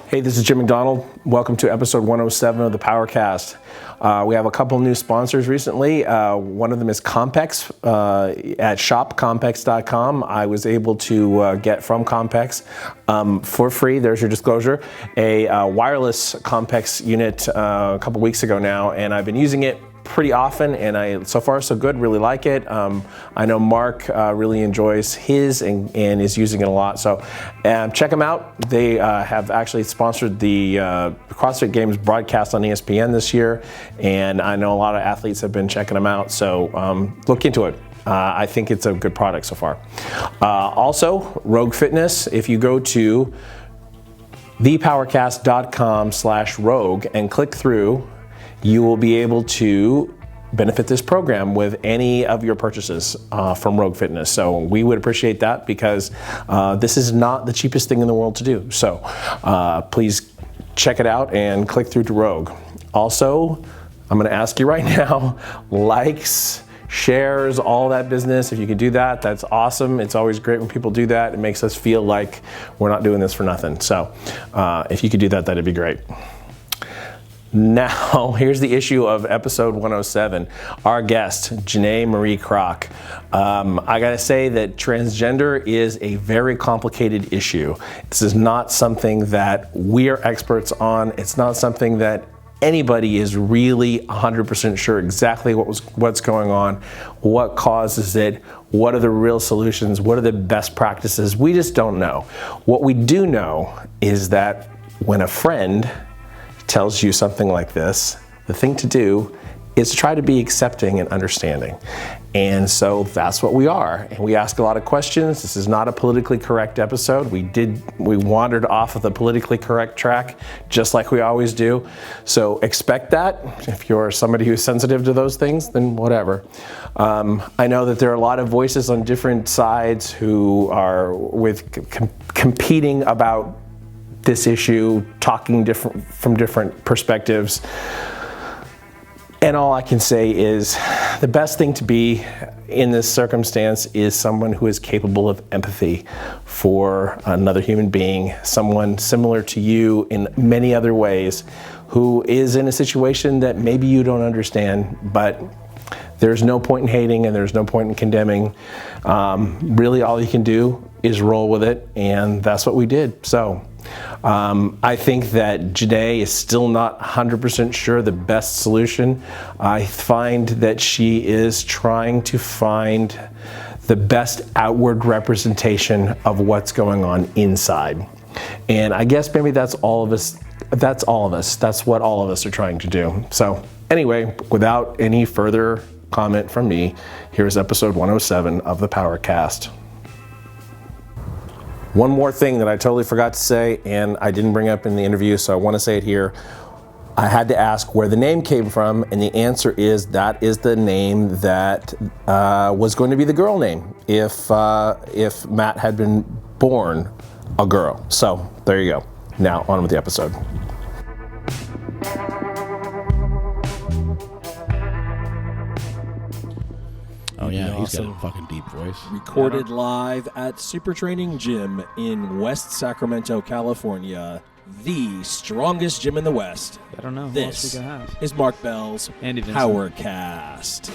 Hey, this is Jim McDonald. Welcome to episode 107 of the PowerCast. We have a couple new sponsors recently. One of them is Compex at shopcompex.com. I was able to get from Compex for free, there's your disclosure, a wireless Compex unit a couple weeks ago now, and I've been using it pretty often, and so far so good, really like it. I know Mark really enjoys his and is using it a lot, so check them out. They have actually sponsored the CrossFit Games broadcast on ESPN this year, and I know a lot of athletes have been checking them out, so look into it. I think it's a good product so far. Also, Rogue Fitness, if you go to thepowercast.com/rogue and click through, you will be able to benefit this program with any of your purchases from Rogue Fitness. So we would appreciate that because this is not the cheapest thing in the world to do. So please check it out and click through to Rogue. Also, I'm going to ask you right now, likes, shares, all that business. If you can do that, that's awesome. It's always great when people do that. It makes us feel like we're not doing this for nothing. So if you could do that, that'd be great. Now, here's the issue of episode 107. Our guest, Janae Marie Kroc. I gotta say that transgender is a very complicated issue. This is not something that we are experts on. It's not something that anybody is really 100% sure exactly what's going on, what causes it, what are the real solutions, what are the best practices. We just don't know. What we do know is that when a friend tells you something like this, the thing to do is try to be accepting and understanding. And so that's what we are. And we ask a lot of questions. This is not a politically correct episode. We wandered off of the politically correct track, just like we always do. So expect that. If you're somebody who's sensitive to those things, then whatever. I know that there are a lot of voices on different sides who are competing about this issue, talking from different perspectives. And all I can say is the best thing to be in this circumstance is someone who is capable of empathy for another human being, someone similar to you in many other ways, who is in a situation that maybe you don't understand, but there's no point in hating and there's no point in condemning. Really all you can do is roll with it, and that's what we did. So I think that Janae is still not 100% sure the best solution. I find that she is trying to find the best outward representation of what's going on inside. And I guess maybe that's all of us. That's what all of us are trying to do. So anyway, without any further comment from me, here's episode 107 of the PowerCast. One more thing that I totally forgot to say, and I didn't bring up in the interview, so I want to say it here. I had to ask where the name came from, and the answer is that is the name that was going to be the girl name if Matt had been born a girl. So there you go. Now on with the episode. Oh yeah, he's got a fucking deep voice. Recorded live at Super Training Gym in West Sacramento, California. The strongest gym in the West. I don't know. This is Mark Bell's PowerCast.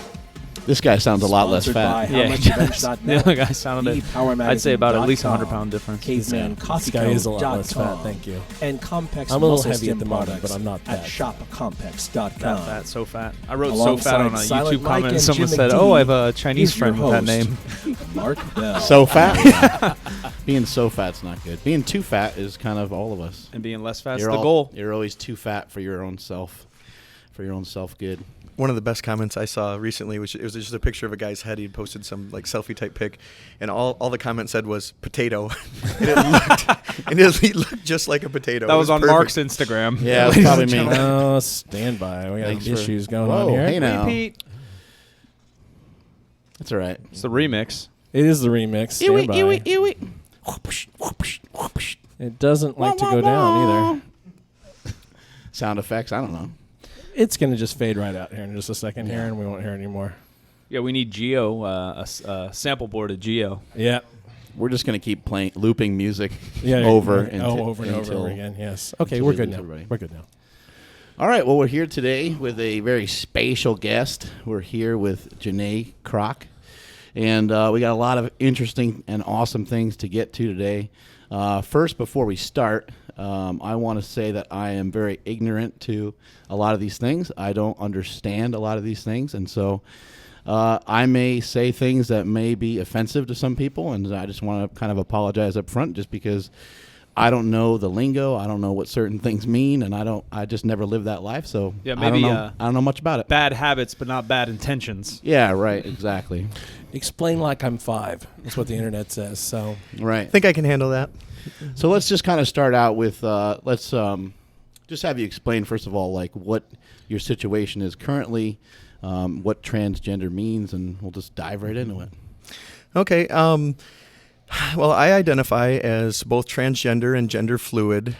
This guy sounds a lot less fat. Yeah, the other guy sounded, I'd say about at least 100-pound difference. Caveman This guy is a lot less fat, thank you. And Compex I'm a little heavy at the moment, but I'm not at fat. shopcompex.com. Fat, so fat. I wrote Alongside so fat on a Silent YouTube Mike comment, and and someone Jim said, McD "Oh, I have a Chinese is your friend with that name." Mark Bell. So fat? Being so fat's not good. Being too fat is kind of all of us. And being less fat's the goal. You're always too fat for your own self, good. One of the best comments I saw recently it was just a picture of a guy's head. He'd posted some like selfie type pic, and all the comment said was potato, and it looked just like a potato. That was on perfect. Mark's Instagram. Yeah, it was probably me. Oh, stand by. We got issues going on here. Hey now. Repeat. That's all right. It's the remix. It is the remix. Stand by. It doesn't like to go down either. Sound effects, I don't know. It's going to just fade right out here in just a second here, and we won't hear it anymore. Yeah, we need Geo, a sample board of Geo. Yeah. We're just going to keep looping music over and over again. Yes. Okay, we're good now. We're good now. All right. Well, we're here today with a very special guest. We're here with Janae Kroc, and we got a lot of interesting and awesome things to get to today. First, before we start, I want to say that I am very ignorant to a lot of these things. I don't understand a lot of these things, and so I may say things that may be offensive to some people, and I just want to kind of apologize up front just because I don't know the lingo. I don't know what certain things mean, and I just never lived that life, so yeah, maybe, I don't know much about it. Bad habits, but not bad intentions. Yeah, right, exactly. Explain like I'm 5. That's what the internet says. So right. I think I can handle that. So let's just kind of start out with let's just have you explain first of all like what your situation is currently, what transgender means, and we'll just dive right into it. Okay. Well, I identify as both transgender and gender fluid.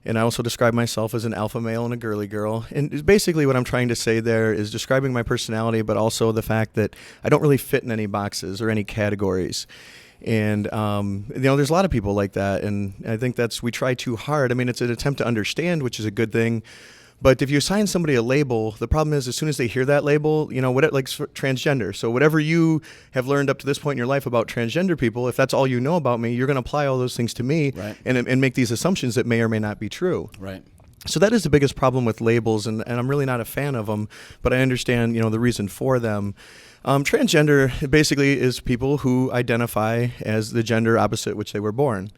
And I also describe myself as an alpha male and a girly girl. And basically what I'm trying to say there is describing my personality, but also the fact that I don't really fit in any boxes or any categories. And, there's a lot of people like that. And I think we try too hard. I mean, it's an attempt to understand, which is a good thing. But if you assign somebody a label, the problem is as soon as they hear that label, like transgender. So whatever you have learned up to this point in your life about transgender people, if that's all you know about me, you're going to apply all those things to me, right, and make these assumptions that may or may not be true. Right. So that is the biggest problem with labels, and I'm really not a fan of them, but I understand, the reason for them. Transgender basically is people who identify as the gender opposite which they were born.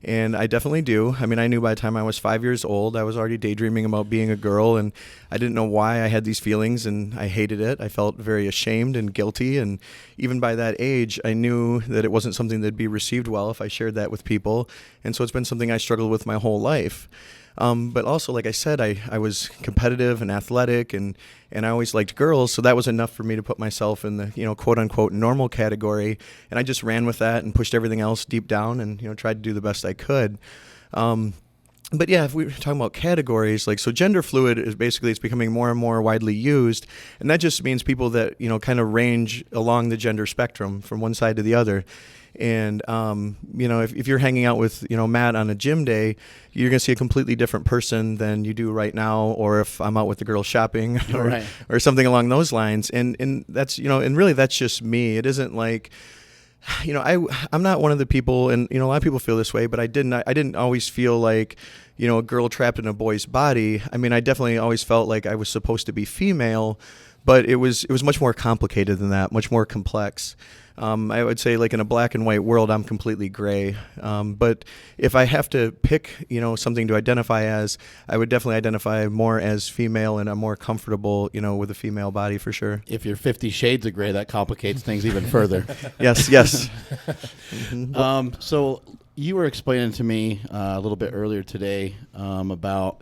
And I definitely do. I mean, I knew by the time I was 5 years old, I was already daydreaming about being a girl, and I didn't know why I had these feelings, and I hated it. I felt very ashamed and guilty, and even by that age, I knew that it wasn't something that'd be received well if I shared that with people, and so it's been something I struggled with my whole life. But also, like I said, I was competitive and athletic, and I always liked girls, so that was enough for me to put myself in the, quote-unquote normal category, and I just ran with that and pushed everything else deep down and, tried to do the best I could. But yeah, if we were talking about categories, so gender fluid is basically, it's becoming more and more widely used, and that just means people that, kind of range along the gender spectrum from one side to the other. And, if you're hanging out with, Matt on a gym day, you're going to see a completely different person than you do right now, or if I'm out with the girls shopping or, right, or something along those lines. And that's, and really that's just me. It isn't like, I'm not one of the people, and, a lot of people feel this way, but I didn't always feel like, a girl trapped in a boy's body. I mean, I definitely always felt like I was supposed to be female, but it was much more complicated than that, much more complex. I would say, in a black and white world, I'm completely gray. But if I have to pick, something to identify as, I would definitely identify more as female, and I'm more comfortable, with a female body for sure. If you're 50 Shades of Gray, that complicates things even further. Yes. Mm-hmm. So you were explaining to me a little bit earlier today about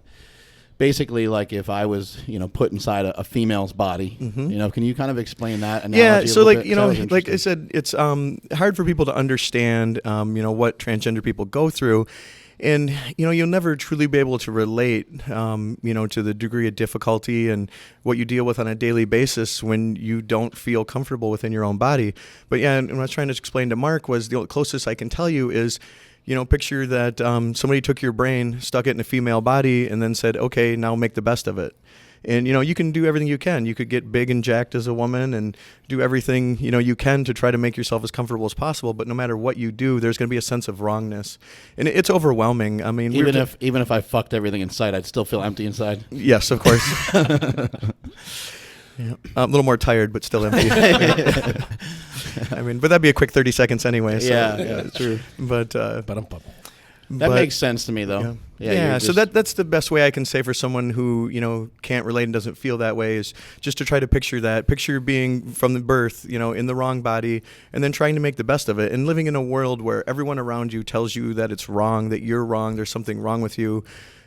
basically if I was, put inside a female's body, mm-hmm. Can you kind of explain that analogy? Yeah, so like I said, it's hard for people to understand, what transgender people go through. And, you'll never truly be able to relate, to the degree of difficulty and what you deal with on a daily basis when you don't feel comfortable within your own body. But yeah, and what I was trying to explain to Mark was the closest I can tell you is, picture that somebody took your brain, stuck it in a female body, and then said, okay, now make the best of it. And, you can do everything you can. You could get big and jacked as a woman and do everything, you can to try to make yourself as comfortable as possible. But no matter what you do, there's going to be a sense of wrongness. And it's overwhelming. I mean, even if I fucked everything inside, I'd still feel empty inside. Yes, of course. Yeah. A little more tired, but still empty. I mean, but that'd be a quick 30 seconds anyway. So, yeah, true. But that makes sense to me, though. Yeah. So that's the best way I can say for someone who can't relate and doesn't feel that way is just to try to picture being from the birth, in the wrong body, and then trying to make the best of it, and living in a world where everyone around you tells you that it's wrong, that you're wrong, there's something wrong with you.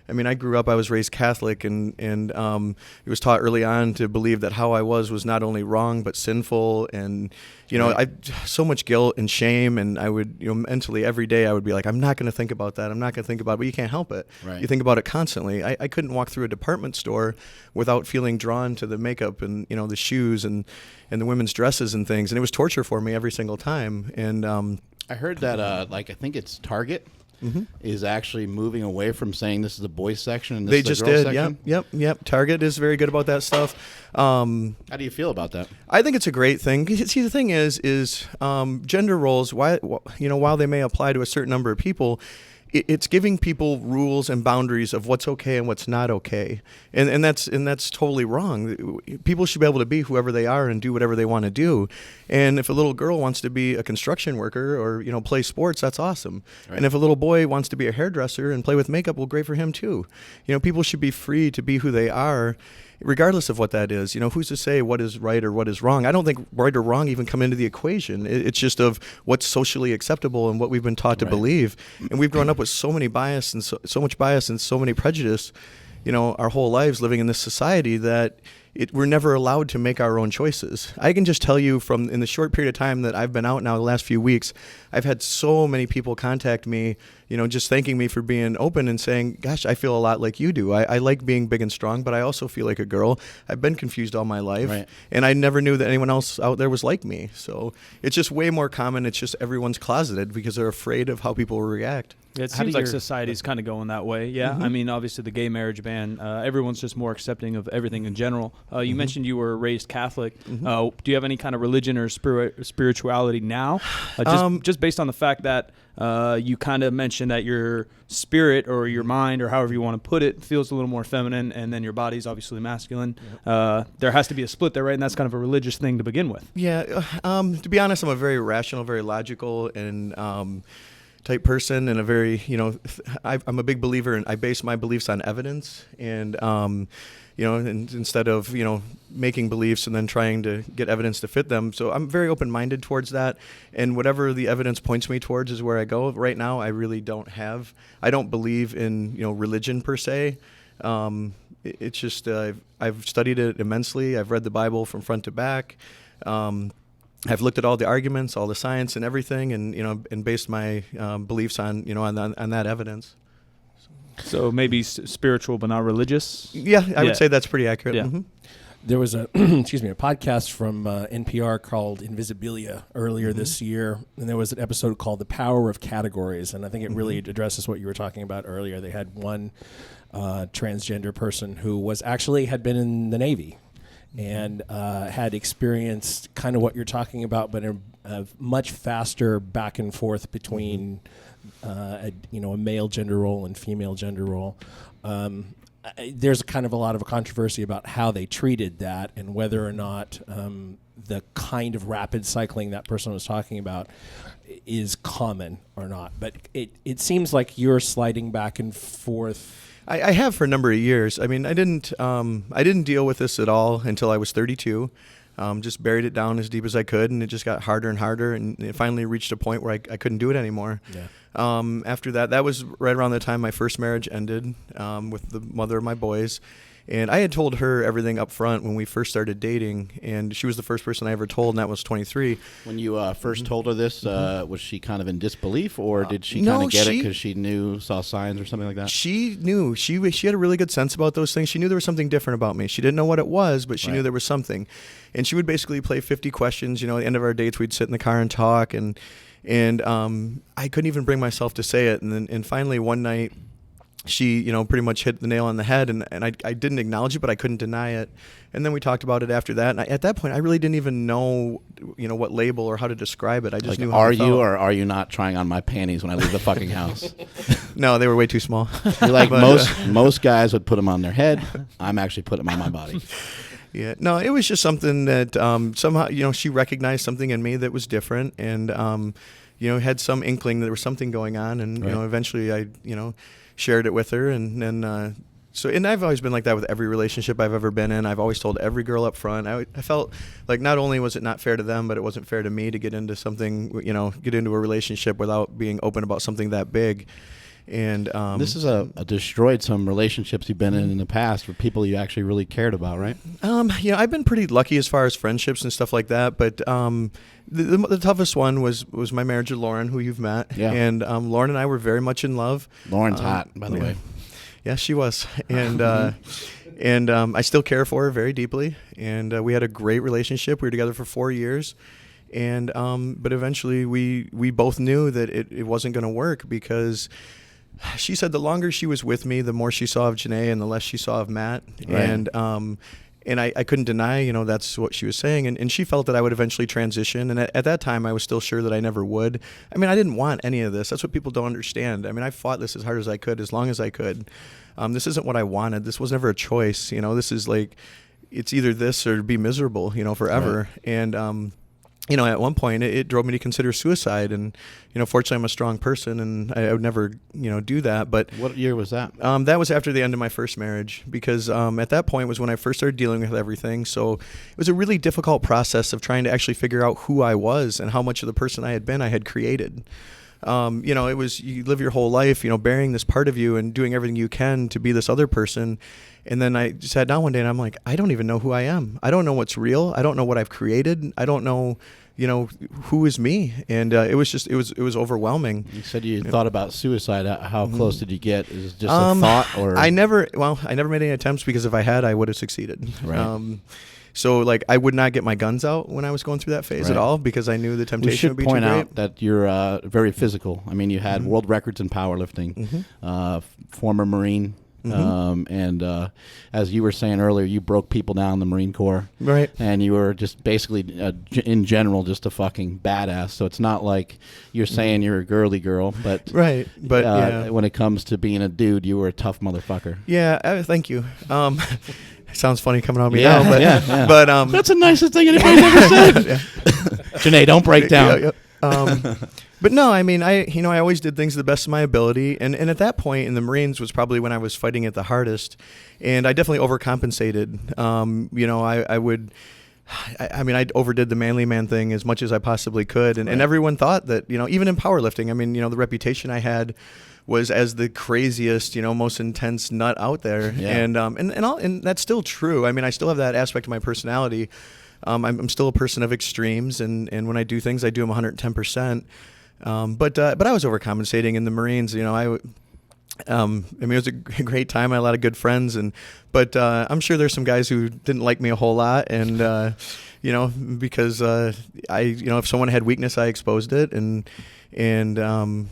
I mean, I was raised Catholic, and it was taught early on to believe that how I was not only wrong but sinful, and I so much guilt and shame, and I would mentally every day I would be like, I'm not going to think about that, I'm not going to think about it, but you can't help it. Right. You think about it constantly. I couldn't walk through a department store without feeling drawn to the makeup and the shoes and the women's dresses and things, and it was torture for me every single time. And I heard that, I think it's Target is actually moving away from saying this is the boys section and this is the girls section. Yep. Target is very good about that stuff. How do you feel about that? I think it's a great thing. See, the thing is gender roles, while they may apply to a certain number of people, it's giving people rules and boundaries of what's okay and what's not okay, and that's totally wrong. People should be able to be whoever they are and do whatever they want to do. And if a little girl wants to be a construction worker or play sports, that's awesome. Right. And if a little boy wants to be a hairdresser and play with makeup, well, great for him too. People should be free to be who they are, regardless of what that is. Who's to say what is right or what is wrong? I don't think right or wrong even come into the equation. It's just of what's socially acceptable and what we've been taught to believe. And we've grown up with so many bias and so much bias and so many prejudice, our whole lives living in this society that we're never allowed to make our own choices. I can just tell you from in the short period of time that I've been out now, the last few weeks, I've had so many people contact me, just thanking me for being open and saying, gosh, I feel a lot like you do. I like being big and strong, but I also feel like a girl. I've been confused all my life, and I never knew that anyone else out there was like me. So it's just way more common. It's just everyone's closeted because they're afraid of how people will react. It seems like society's kind of going that way. Yeah, I mean, obviously the gay marriage ban, everyone's just more accepting of everything in general. You mentioned you were raised Catholic. Do you have any kind of religion or spirituality now? Just based on the fact that you kind of mentioned that your spirit or your mind or however you want to put it feels a little more feminine, and then your body's obviously masculine. There has to be a split there, right? And that's kind of a religious thing to begin with. Yeah. To be honest, I'm a very rational, very logical, and type person, and a very, I'm a big believer, and I base my beliefs on evidence, and and instead of making beliefs and then trying to get evidence to fit them. So I'm very open-minded towards that, and whatever the evidence points me towards is where I go. Right now, I really I don't believe in religion per se. It's just I've studied it immensely. I've read the Bible from front to back. I've looked at all the arguments, all the science, and everything, and and based my beliefs on on that evidence. So maybe spiritual, but not religious. Yeah, I would say that's pretty accurate. Yeah. There was a podcast from NPR called Invisibilia earlier this year, and there was an episode called "The Power of Categories," and I think it really addresses what you were talking about earlier. They had one transgender person who had been in the Navy and had experienced kind of what you're talking about, but a much faster back and forth between a male gender role and female gender role. There's kind of a lot of controversy about how they treated that and whether or not the kind of rapid cycling that person was talking about is common or not. But it seems like you're sliding back and forth. I have for a number of years. I mean, I didn't deal with this at all until I was 32. Just buried it down as deep as I could, and it just got harder and harder, and it finally reached a point where I couldn't do it anymore. Yeah. After that was right around the time my first marriage ended with the mother of my boys. And I had told her everything up front when we first started dating, and she was the first person I ever told, and that was 23. When you first told her this, was she kind of in disbelief, or did she kind of get it because she saw signs or something like that? She knew. She had a really good sense about those things. She knew there was something different about me. She didn't know what it was, but she knew there was something. And she would basically play 50 questions. At the end of our dates, we'd sit in the car and talk, and I couldn't even bring myself to say it. And finally one night, she, pretty much hit the nail on the head, and I didn't acknowledge it, but I couldn't deny it. And then we talked about it after that. And at that point, I really didn't even know, what label or how to describe it. I just knew how it felt. Are you or are you not trying on my panties when I leave the fucking house? No, they were way too small. You're like most guys would put them on their head. I'm actually putting them on my body. Yeah, no, it was just something that somehow, she recognized something in me that was different, and had some inkling that there was something going on, and eventually I shared it with her, and then and I've always been like that with every relationship I've ever been in. I've always told every girl up front. I felt like not only was it not fair to them, but it wasn't fair to me to get into something, get into a relationship without being open about something that big. And this is a destroyed some relationships you've been in the past with people you actually really cared about, right? I've been pretty lucky as far as friendships and stuff like that, but the toughest one was my marriage with Lauren, who you've met. Yeah. And Lauren and I were very much in love. Lauren's hot, by the way. Yeah, she was. And I still care for her very deeply. And we had a great relationship. We were together for 4 years. And but eventually we both knew that it wasn't going to work, because she said the longer she was with me, the more she saw of Janae and the less she saw of Matt. Right. And I couldn't deny, that's what she was saying. And she felt that I would eventually transition. And at that time, I was still sure that I never would. I mean, I didn't want any of this. That's what people don't understand. I mean, I fought this as hard as I could, as long as I could. This isn't what I wanted. This was never a choice. This is like, it's either this or be miserable, forever. Right. And, at one point it drove me to consider suicide, and, fortunately I'm a strong person and I would never, do that. But what year was that? That was after the end of my first marriage, because at that point was when I first started dealing with everything. So it was a really difficult process of trying to actually figure out who I was and how much of the person I had been I had created. It was, you live your whole life, burying this part of you and doing everything you can to be this other person. And then I sat down one day and I'm like, I don't even know who I am. I don't know what's real. I don't know what I've created. I don't know, who is me. And it was overwhelming. You said you thought about suicide. How close did you get? Is it just a thought, or? I never made any attempts, because if I had, I would have succeeded. Right. So I would not get my guns out when I was going through that phase at all, because I knew the temptation would be too great. We should point out that you're very physical. I mean, you had world records in powerlifting, former Marine. And as you were saying earlier, you broke people down in the Marine Corps. Right. And you were just basically, in general, just a fucking badass. So it's not like you're saying you're a girly girl, but right. But when it comes to being a dude, you were a tough motherfucker. Yeah, thank you. Sounds funny coming on me now, but but that's the nicest thing anybody's ever said. Janae, don't break down. But no, I mean, I always did things to the best of my ability, and at that point in the Marines was probably when I was fighting it the hardest, and I definitely overcompensated. I overdid the manly man thing as much as I possibly could, and everyone thought that, even in powerlifting, I mean, the reputation I had was as the craziest, most intense nut out there, and that's still true. I mean, I still have that aspect of my personality. I'm still a person of extremes, and when I do things, I do them 110%. But I was overcompensating in the Marines. I mean, it was a great time. I had a lot of good friends, but I'm sure there's some guys who didn't like me a whole lot, and because if someone had weakness, I exposed it, and it's a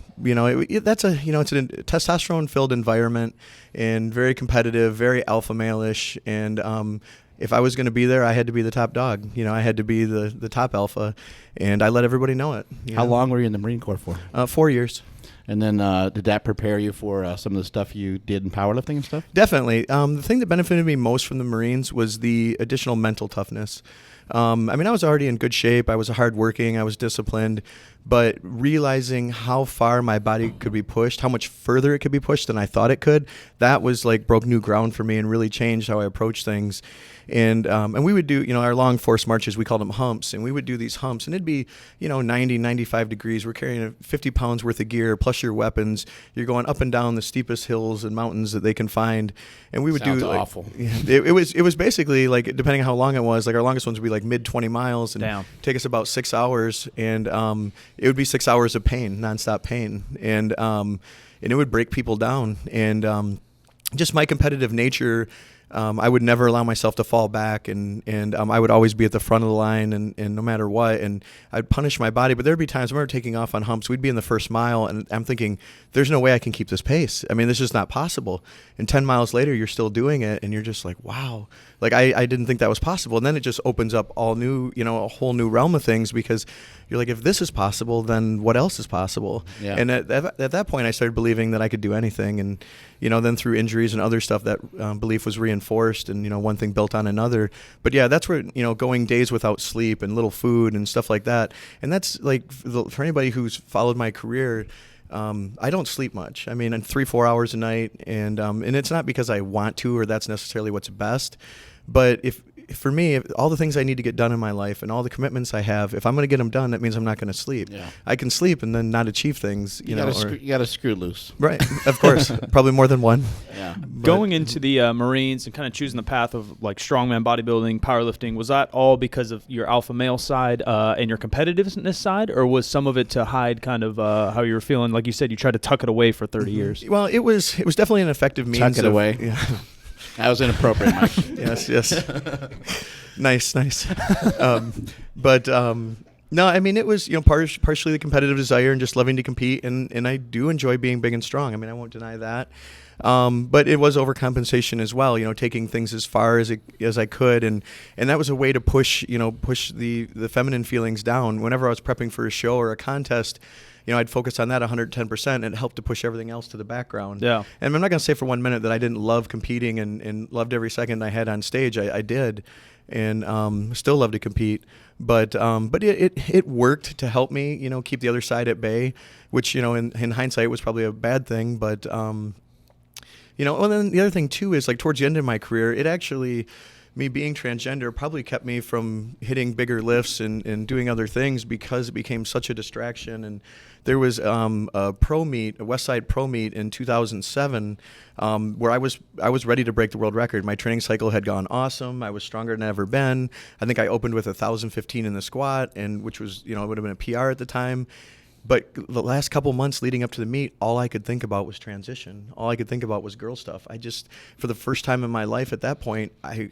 testosterone-filled environment, and very competitive, very alpha male-ish, and if I was going to be there, I had to be the top dog. I had to be the top alpha, and I let everybody know it. How long were you in the Marine Corps for? 4 years. And then did that prepare you for some of the stuff you did in powerlifting and stuff? Definitely. The thing that benefited me most from the Marines was the additional mental toughness. I mean, I was already in good shape. I was hardworking. I was disciplined. But realizing how far my body could be pushed, how much further it could be pushed than I thought it could, that was broke new ground for me and really changed how I approach things. And we would do, our long force marches, we called them humps, and we would do these humps, and it'd be, 90, 95 degrees. We're carrying 50 pounds worth of gear, plus your weapons. You're going up and down the steepest hills and mountains that they can find. And we would Sounds awful. It was basically depending on how long it was, our longest ones would be mid 20 miles and take us about 6 hours. And it would be 6 hours of pain, nonstop pain. And it would break people down. And just my competitive nature, I would never allow myself to fall back, and I would always be at the front of the line, and no matter what, and I'd punish my body. But there'd be times I remember taking off on humps. We'd be in the first mile, and I'm thinking, there's no way I can keep this pace. I mean, this is not possible. And 10 miles later, you're still doing it, and you're just like, wow. I didn't think that was possible. And then it just opens up all new, a whole new realm of things, because you're like, if this is possible, then what else is possible? Yeah. And at that point, I started believing that I could do anything. And, then through injuries and other stuff, that belief was reinforced, and, one thing built on another. But yeah, that's where, going days without sleep and little food and stuff like that. And that's for anybody who's followed my career, I don't sleep much. I mean, 3-4 hours a night, and it's not because I want to, or that's necessarily what's best. But for me, all the things I need to get done in my life and all the commitments I have, if I'm going to get them done, that means I'm not going to sleep. Yeah. I can sleep and then not achieve things. You got to screw loose. Right. Of course. Probably more than one. Yeah. Going into the Marines and kind of choosing the path of strongman bodybuilding, powerlifting, was that all because of your alpha male side and your competitiveness side, or was some of it to hide kind of how you were feeling? Like you said, you tried to tuck it away for 30 years. Well, it was definitely an effective means. Tuck it away. Yeah. That was inappropriate, Mike. Yes. Nice. But No, I mean, it was, partially the competitive desire and just loving to compete. And I do enjoy being big and strong. I mean, I won't deny that. But it was overcompensation as well, taking things as far as I could. And that was a way to push the feminine feelings down. Whenever I was prepping for a show or a contest, I'd focus on that 110%, and it helped to push everything else to the background. Yeah. And I'm not going to say for 1 minute that I didn't love competing and loved every second I had on stage. I did, and still love to compete. But it worked to help me, keep the other side at bay, which, in hindsight was probably a bad thing. But, and then the other thing too is, like, towards the end of my career, it actually, me being transgender probably kept me from hitting bigger lifts and doing other things, because it became such a distraction. And there was a pro meet, a Westside Pro meet in 2007, where I was ready to break the world record. My training cycle had gone awesome. I was stronger than I'd ever been. I think I opened with 1,015 in the squat, and which was, it would have been a PR at the time. But the last couple months leading up to the meet, all I could think about was transition. All I could think about was girl stuff. For the first time in my life at that point, I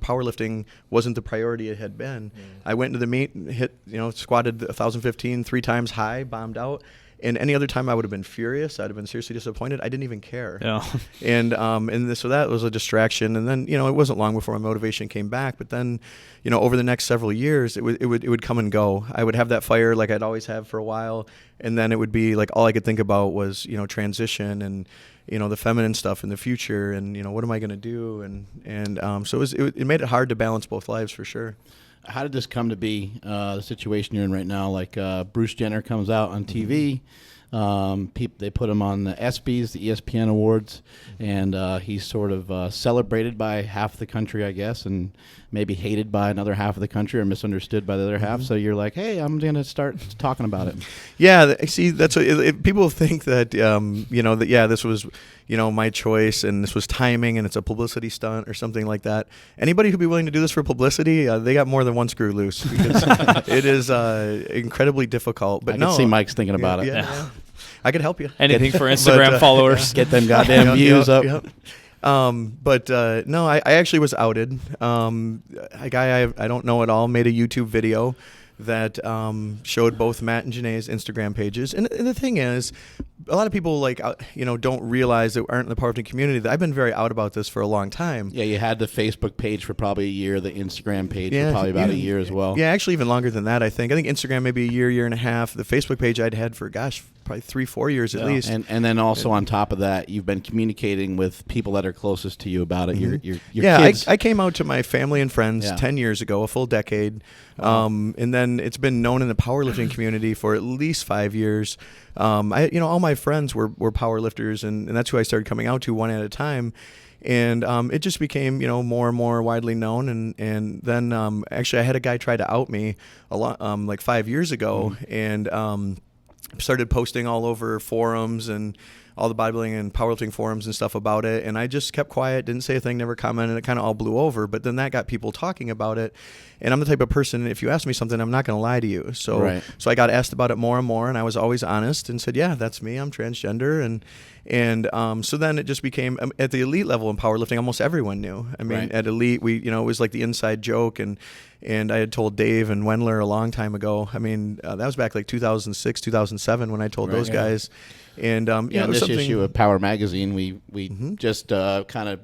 powerlifting wasn't the priority it had been. I went into the meet and squatted 1,015 3 times high, bombed out. And any other time I would have been furious. I'd have been seriously disappointed. I didn't even care. Yeah. So that was a distraction. And then, it wasn't long before my motivation came back. But then, over the next several years, it would come and go. I would have that fire like I'd always have for a while. And then it would be like all I could think about was, transition and, the feminine stuff in the future. And, what am I going to do? So it made it hard to balance both lives for sure. How did this come to be, the situation you're in right now? Like, Bruce Jenner comes out on TV. They put him on the ESPYs, the ESPN Awards, and he's sort of celebrated by half the country, I guess, and maybe hated by another half of the country or misunderstood by the other half. So you're like, hey, I'm going to start talking about it. Yeah, see, that's what people think that, this was, my choice and this was timing and it's a publicity stunt or something like that. Anybody who'd be willing to do this for publicity, they got more than one screw loose, because it is incredibly difficult. But I can see Mike's thinking about it. Yeah. I could help you. Anything for Instagram followers. Get them goddamn views up. Yep. No, I actually was outed. A guy I don't know at all made a YouTube video that showed both Matt and Janae's Instagram pages. And the thing is, a lot of people don't realize that aren't in the powerlifting community that I've been very out about this for a long time. Yeah, you had the Facebook page for probably a year, the Instagram page for probably about a year as well. Yeah, actually even longer than that, I think. I think Instagram maybe a year and a half. The Facebook page I'd had for, probably 3-4 years at least. And then also on top of that, you've been communicating with people that are closest to you about it. Mm-hmm. Your kids. kids. I came out to my family and friends 10 years ago, a full decade. And then it's been known in the powerlifting community for at least 5 years. All my friends were powerlifters, and that's who I started coming out to one at a time. And it just became, more and more widely known. And then actually I had a guy try to out me like 5 years ago, and started posting all over forums and all the bodybuilding and powerlifting forums and stuff about it. And I just kept quiet, didn't say a thing, never commented. It kind of all blew over. But then that got people talking about it. And I'm the type of person, if you ask me something, I'm not going to lie to you. So I got asked about it more and more, and I was always honest and said, yeah, that's me. I'm transgender. And so then it just became, at the elite level in powerlifting, almost everyone knew. I mean, at elite, it was like the inside joke. And I had told Dave and Wendler a long time ago. I mean, that was back like 2006, 2007 when I told those guys. And in this issue of Power Magazine, we just kind of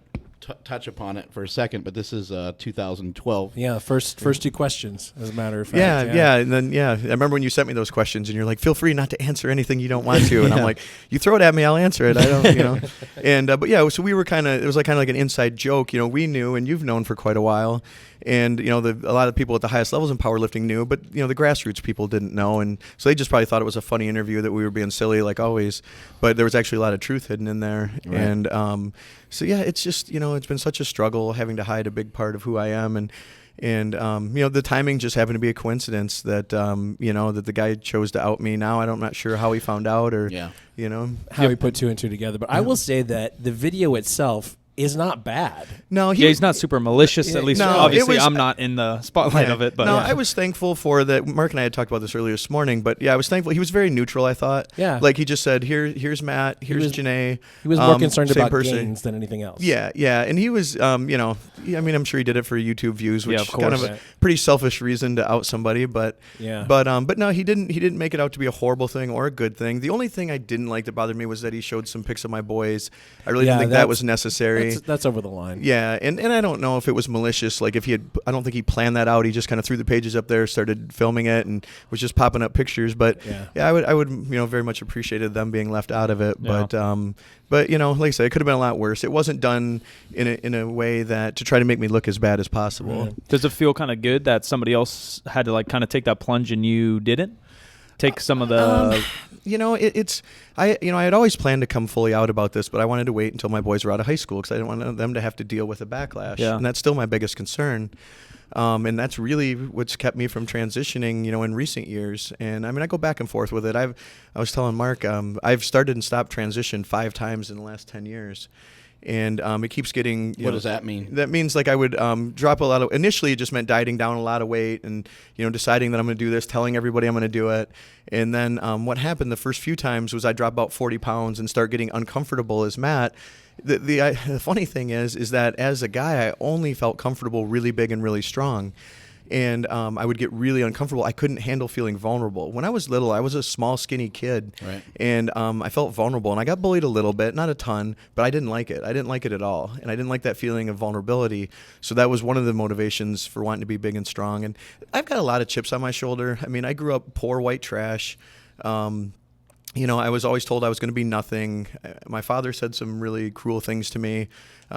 touch upon it for a second, but this is 2012. Yeah, first 2 questions, as a matter of fact. Yeah, and then I remember when you sent me those questions, and you're like, feel free not to answer anything you don't want to, and I'm like, you throw it at me, I'll answer it. I don't, And so we were it was like an inside joke. We knew, and you've known for quite a while. And, a lot of people at the highest levels in powerlifting knew, but, the grassroots people didn't know. And so they just probably thought it was a funny interview, that we were being silly like always. But there was actually a lot of truth hidden in there. Right. And so, it's just, it's been such a struggle having to hide a big part of who I am. And the timing just happened to be a coincidence that, that the guy chose to out me. Now I'm not sure how he found out or, how he put 2 and 2 together. But I will say that the video itself is not bad. No, he's not super malicious. At least, no, obviously, I'm not in the spotlight of it. But no, I was thankful for that. Mark and I had talked about this earlier this morning, but yeah, I was thankful. He was very neutral, I thought. Yeah. Like he just said, here's Matt, here's Janae. He was more concerned same about person. gains than anything else. Yeah, and he was, I mean, I'm sure he did it for YouTube views, which Yeah, is of kind of course. a pretty selfish reason to out somebody, but no, he didn't make it out to be a horrible thing or a good thing. The only thing I didn't like that bothered me was that he showed some pics of my boys. I really didn't think that was necessary. That's over the line. Yeah, and I don't know if it was malicious. Like I don't think he planned that out. He just kind of threw the pages up there, started filming it, and was just popping up pictures. But yeah, I would very much appreciated them being left out of it. Yeah. But like I said, it could have been a lot worse. It wasn't done in a way that to try to make me look as bad as possible. Right. Does it feel kind of good that somebody else had to like kind of take that plunge and you didn't? Take some of the I had always planned to come fully out about this, but I wanted to wait until my boys were out of high school because I didn't want them to have to deal with a backlash. Yeah. And that's still my biggest concern. And that's really what's kept me from transitioning, in recent years. And I mean, I go back and forth with it. I was telling Mark, I've started and stopped transition 5 times in the last 10 years. And it keeps getting. What does that mean? That means like I would drop a lot of. Initially, it just meant dieting down a lot of weight and deciding that I'm going to do this, telling everybody I'm going to do it. And then what happened the first few times was I drop about 40 pounds and start getting uncomfortable as Matt. The funny thing is that as a guy, I only felt comfortable really big and really strong. And I would get really uncomfortable. I couldn't handle feeling vulnerable. When I was little, I was a small, skinny kid. Right. And I felt vulnerable. And I got bullied a little bit, not a ton, but I didn't like it. I didn't like it at all. And I didn't like that feeling of vulnerability. So that was one of the motivations for wanting to be big and strong. And I've got a lot of chips on my shoulder. I mean, I grew up poor white trash. I was always told I was going to be nothing. My father said some really cruel things to me.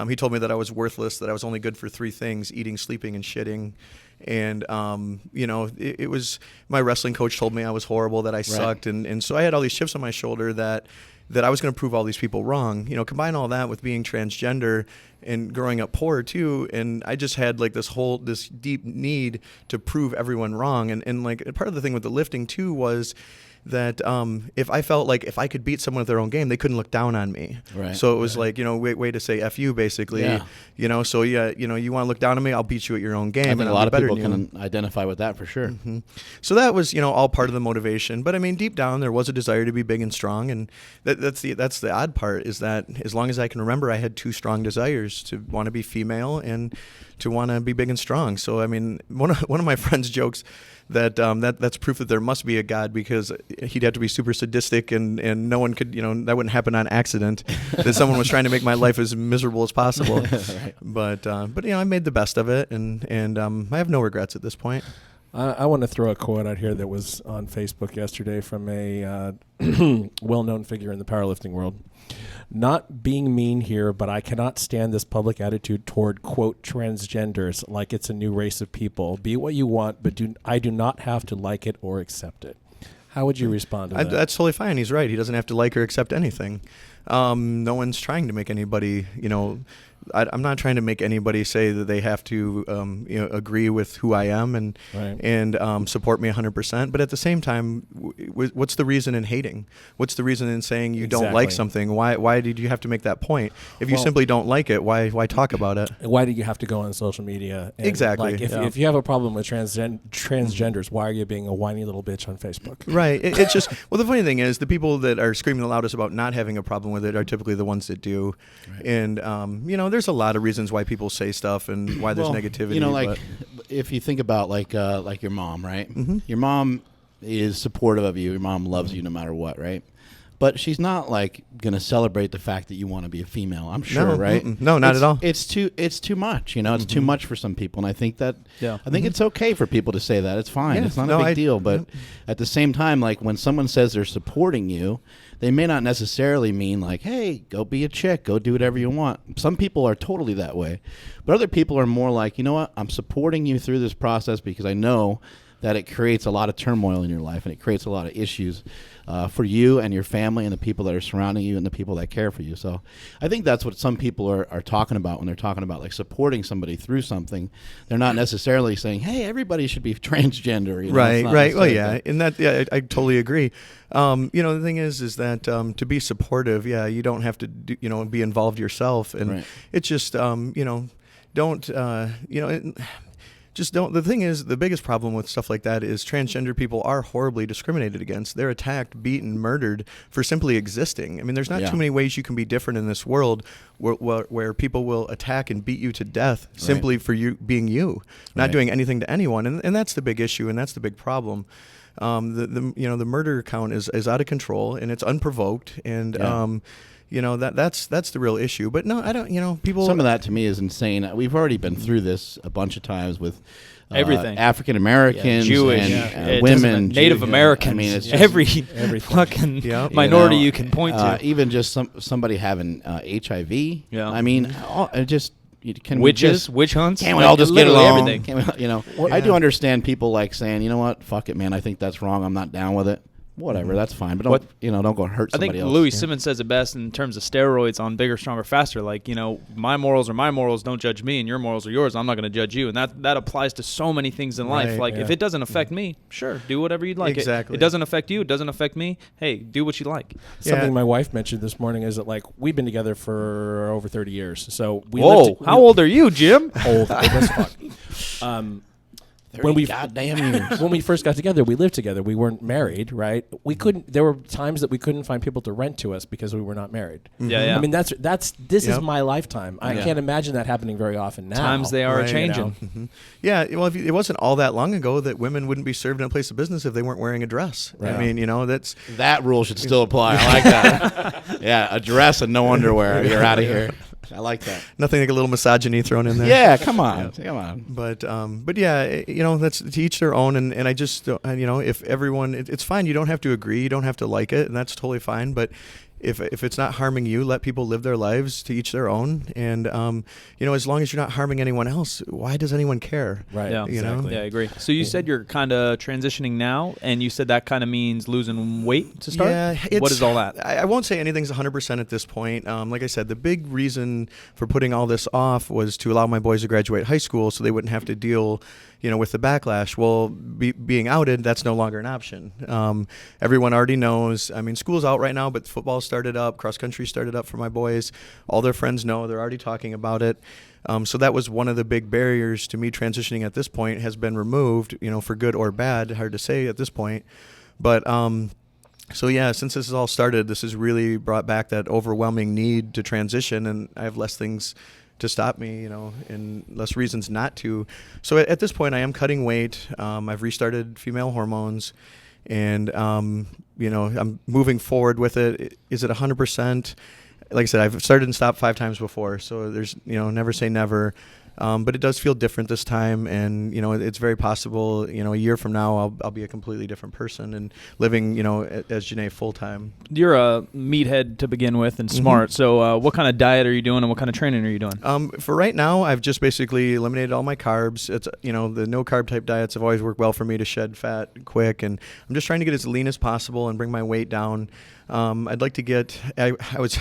He told me that I was worthless, that I was only good for 3 things: eating, sleeping, and shitting. And, it was my wrestling coach told me I was horrible, that I sucked. And so I had all these chips on my shoulder that I was going to prove all these people wrong. Combine all that with being transgender and growing up poor too. And I just had like this deep need to prove everyone wrong. And like part of the thing with the lifting too was that if I felt like if I could beat someone at their own game, they couldn't look down on me. Right. So it was like, way to say F you, basically. Yeah. So yeah, you want to look down on me, I'll beat you at your own game. I think and a lot of better people than you. can identify with that for sure. Mm-hmm. So that was, all part of the motivation. But I mean, deep down, there was a desire to be big and strong. And that's the odd part, is that as long as I can remember, I had 2 strong desires: to want to be female and to want to be big and strong. So I mean, one of my friends jokes that that's proof that there must be a God, because he'd have to be super sadistic and no one could, that wouldn't happen on accident, that someone was trying to make my life as miserable as possible. Right. But I made the best of it, and I have no regrets at this point. I want to throw a quote out here that was on Facebook yesterday from a well-known figure in the powerlifting world. "Not being mean here, but I cannot stand this public attitude toward, quote, transgenders, like it's a new race of people. Be what you want, but I do not have to like it or accept it." How would you respond to that? That's totally fine. He's right. He doesn't have to like or accept anything. No one's trying to make anybody, I'm not trying to make anybody say that they have to, agree with who I am and support me 100%. But at the same time, what's the reason in hating? What's the reason in saying you don't like something? Why did you have to make that point? If you simply don't like it, why talk about it? Why do you have to go on social media? And Exactly. Like if you have a problem with transgenders, why are you being a whiny little bitch on Facebook? Right. It's just, well, the funny thing is the people that are screaming the loudest about not having a problem with it are typically the ones that do. Right. And, there's a lot of reasons why people say stuff and why there's negativity. If you think about like your mom, right? Mm-hmm. Your mom is supportive of you. Your mom loves you no matter what, right? But she's not like gonna celebrate the fact that you want to be a female. I'm sure, right? No, not at all. It's too much. It's too much for some people, and I think that it's okay for people to say that. It's fine. Yeah, it's not a big deal. But at the same time, like when someone says they're supporting you, they may not necessarily mean like, hey, go be a chick, go do whatever you want. Some people are totally that way. But other people are more like, you know what, I'm supporting you through this process because I know that it creates a lot of turmoil in your life, and it creates a lot of issues for you and your family and the people that are surrounding you and the people that care for you. So I think that's what some people are talking about when they're talking about like supporting somebody through something. They're not necessarily saying, hey, everybody should be transgender. You know? Right. Well, yeah, and that, yeah, I totally agree. The thing is that to be supportive, you don't have to be involved yourself, and it's just don't. The thing is, the biggest problem with stuff like that is transgender people are horribly discriminated against. They're attacked, beaten, murdered for simply existing. I mean, there's not too many ways you can be different in this world where people will attack and beat you to death simply for you being you, not doing anything to anyone. And that's the big issue, and that's the big problem. The murder count is out of control, and it's unprovoked, and that's the real issue. But no, I don't. People. Some of that to me is insane. We've already been through this a bunch of times with everything. African Americans, Jewish, and women, Native Americans. I mean, it's just every fucking minority you can point to. Even just somebody having HIV. Yeah. I mean, witches, witch hunts. Can't we all just get along? Everything. I do understand people like saying, you know what, fuck it, man. I think that's wrong. I'm not down with it. Whatever, that's fine. But don't go hurt somebody else. I think Louis Simmons says it best in terms of steroids on Bigger, Stronger, Faster. Like, my morals are my morals. Don't judge me, and your morals are yours. I'm not going to judge you, and that applies to so many things in life. Like, if it doesn't affect me, sure, do whatever you'd like. Exactly. It doesn't affect you. It doesn't affect me. Hey, do what you like. Something my wife mentioned this morning is that we've been together for over 30 years. So how old are you, Jim? Old as fuck. Goddamn years. When we first got together, we lived together. We weren't married, right? We couldn't. There were times that we couldn't find people to rent to us because we were not married. Yeah. I mean, this is my lifetime. I can't imagine that happening very often now. Times they are changing. Yeah. Well, it wasn't all that long ago that women wouldn't be served in a place of business if they weren't wearing a dress. Right. I mean, that rule should still apply. I like that. Yeah, a dress and no underwear. You're out of here. I like that. Nothing like a little misogyny thrown in there. Yeah, come on. Come on. But yeah, that's to each their own. And I just, if everyone, it's fine. You don't have to agree. You don't have to like it. And that's totally fine. But if it's not harming you, let people live their lives, to each their own. And, as long as you're not harming anyone else, why does anyone care? Right. Yeah, exactly. Yeah, I agree. So you said you're kind of transitioning now, and you said that kind of means losing weight to start? Yeah. What is all that? I won't say anything's 100% at this point. Like I said, the big reason for putting all this off was to allow my boys to graduate high school so they wouldn't have to deal with the backlash. Well, being outed, that's no longer an option. Everyone already knows. I mean, school's out right now, but football started up, cross country started up for my boys. All their friends know. They're already talking about it. So that was one of the big barriers to me transitioning at this point, has been removed, for good or bad. Hard to say at this point. But so yeah, since this has all started, this has really brought back that overwhelming need to transition, and I have less things to stop me, and less reasons not to. So at this point, I am cutting weight. I've restarted female hormones, and I'm moving forward with it. Is it 100%? Like I said, I've started and stopped 5 times before, so there's never say never. But it does feel different this time, and it's very possible a year from now I'll be a completely different person and living as Janae full time. You're a meathead to begin with and smart. So what kind of diet are you doing, and what kind of training are you doing? For right now, I've just basically eliminated all my carbs. It's the no carb type diets have always worked well for me to shed fat quick, and I'm just trying to get as lean as possible and bring my weight down. I'd like to get, I was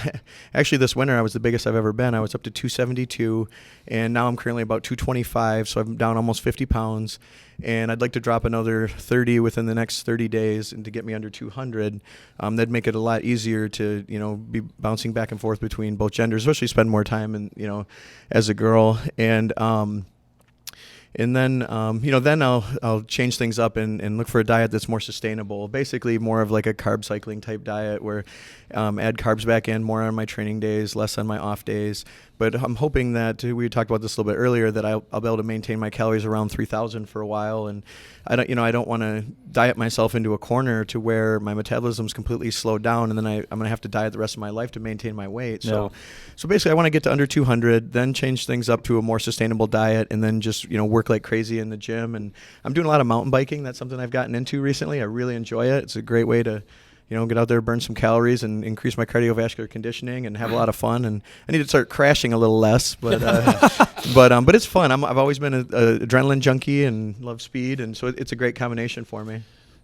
actually this winter, I was the biggest I've ever been. I was up to 272, and now I'm currently about 225, so I'm down almost 50 pounds, and I'd like to drop another 30 within the next 30 days and to get me under 200. That'd make it a lot easier to, be bouncing back and forth between both genders, especially spend more time and, as a girl. And then, then I'll change things up and look for a diet that's more sustainable. Basically, more of like a carb cycling type diet where add carbs back in more on my training days, less on my off days. But I'm hoping that, we talked about this a little bit earlier, that I'll be able to maintain my calories around 3,000 for a while. And I don't want to diet myself into a corner to where my metabolism's completely slowed down, and then I'm going to have to diet the rest of my life to maintain my weight. So basically, I want to get to under 200, then change things up to a more sustainable diet, and then just work like crazy in the gym. And I'm doing a lot of mountain biking. That's something I've gotten into recently. I really enjoy it. It's a great way to get out there, burn some calories, and increase my cardiovascular conditioning, and have a lot of fun. And I need to start crashing a little less, but but it's fun. I've always been an adrenaline junkie and love speed, and so it's a great combination for me.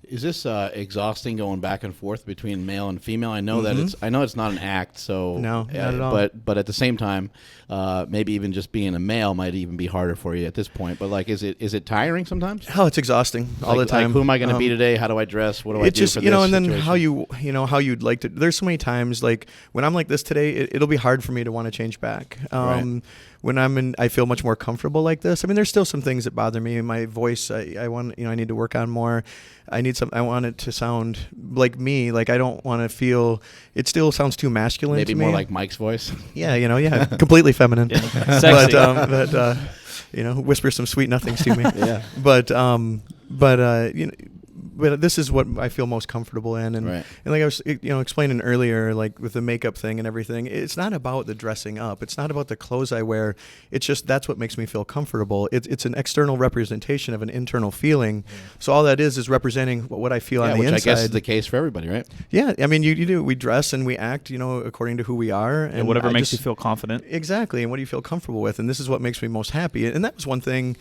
Is this exhausting going back and forth between male and female? I know that it's not an act, so no, not at all. But at the same time, maybe even just being a male might even be harder for you at this point. But like, is it tiring sometimes? Oh, it's exhausting all the time. Like, who am I going to be today? How do I dress? What do I do just for this and then situation? how you'd like to. There's so many times like when I'm like this today, it'll be hard for me to want to change back. Right. When I feel much more comfortable like this. I mean, there's still some things that bother me. My voice, I want, I need to work on more. I want it to sound like me. Like I don't want to feel. It still sounds too masculine. Maybe to me. more like Mike's voice. Yeah, completely feminine. Sexy. But whisper some sweet nothings to me. Yeah. But this is what I feel most comfortable in, and Right. and like I was explaining earlier, like with the makeup thing and everything, it's not about the dressing up, it's not about the clothes I wear, it's just that's what makes me feel comfortable. It's an external representation of an internal feeling, so all that is representing what I feel on the which inside. I guess is the case for everybody, right? Yeah, I mean you do. We dress and we act, according to who we are, and whatever I makes just- you feel confident. Exactly, and what do you feel comfortable with, and this is what makes me most happy, and that was one thing.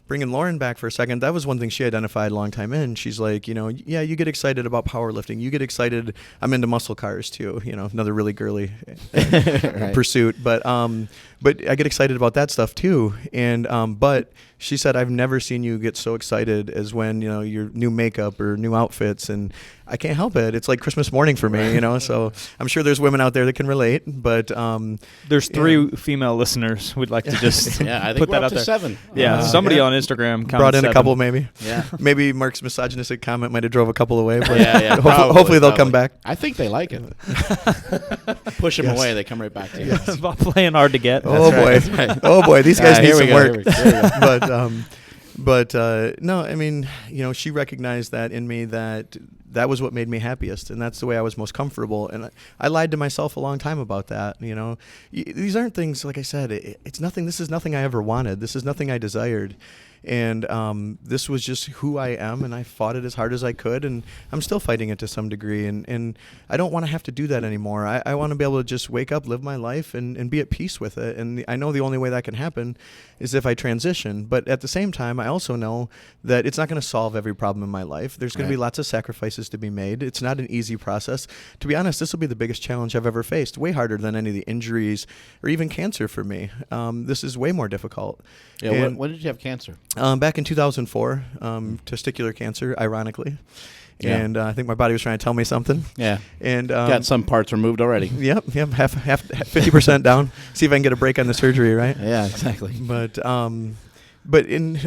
Bringing Lauren back for a second, that was one thing she identified a long time in. She's like, yeah, you get excited about powerlifting. You get excited. I'm into muscle cars too. Another really girly Right. pursuit. But I get excited about that stuff too. And but she said, I've never seen you get so excited as when your new makeup or new outfits, and I can't help it. It's like Christmas morning for me. So I'm sure there's women out there that can relate. But There's 3 female listeners we'd like to just Yeah, I think put we're that up out to there. 7. Yeah, somebody on Instagram counted brought in 7. a couple maybe. Yeah. Maybe Mark's misogynistic comment might have drove a couple away, but Yeah, hopefully they'll come back. I think they like it. Push them Yes. away, they come right back to you. About playing hard to get. Oh boy, That's right. oh boy, these guys need Here we some go, work. here we go, here we go. But no, I mean, she recognized that in me, that was what made me happiest, and that's the way I was most comfortable. And I lied to myself a long time about that. These aren't things, like I said, it's nothing. This is nothing I ever wanted. This is nothing I desired. And this was just who I am, and I fought it as hard as I could, and I'm still fighting it to some degree. And I don't want to have to do that anymore. I want to be able to just wake up, live my life, and be at peace with it. And I know the only way that can happen is if I transition. But at the same time, I also know that it's not going to solve every problem in my life. There's going to be lots of sacrifices to be made. It's not an easy process. To be honest, this will be the biggest challenge I've ever faced, way harder than any of the injuries or even cancer for me. This is way more difficult. Yeah, when did you have cancer? Back in 2004, testicular cancer, ironically. Yeah. And I think my body was trying to tell me something. Yeah. And Got some parts removed already. Yep, half 50% down. See if I can get a break on the surgery, right? Yeah, exactly. But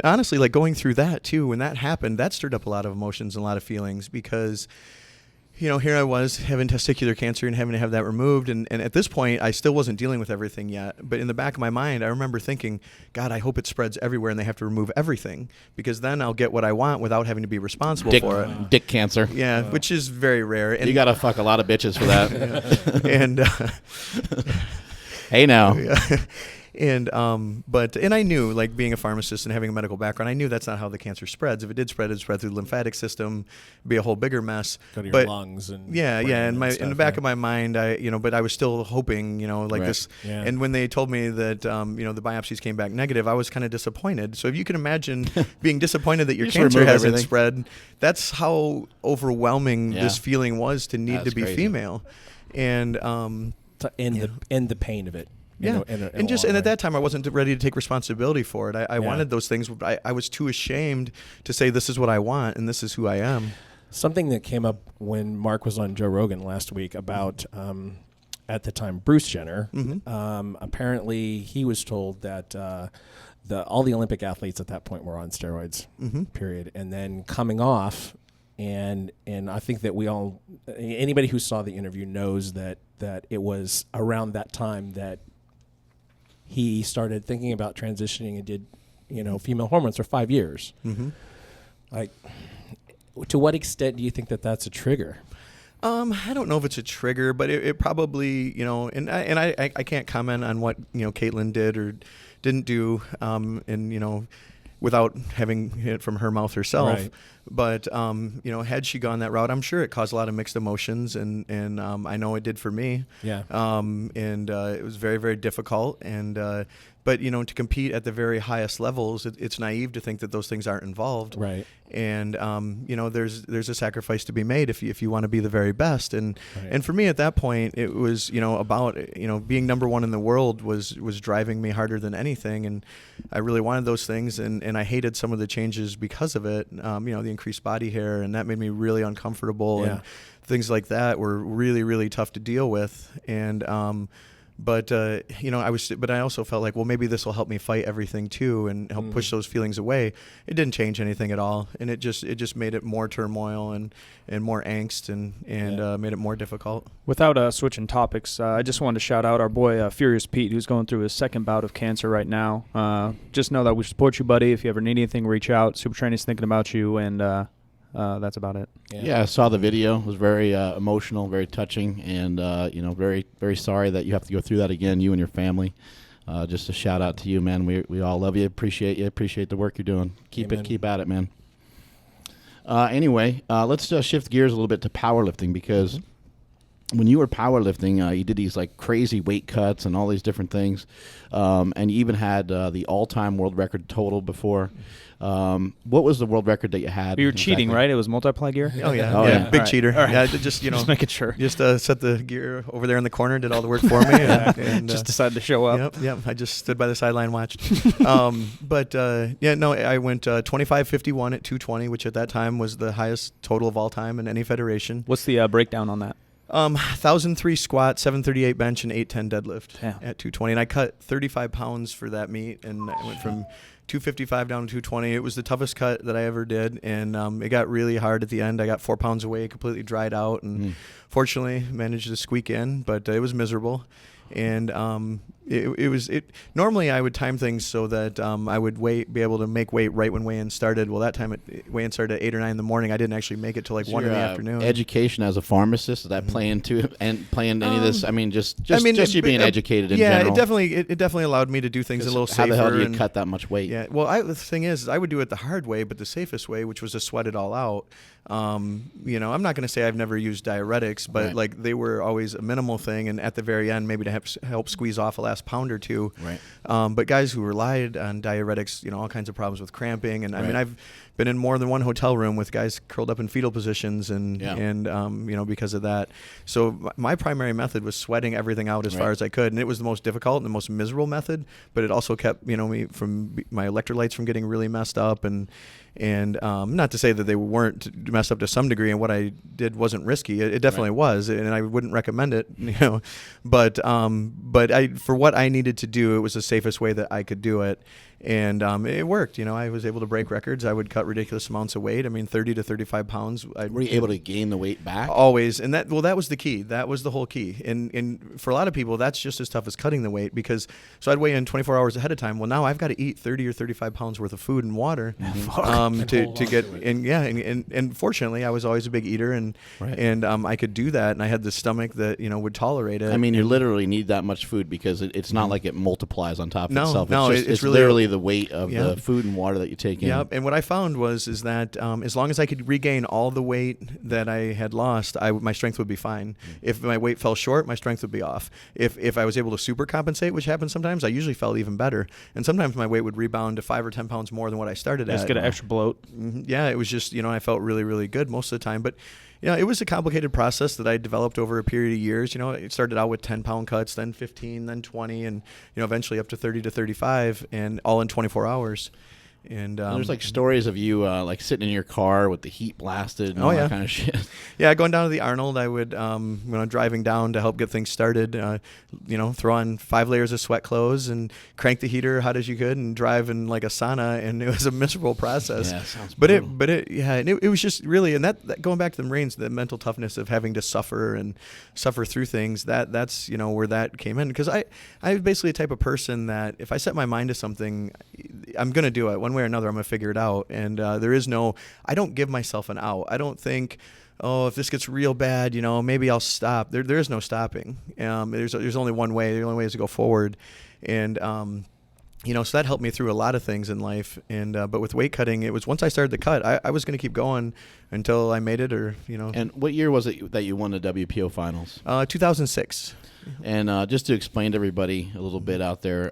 honestly, like going through that too, when that happened, that stirred up a lot of emotions and a lot of feelings because, here I was having testicular cancer and having to have that removed. And at this point, I still wasn't dealing with everything yet. But in the back of my mind, I remember thinking, God, I hope it spreads everywhere and they have to remove everything because then I'll get what I want without having to be responsible for it. Dick cancer. Yeah, which is very rare. And You got to fuck a lot of bitches for that. and Hey now. And I knew, like being a pharmacist and having a medical background, I knew that's not how the cancer spreads. If it did spread, it'd spread through the lymphatic system, it'd be a whole bigger mess. Go to your But lungs and yeah, brain and and stuff, in the back right? of my mind, but I was still hoping, like Right. this. Yeah. And when they told me that, the biopsies came back negative, I was kind of disappointed. So if you can imagine being disappointed that your Just cancer remove hasn't everything. spread, that's how overwhelming Yeah. this feeling was to need That's to be crazy. female. And To end the pain of it. yeah, in a and long at way. that time I wasn't ready to take responsibility for it. I wanted those things, but I was too ashamed to say this is what I want and this is who I am. Something that came up when Mark was on Joe Rogan last week about, at the time, Bruce Jenner. Apparently, he was told that all the Olympic athletes at that point were on steroids. Period, and then coming off. And I think that anybody who saw the interview knows that it was around that time that he started thinking about transitioning and did, female hormones for 5 years. Like, to what extent do you think that that's a trigger? I don't know if it's a trigger, but it probably, and I can't comment on what Caitlyn did or didn't do, and without having it from her mouth herself. Right. But had she gone that route, I'm sure it caused a lot of mixed emotions, and I know it did for me. Yeah. It was very, very difficult. But to compete at the very highest levels, it's naive to think that those things aren't involved. Right. And there's a sacrifice to be made if you want to be the very best. And Right. and for me at that point, it was about being number one in the world was driving me harder than anything. And I really wanted those things, and I hated some of the changes because of it. The increased body hair, and that made me really uncomfortable. Yeah. And things like that were really, really tough to deal with. And but I also felt like, well, maybe this will help me fight everything too, and help push those feelings away. It didn't change anything at all, and it just made it more turmoil and more angst, and made it more difficult. Without switching topics, I just wanted to shout out our boy Furious Pete, who's going through his second bout of cancer right now. Just know that we support you, buddy. If you ever need anything, reach out. Super Training's thinking about you, and that's about it. Yeah, I saw the video. It was very emotional, very touching, and very, very sorry that you have to go through that again, you and your family. Just a shout out to you, man. We all love you, appreciate the work you're doing. Keep at it, man. Anyway, let's shift gears a little bit to powerlifting, because when you were powerlifting, you did these like crazy weight cuts and all these different things, and you even had the all-time world record total before. What was the world record that you had? You were cheating, right? It was multiply gear? Oh, yeah. Oh, yeah. Big All cheater. All right. Yeah, just Just making sure. Just set the gear over there in the corner, did all the work for me. and Just decided to show up. Yep. I just stood by the sideline, watched. I went 25:51 at 220, which at that time was the highest total of all time in any federation. What's the breakdown on that? 1,003 squat, 738 bench, and 810 deadlift Damn. at 220. And I cut 35 pounds for that meet, and I went from 255 down to 220. It was the toughest cut that I ever did, and it got really hard at the end. I got 4 pounds away, completely dried out, and fortunately managed to squeak in, but it was miserable. And normally I would time things so that I would be able to make weight right when weigh-in started. Well, that time weigh-in started at 8 or 9 in the morning. I didn't actually make it till like 1 in the afternoon. Education as a pharmacist, does that play into any of this? I mean, just you being educated in general. Yeah, it definitely allowed me to do things a little safer. How the hell do you cut that much weight? Yeah, well, the thing is, I would do it the hard way, but the safest way, which was to sweat it all out. I'm not going to say I've never used diuretics, but Right. like they were always a minimal thing, and at the very end, maybe to help squeeze off a last pound or two. Right. But guys who relied on diuretics, all kinds of problems with cramping, and I Right. mean, I've been in more than one hotel room with guys curled up in fetal positions, and because of that. So my primary method was sweating everything out as far as I could, and it was the most difficult and the most miserable method. But it also kept me from my electrolytes from getting really messed up, and not to say that they weren't messed up to some degree, and what I did wasn't risky. It definitely was, and I wouldn't recommend it. But for what I needed to do, it was the safest way that I could do it. And it worked. I was able to break records. I would cut ridiculous amounts of weight. I mean, 30 to 35 pounds. Were you able to gain the weight back? Always. And that was the key. That was the whole key. And for a lot of people, that's just as tough as cutting the weight, because so I'd weigh in 24 hours ahead of time. Well, now I've got to eat 30 or 35 pounds worth of food and water to get in. Yeah. And fortunately, I was always a big eater, and I could do that. And I had the stomach that, would tolerate it. I mean, you literally need that much food, because it's not like it multiplies on top of itself. No, it's really literally the weight of the food and water that you take in. Yep. And what I found is that as long as I could regain all the weight that I had lost, my strength would be fine. If my weight fell short, my strength would be off. If I was able to super compensate, which happens sometimes, I usually felt even better. And sometimes my weight would rebound to 5 or 10 pounds more than what I started at. Just get an extra bloat. Yeah, it was just, I felt really, really good most of the time. But it was a complicated process that I developed over a period of years. It started out with 10-pound cuts, then 15, then 20, and eventually up to 30 to 35, and all in 24 hours. And there's like stories of you like sitting in your car with the heat blasted and all that kind of shit. Yeah, going down to the Arnold, I would, when I'm driving down to help get things started, throw on 5 layers of sweat clothes and crank the heater hot as you could and drive in like a sauna, and it was a miserable process. Yeah, sounds brutal. But it was just really, and that going back to the Marines, the mental toughness of having to suffer through things, that's where that came in. Because I'm basically a type of person that if I set my mind to something, I'm going to do it. One way or another, I'm going to figure it out. And I don't give myself an out. I don't think, if this gets real bad, maybe I'll stop. There is no stopping. There's only one way. The only way is to go forward. And so that helped me through a lot of things in life. And but with weight cutting, it was once I started the cut, I was going to keep going until I made it, or And what year was it that you won the WPO finals? 2006. And just to explain to everybody a little bit out there,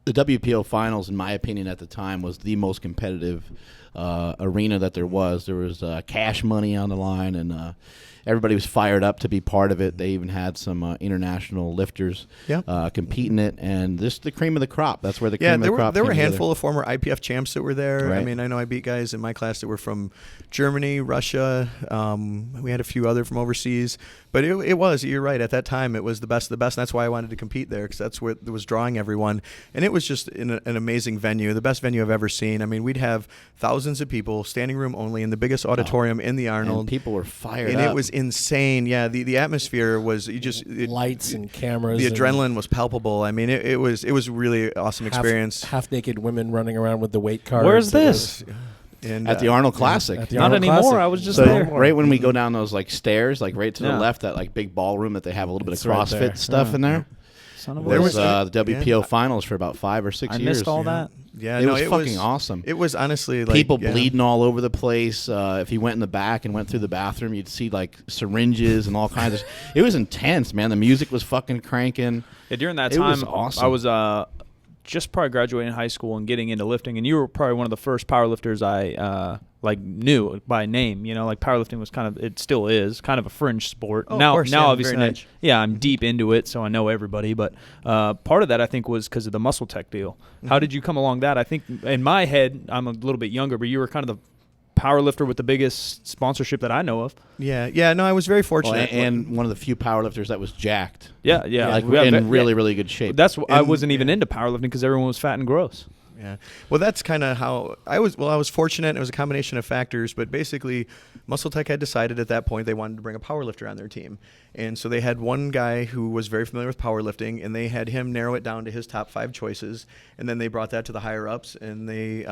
the WPO finals, in my opinion, at the time was the most competitive arena that there was. There was cash money on the line, and everybody was fired up to be part of it. They even had some international lifters compete in it, and this the cream of the crop. That's where the cream of the crop. There were a came handful of former IPF champs that were there. Right. I mean, I know I beat guys in my class that were from Germany, Russia. We had a few other from overseas, but you're right. At that time, it was the best of the best, and that's why I wanted to compete there, because that's what was drawing everyone. And it was just an amazing venue, the best venue I've ever seen. I mean, we'd have thousands of people, standing room only, in the biggest auditorium in the Arnold. And people were fired and up. it was insane. Yeah, the atmosphere was lights and cameras. The adrenaline was palpable. I mean, it was really awesome experience. Half naked women running around with the weight cards. Where's this? And at the Arnold Classic. At the Not Arnold anymore. Classic. I was just So there. right when we go down those like stairs, like right to the Yeah. left, that like big ballroom that they have a little It's bit of right CrossFit there. stuff in there. Son of a There There was was- the WPO finals for about 5 or 6 I years. missed all that. Yeah, It no, was fucking awesome. It was honestly like People yeah. bleeding all over the place. If you went in the back and went through the bathroom, you'd see like syringes and all kinds of. It was intense, man. The music was fucking cranking. Yeah, during that It time, was awesome. I was just probably graduating high school and getting into lifting, and you were probably one of the first powerlifters I knew by name. Like powerlifting was it still is kind of a fringe sport. Oh, of now course, yeah, obviously, very niche. I'm deep into it, so I know everybody. But part of that I think was because of the Muscle Tech deal. How did you come along that? I think in my head, I'm a little bit younger, but you were kind of the powerlifter with the biggest sponsorship that I know of. Yeah. No, I was very Well, fortunate. and one of the few powerlifters that was jacked. Yeah. Like We have in really, really good shape. That's I And- wasn't even into powerlifting because everyone was fat and gross. Yeah. Well, that's kind of how I was. Well, I was fortunate. It was a combination of factors, but basically, Muscle Tech had decided at that point they wanted to bring a powerlifter on their team, and so they had one guy who was very familiar with powerlifting, and they had him narrow it down to his top 5 choices, and then they brought that to the higher ups, and they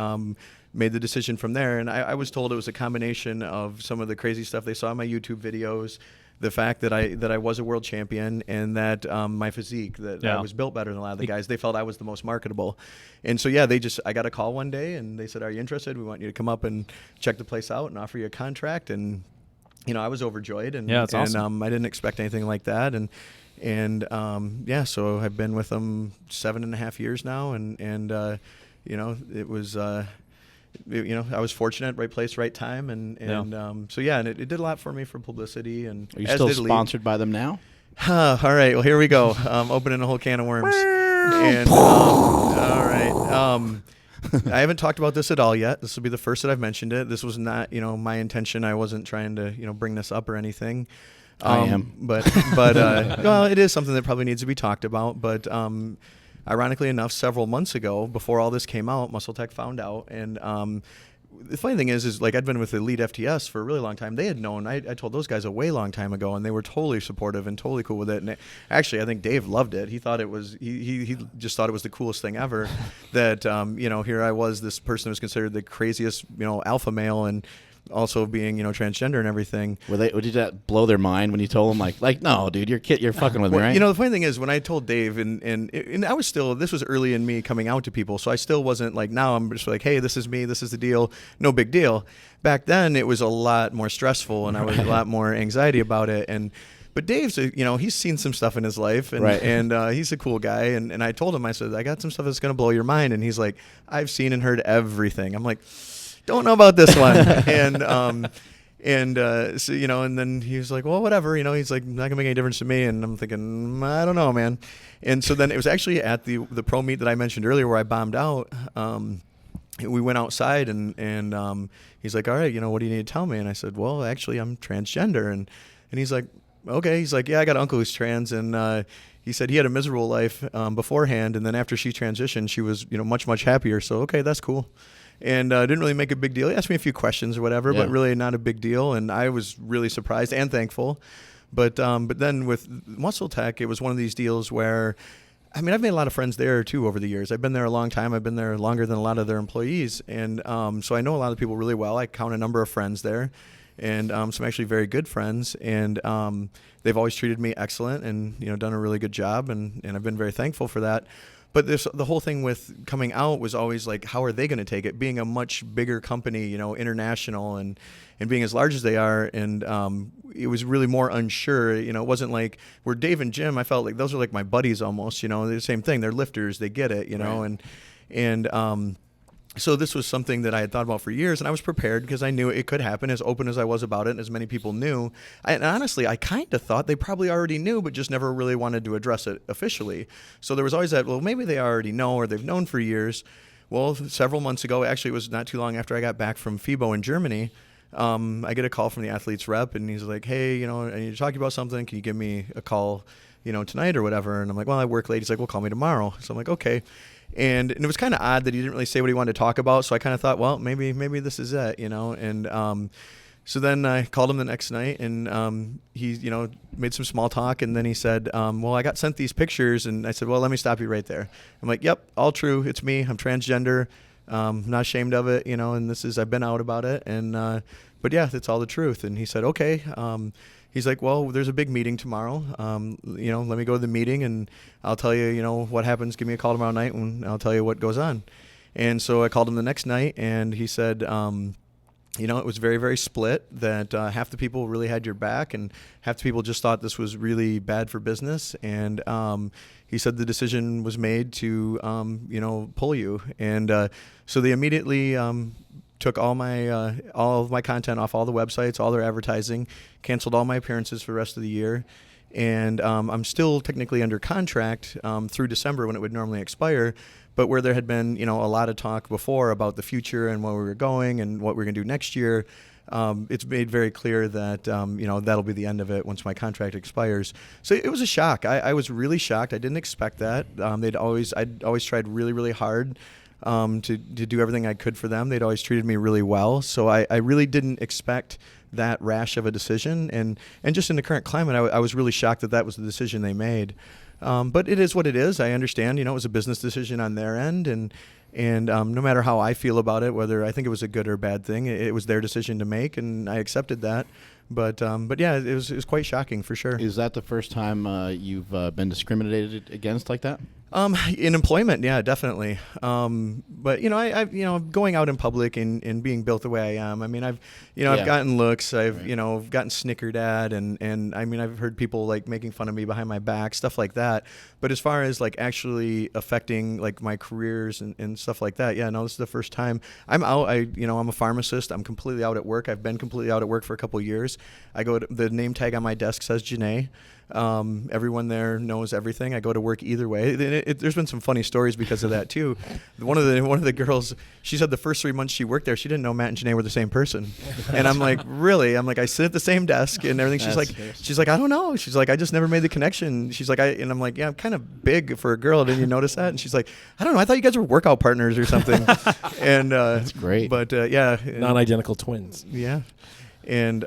made the decision from there. And I was told it was a combination of some of the crazy stuff they saw in my YouTube videos. The fact that I was a world champion, and that my physique, that I was built better than a lot of the guys. They felt I was the most marketable. And so, I got a call one day, and they said, "Are you interested? We want you to come up and check the place out and offer you a contract." And, I was overjoyed. And, Yeah, that's awesome. I didn't expect anything like that. And so I've been with them 7.5 years now. And it was... I was fortunate, right place, right time, and it did a lot for me for publicity. And Are you as still did Elite. sponsored by them now? All right, well, here we go. Opening a whole can of worms. And all right, I haven't talked about this at all yet. This will be the first that I've mentioned it. This was not, my intention. I wasn't trying to, bring this up or anything. I am, but well, it is something that probably needs to be talked about. But ironically enough, several months ago, before all this came out, Muscle Tech found out. And the funny thing is like I'd been with Elite FTS for a really long time. They had known. I told those guys a way long time ago, and they were totally supportive and totally cool with it. And actually, I think Dave loved it. He thought it was he just thought it was the coolest thing ever. That here I was, this person who was considered the craziest alpha male, and also being transgender and everything. Did that blow their mind when you told them like no, dude, you're fucking with me, right? The funny thing is when I told Dave, and I was still, this was early in me coming out to people, so I still wasn't like, now I'm just like, hey, this is me, this is the deal, no big deal. Back then it was a lot more stressful, and I was a lot more anxiety about it. But Dave's, he's seen some stuff in his life, and Right. and he's a cool guy. And I told him, I said, I got some stuff that's going to blow your mind. And he's like, I've seen and heard everything. I'm like, don't know about this one. And then he was like, well, whatever, he's like, not gonna make any difference to me. And I'm thinking, I don't know, man. And so then it was actually at the pro meet that I mentioned earlier where I bombed out. We went outside, and he's like, all right, what do you need to tell me? And I said, well, actually, I'm transgender. And he's like, okay. He's like, yeah, I got an uncle who's trans. And he said he had a miserable life beforehand, and then after she transitioned, she was much, much happier. So, okay, that's cool. And didn't really make a big deal. He asked me a few questions or whatever, but really not a big deal. And I was really surprised and thankful. But then with Muscle Tech, it was one of these deals where, I've made a lot of friends there too over the years. I've been there a long time. I've been there longer than a lot of their employees. And so I know a lot of people really well. I count a number of friends there, and some actually very good friends. And they've always treated me excellent and, done a really good job. And I've been very thankful for that. But the whole thing with coming out was always like, how are they going to take it? Being a much bigger company, international, and being as large as they are, and it was really more unsure. It wasn't like we're Dave and Jim. I felt like those are like my buddies almost. They're the same thing. They're lifters. They get it. And so this was something that I had thought about for years, and I was prepared because I knew it could happen, as open as I was about it, and as many people knew. And honestly, I kind of thought they probably already knew, but just never really wanted to address it officially. So there was always that, well, maybe they already know, or they've known for years. Well, several months ago, actually it was not too long after I got back from FIBO in Germany, I get a call from the athlete's rep, and he's like, hey, I need to talk to you about something. Can you give me a call, tonight or whatever? And I'm like, well, I work late. He's like, well, call me tomorrow. So I'm like, okay. And it was kind of odd that he didn't really say what he wanted to talk about. So I kind of thought, well, maybe this is it, And so then I called him the next night, and he, made some small talk. And then he said, well, I got sent these pictures. And I said, well, let me stop you right there. I'm like, yep, all true. It's me. I'm transgender. Not ashamed of it, and I've been out about it. And but yeah, it's all the truth. And he said, okay. He's like, well, there's a big meeting tomorrow. Let me go to the meeting, and I'll tell you, what happens. Give me a call tomorrow night, and I'll tell you what goes on. And so I called him the next night, and he said, it was very, very split, that half the people really had your back, and half the people just thought this was really bad for business. And he said the decision was made to, pull you. And so they immediately took all of my content off all the websites, all their advertising, canceled all my appearances for the rest of the year. And I'm still technically under contract through December when it would normally expire. But where there had been, a lot of talk before about the future and where we were going and what we're going to do next year, it's made very clear that, that'll be the end of it once my contract expires. So it was a shock. I was really shocked. I didn't expect that. I'd always tried really, really hard to do everything I could for them. They'd always treated me really well. So I really didn't expect that rash of a decision. And just in the current climate, I was really shocked that was the decision they made. But it is what it is. I understand, it was a business decision on their end. And no matter how I feel about it, whether I think it was a good or bad thing, it was their decision to make, and I accepted that. But yeah, it was quite shocking for sure. Is that the first time you've been discriminated against like that? In employment, yeah, definitely. But I going out in public and being built the way I am. I mean, I've gotten looks. I've gotten snickered at, and I mean, I've heard people like making fun of me behind my back, stuff like that. But as far as like actually affecting like my careers and stuff like that, yeah, no, this is the first time I'm out. I'm a pharmacist. I'm completely out at work. I've been completely out at work for a couple of years. The name tag on my desk says Janae. Everyone there knows everything. I go to work either way. There's been some funny stories because of that too. One of the girls, she said the first 3 months she worked there, she didn't know Matt and Janae were the same person. And I'm like, really? I'm like, I sit at the same desk and everything. She's like, I don't know. She's like, I just never made the connection. She's like, and I'm like, yeah, I'm kind of big for a girl. Didn't you notice that? And she's like, I don't know. I thought you guys were workout partners or something. And that's great. But yeah, non-identical twins. Yeah, and.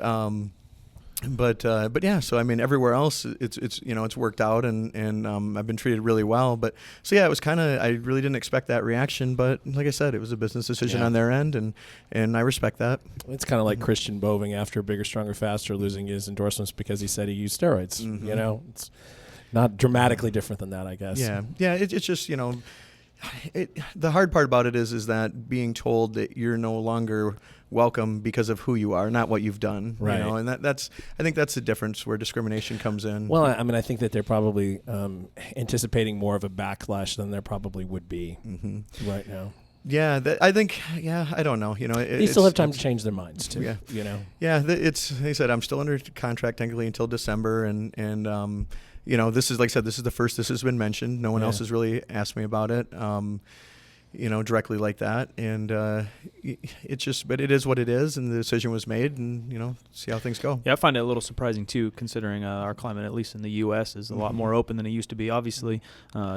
But yeah, so I mean, everywhere else it's worked out, and I've been treated really well. But so yeah, it was I really didn't expect that reaction. But like I said, it was a business decision on their end, and I respect that. It's kind of like Christian Boving after Bigger, Stronger, Faster losing his endorsements because he said he used steroids. Mm-hmm. It's not dramatically different than that, I guess. Yeah. It's just the hard part about it is that being told that you're no longer welcome because of who you are, not what you've done. Right. And I think that's the difference where discrimination comes in. Well, I mean, I think that they're probably anticipating more of a backlash than there probably would be right now. Yeah, I think. Yeah, I don't know. They still have time to change their minds too. Yeah. Yeah, they said I'm still under contract technically until December, and this is, like I said, this is the first this has been mentioned. No one else has really asked me about it. Directly like that. And it's just, but it is what it is, and the decision was made, and, see how things go. Yeah, I find it a little surprising, too, considering our climate, at least in the U.S., is a lot more open than it used to be. Obviously,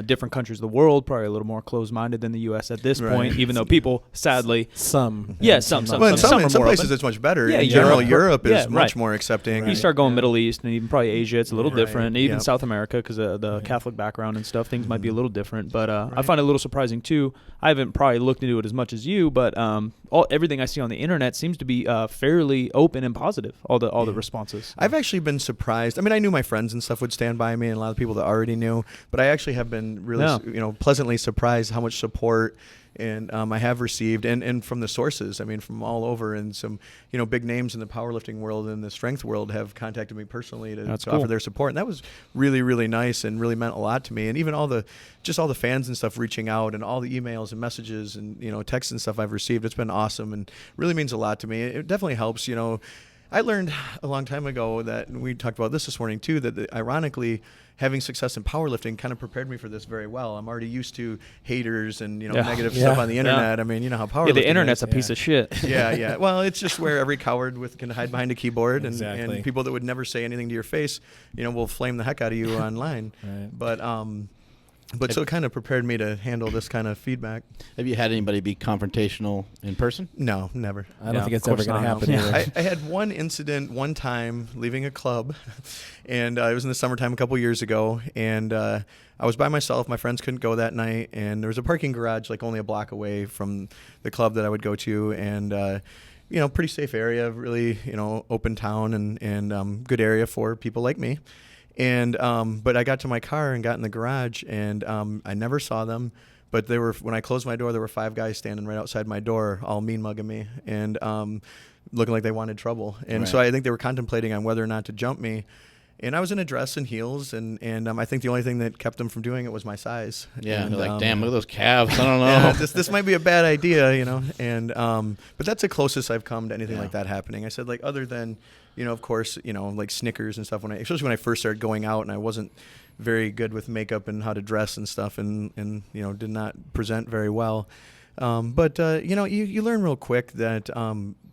different countries of the world, probably a little more closed-minded than the U.S. at this point, even though people, sadly... Some. Yeah, some. Well, in some places open. It's much better. Yeah, in general, Europe is much more accepting. Right. You start going Middle East, and even probably Asia, it's a little different. Even South America, because of the Catholic background and stuff, things might be a little different. But I find it a little surprising, too. I haven't probably looked into it as much as you, but everything I see on the internet seems to be fairly open and positive. All the responses. I've actually been surprised. I mean, I knew my friends and stuff would stand by me, and a lot of people that already knew. But I actually have been really, pleasantly surprised how much support and I have received, and from the sources. I mean, from all over, and some big names in the powerlifting world and the strength world have contacted me personally to offer their support, and that was really, really nice and really meant a lot to me. And even all the fans and stuff reaching out, and all the emails and messages and texts and stuff I've received, it's been awesome and really means a lot to me. It definitely helps. I learned a long time ago that, and we talked about this morning too, that ironically, having success in powerlifting kind of prepared me for this very well. I'm already used to haters and negative stuff on the internet. I mean, how powerlifting the internet's is. a piece of shit. Yeah. Well, it's just where every coward can hide behind a keyboard, and people that would never say anything to your face, will flame the heck out of you online. Right. But so it kind of prepared me to handle this kind of feedback. Have you had anybody be confrontational in person? No, never. I don't think it's ever going to happen either. I had one incident one time leaving a club, and it was in the summertime a couple years ago, and I was by myself. My friends couldn't go that night, and there was a parking garage like only a block away from the club that I would go to, and pretty safe area, really, open town and good area for people like me. And but I got to my car and got in the garage, and I never saw them. But when I closed my door, there were 5 guys standing right outside my door, all mean mugging me and looking like they wanted trouble. And so I think they were contemplating on whether or not to jump me. And I was in a dress and heels, and I think the only thing that kept them from doing it was my size. Yeah, and, they're like, damn, look at those calves. I don't know. Yeah, this might be a bad idea, And but that's the closest I've come to anything like that happening. I said, like, other than, of course, like Snickers and stuff, especially when I first started going out and I wasn't very good with makeup and how to dress and stuff, and did not present very well. But you learn real quick that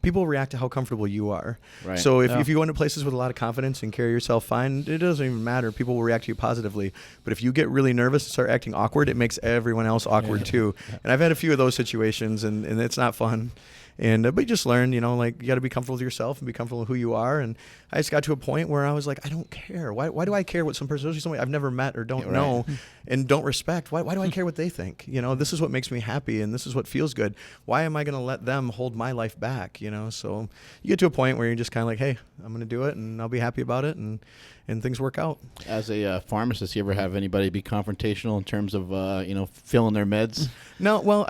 people react to how comfortable you are. Right. So if you go into places with a lot of confidence and carry yourself fine, it doesn't even matter. People will react to you positively. But if you get really nervous and start acting awkward, it makes everyone else awkward too. And I've had a few of those situations, and it's not fun. And but you just learn, like, you got to be comfortable with yourself and be comfortable with who you are. And I just got to a point where I was like, I don't care. Why do I care what some person, especially somebody I've never met or don't know and don't respect? Why do I care what they think? This is what makes me happy, and this is what feels good. Why am I going to let them hold my life back? So you get to a point where you're just kind of like, hey, I'm going to do it, and I'll be happy about it, and things work out. As a pharmacist, you ever have anybody be confrontational in terms of filling their meds? No, well,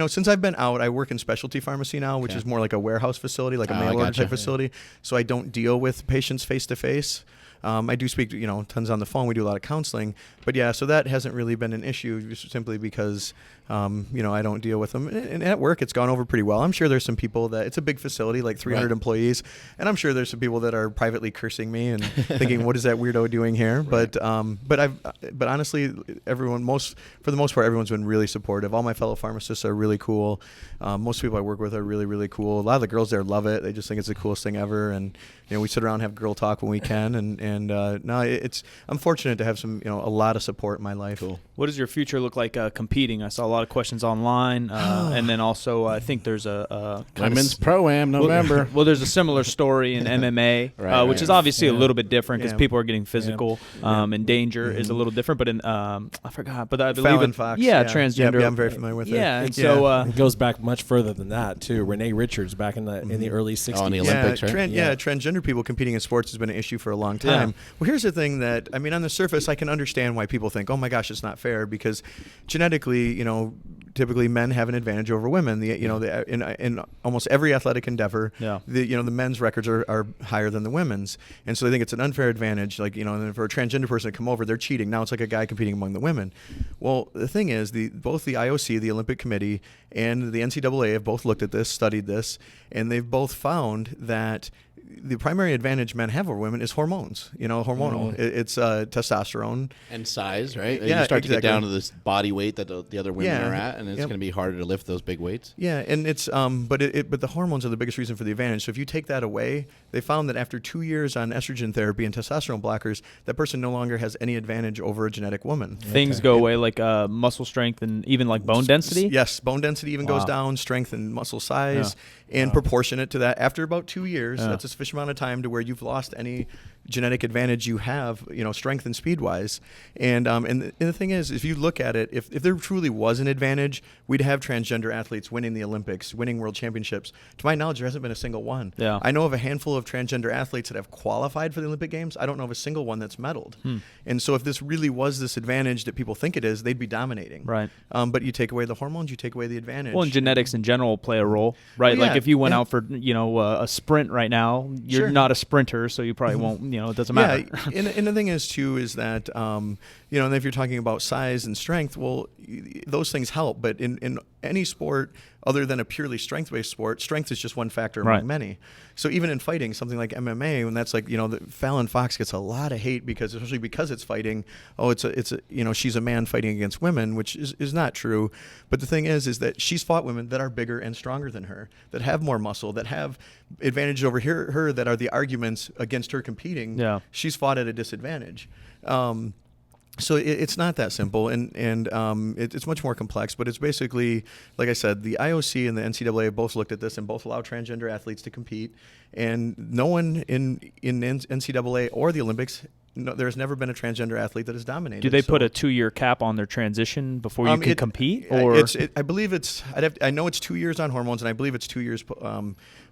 since I've been out, I work in specialty pharmacy now, which is more like a warehouse facility, like a mail order type facility. So I don't deal with patients face to face. I do speak, tons on the phone. We do a lot of counseling, but so that hasn't really been an issue, just simply because, I don't deal with them. And at work, it's gone over pretty well. I'm sure there's some people that it's a big facility, like 300 employees, and I'm sure there's some people that are privately cursing me and thinking, "What is that weirdo doing here?" But honestly, for the most part, everyone's been really supportive. All my fellow pharmacists are really cool. Most people I work with are really, really cool. A lot of the girls there love it. They just think it's the coolest thing ever, and we sit around and have girl talk when we can, and I'm fortunate to have some, a lot of support in my life. Cool. What does your future look like competing? I saw a lot of questions online, and then also I think there's a Women's Pro-Am November. Well, there's a similar story in MMA, which is obviously a little bit different because people are getting physical, and danger is a little different. But in I forgot, but I believe Fallon Fox, transgender. Yeah, I'm very familiar with it. Yeah, and so it goes back much further than that too. Renee Richards back in the early '60s. In the Olympics, right? Transgender people competing in sports has been an issue for a long time. Well, here's the thing that, on the surface, I can understand why people think, oh my gosh, it's not fair, because genetically, typically men have an advantage over women. In almost every athletic endeavor, the men's records are higher than the women's, and so they think it's an unfair advantage. Like, and for a transgender person to come over, they're cheating. Now it's like a guy competing among the women. Well, the thing is, both the IOC, the Olympic Committee, and the NCAA have both looked at this, studied this, and they've both found that the primary advantage men have over women is hormones. Hormonal. It's testosterone and size, right? Yeah, you start to get down to this body weight that the other women are at, and it's going to be harder to lift those big weights. Yeah, and it's but the hormones are the biggest reason for the advantage. So if you take that away, they found that after 2 years on estrogen therapy and testosterone blockers, that person no longer has any advantage over a genetic woman. Things go away, like muscle strength and even like bone density. Yes, bone density even goes down, strength and muscle size, and proportionate to that. After about 2 years, that's a sufficient amount of time to where you've lost any genetic advantage you have, strength and speed wise. And the thing is, if you look at it, if there truly was an advantage, we'd have transgender athletes winning the Olympics, winning world championships. To my knowledge, there hasn't been a single one. Yeah. I know of a handful of transgender athletes that have qualified for the Olympic Games. I don't know of a single one that's medaled. And so if this really was this advantage that people think it is, they'd be dominating. Right. But you take away the hormones, you take away the advantage. Well, and genetics in general play a role, right? Well, like if you went out for a sprint right now, you're Sure. not a sprinter, so you probably won't. It doesn't matter. Yeah, and the thing is too is that and if you're talking about size and strength, well, those things help. But in any sport other than a purely strength-based sport, strength is just one factor among many. So even in fighting, something like MMA, when that's like Fallon Fox gets a lot of hate especially because it's fighting. Oh, it's a she's a man fighting against women, which is not true. But the thing is that she's fought women that are bigger and stronger than her, that have more muscle, that have advantage over her, that are the arguments against her competing. Yeah. She's fought at a disadvantage. So it's not that simple, and it's much more complex. But it's basically, like I said, the IOC and the NCAA both looked at this and both allow transgender athletes to compete. And no one in NCAA or the Olympics, there's never been a transgender athlete that has dominated. Do they put a 2-year cap on their transition before you can compete? Or I believe it's. I know it's 2 years on hormones, and I believe it's 2 years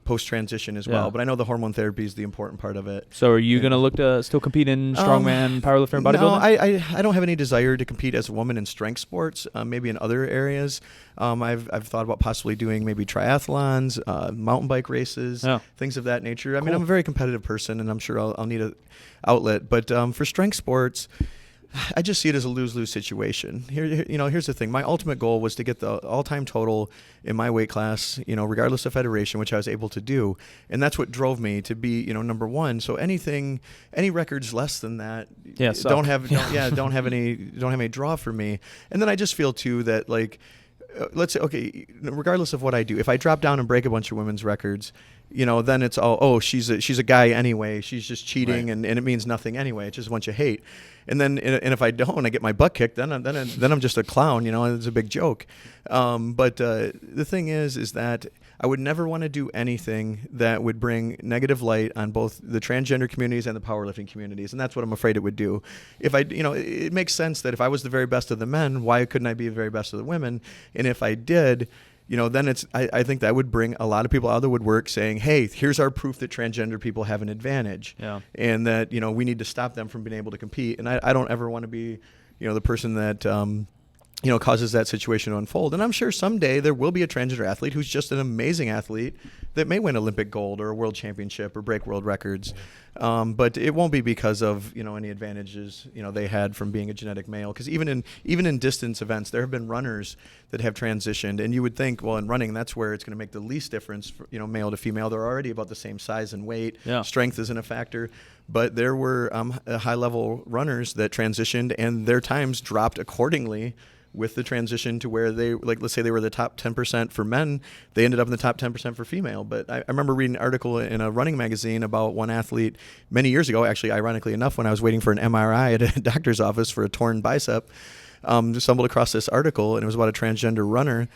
post-transition as well. But I know the hormone therapy is the important part of it. So are you going to look to still compete in strongman, powerlifter, and bodybuilding? No, I don't have any desire to compete as a woman in strength sports. Maybe in other areas. I've thought about possibly doing maybe triathlons, mountain bike races, things of that nature. I mean, I'm a very competitive person, and I'm sure I'll need an outlet. But for strength sports, I just see it as a lose-lose situation. Here's the thing. My ultimate goal was to get the all-time total in my weight class, regardless of federation, which I was able to do, and that's what drove me to be, number one. So any records less than that, don't have any draw for me. And then I just feel too that let's say, okay, regardless of what I do, if I drop down and break a bunch of women's records, then it's she's a guy anyway. She's just cheating, and it means nothing anyway. It's just a bunch of hate. And then if I don't, I get my butt kicked. Then I'm just a clown. It's a big joke. But the thing is that I would never want to do anything that would bring negative light on both the transgender communities and the powerlifting communities, and that's what I'm afraid it would do. If it makes sense that if I was the very best of the men, why couldn't I be the very best of the women? And if I did, then I think that would bring a lot of people out of the woodwork saying, hey, here's our proof that transgender people have an advantage. Yeah. And that, we need to stop them from being able to compete. And I don't ever want to be, the person that, causes that situation to unfold. And I'm sure someday there will be a transgender athlete who's just an amazing athlete that may win Olympic gold or a world championship or break world records. But it won't be because of, any advantages, they had from being a genetic male. Because even in distance events, there have been runners that have transitioned. And you would think, well, in running, that's where it's going to make the least difference, for, male to female. They're already about the same size and weight. Yeah. Strength isn't a factor. But there were high-level runners that transitioned, and their times dropped accordingly with the transition to where they, let's say they were the top 10% for men, they ended up in the top 10% for female. But I remember reading an article in a running magazine about one athlete many years ago, actually, ironically enough, when I was waiting for an MRI at a doctor's office for a torn bicep, stumbled across this article, and it was about a transgender runner.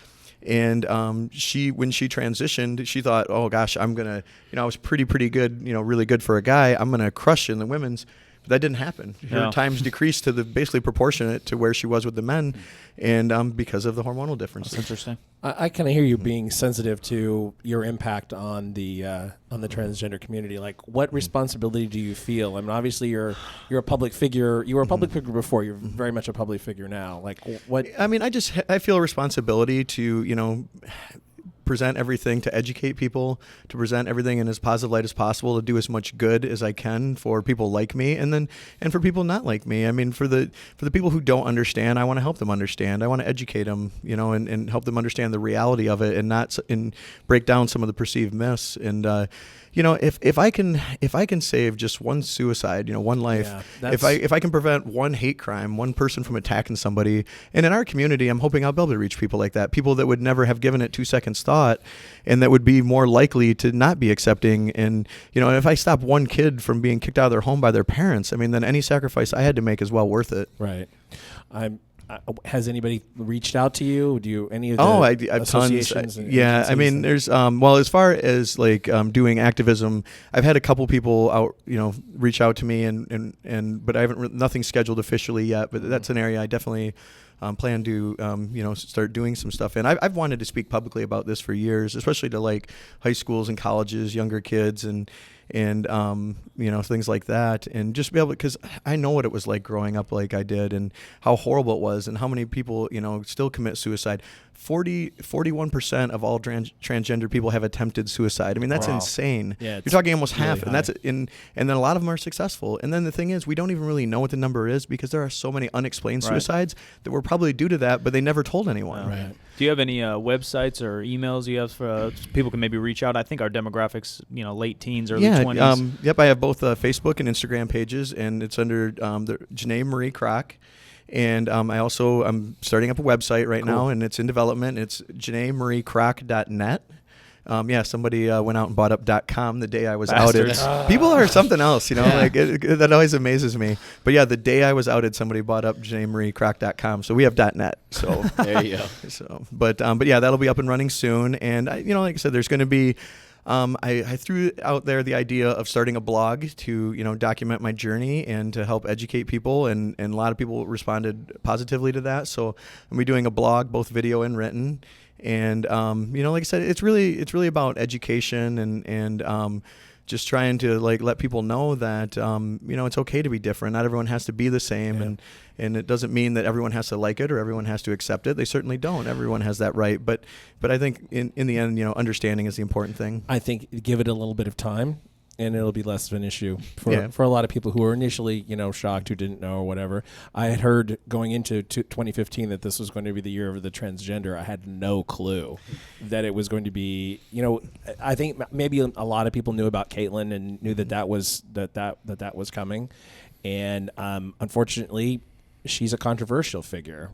And when she transitioned, she thought, oh gosh, I'm gonna, I was pretty good, really good for a guy. I'm gonna crush in the women's. But that didn't happen. Her times decreased to basically proportionate to where she was with the men, and because of the hormonal difference. That's interesting. I kind of hear you being sensitive to your impact on the transgender community. Like, what responsibility do you feel? I mean, obviously you're a public figure. You were a public figure before. You're very much a public figure now. Like, what? I mean, I feel a responsibility to present everything, to educate people, to present everything in as positive light as possible, to do as much good as I can for people like me, and for people not like me. I mean, for the people who don't understand, I want to help them understand. I want to educate them, and help them understand the reality of it, and break down some of the perceived myths. And if I can save just one suicide, one life, if I can prevent one hate crime, one person from attacking somebody, and in our community, I'm hoping I'll be able to reach people like that, people that would never have given it 2 seconds thought, and that would be more likely to not be accepting. And if I stop one kid from being kicked out of their home by their parents, I mean, then any sacrifice I had to make is well worth it. Right. has anybody reached out to you? Do you any of the I've associations? tons. And Yeah, I agencies mean, and- there's well, as far as like doing activism, I've had a couple people out, reach out to me, and but I haven't nothing scheduled officially yet. But that's an area I definitely plan to start doing some stuff in. I've wanted to speak publicly about this for years, especially to like high schools and colleges, younger kids, and things like that, and just be able, because I know what it was like growing up like I did, and how horrible it was, and how many people still commit suicide. 41% of all transgender people have attempted suicide. I mean, that's insane. Yeah, you're talking almost really half, high. and that's and then a lot of them are successful. And then the thing is, we don't even really know what the number is, because there are so many unexplained suicides that were probably due to that, but they never told anyone. Right. Do you have any websites or emails you have for people can maybe reach out? I think our demographics, late teens, early 20s. Yep, I have both Facebook and Instagram pages, and it's under the Janae Marie Kroc. And I'm starting up a website right now, and it's in development. It's JanaeMarieKroc.net. Somebody went out and bought up .com the day I was outed. People are something else, like that always amazes me. But yeah, the day I was outed, somebody bought up JanaeMarieKroc.com. So we have .net. So There you go. So, but yeah, that'll be up and running soon. And like I said, there's going to be. I threw out there the idea of starting a blog to, document my journey and to help educate people, and a lot of people responded positively to that. So I'm be doing a blog, both video and written. And, like I said, it's really about education and just trying to let people know that, it's okay to be different. Not everyone has to be the same. And it doesn't mean that everyone has to like it or everyone has to accept it. They certainly don't. Everyone has that right. But I think in the end, understanding is the important thing. I think give it a little bit of time, and it'll be less of an issue for a lot of people who were initially, shocked, who didn't know or whatever. I had heard going into 2015 that this was going to be the year of the transgender. I had no clue that it was going to be, I think maybe a lot of people knew about Caitlyn and knew that was coming. And unfortunately, she's a controversial figure.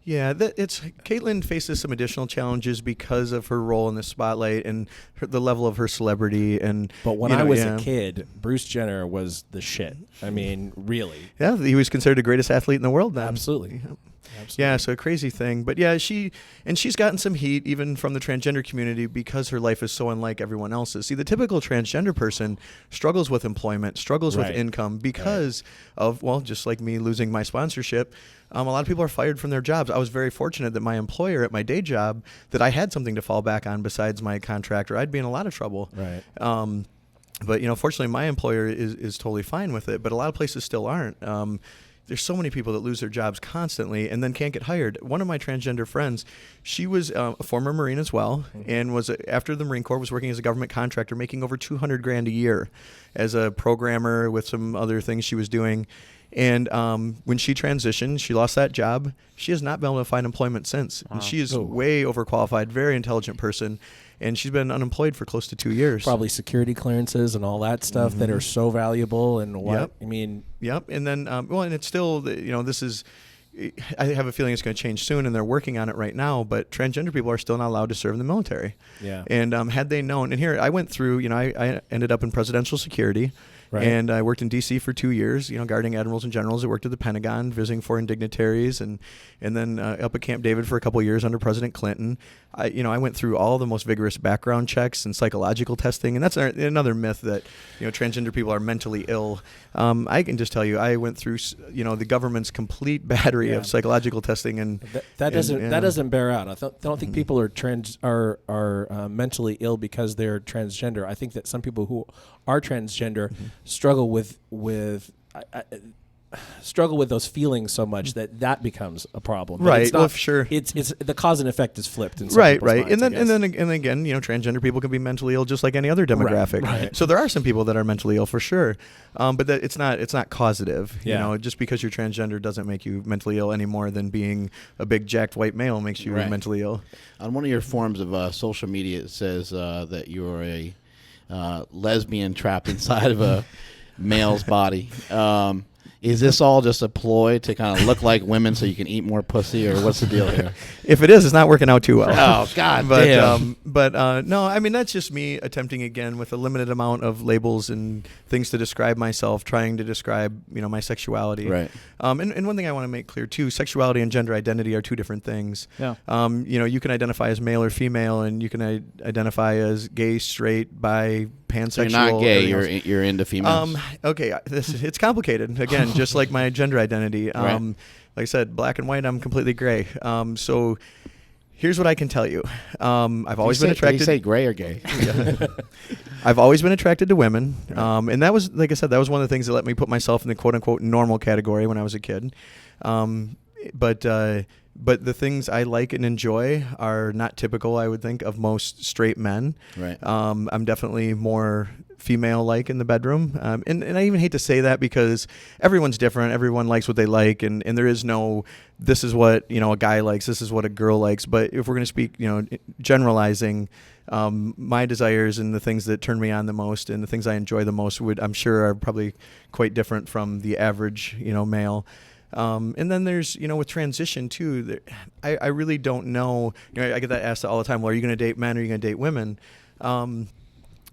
Yeah, Caitlyn faces some additional challenges because of her role in the spotlight and the level of her celebrity. But when I was a kid, Bruce Jenner was the shit. I mean, really. Yeah, he was considered the greatest athlete in the world then. Absolutely. Yeah, so a crazy thing. But yeah, she's gotten some heat even from the transgender community because her life is so unlike everyone else's. See, the typical transgender person struggles with employment, struggles with income because of, just like me losing my sponsorship. A lot of people are fired from their jobs. I was very fortunate that my employer at my day job, that I had something to fall back on besides my contract, or I'd be in a lot of trouble. Right. But fortunately, my employer is totally fine with it. But a lot of places still aren't. There's so many people that lose their jobs constantly and then can't get hired. One of my transgender friends, she was a former Marine as well, and was after the Marine Corps was working as a government contractor, making over $200,000 a year as a programmer with some other things she was doing. And when she transitioned, she lost that job. She has not been able to find employment since. And she is way overqualified, very intelligent person. And she's been unemployed for close to 2 years. Probably security clearances and all that stuff that are so valuable. And what Yep. I mean, Yep. And then, and it's still, this is, I have a feeling it's going to change soon, and they're working on it right now. But transgender people are still not allowed to serve in the military. Yeah. And had they known, and here I went through, I ended up in presidential security. Right. And I worked in D.C. for 2 years, guarding admirals and generals. I worked at the Pentagon, visiting foreign dignitaries, and then up at Camp David for a couple of years under President Clinton. I went through all the most vigorous background checks and psychological testing, and that's another myth that transgender people are mentally ill. I can just tell you, I went through the government's complete battery of psychological testing, and that doesn't bear out. I don't think people are mentally ill because they're transgender. I think that some people who are transgender struggle with those feelings so much that becomes a problem. But right. it's not, well, sure. It's the cause and effect is flipped. In some right. people's minds, And then again, transgender people can be mentally ill just like any other demographic. Right. So there are some people that are mentally ill for sure, but that it's not causative. Yeah. Just because you're transgender doesn't make you mentally ill any more than being a big jacked white male makes you mentally ill. On one of your forms of social media, it says that you're a lesbian trapped inside of a male's body. Is this all just a ploy to kind of look like women so you can eat more pussy, or what's the deal here? If it is, it's not working out too well. Oh, God damn. No, I mean, that's just me attempting again with a limited amount of labels and things to describe myself, trying to describe, my sexuality. Right. And one thing I want to make clear too, sexuality and gender identity are two different things. Yeah. You can identify as male or female, and you can identify as gay, straight, bi, pansexual. So you're not gay, you're into females. Okay, it's complicated. Again, just like my gender identity. Right. Like I said, black and white, I'm completely gray. So here's what I can tell you. I've always been attracted. Did you say gray or gay? I've always been attracted to women. And that was, like I said, that was one of the things that let me put myself in the quote unquote normal category when I was a kid. But the things I like and enjoy are not typical, I would think, of most straight men. Right. I'm definitely more female-like in the bedroom. And I even hate to say that because everyone's different. Everyone likes what they like. And there is no, this is what, a guy likes, this is what a girl likes. But if we're going to speak, generalizing, my desires and the things that turn me on the most and the things I enjoy the most I'm sure are probably quite different from the average, male. And then there's, with transition too, I really don't know, I get that asked all the time, well, are you going to date men or are you going to date women?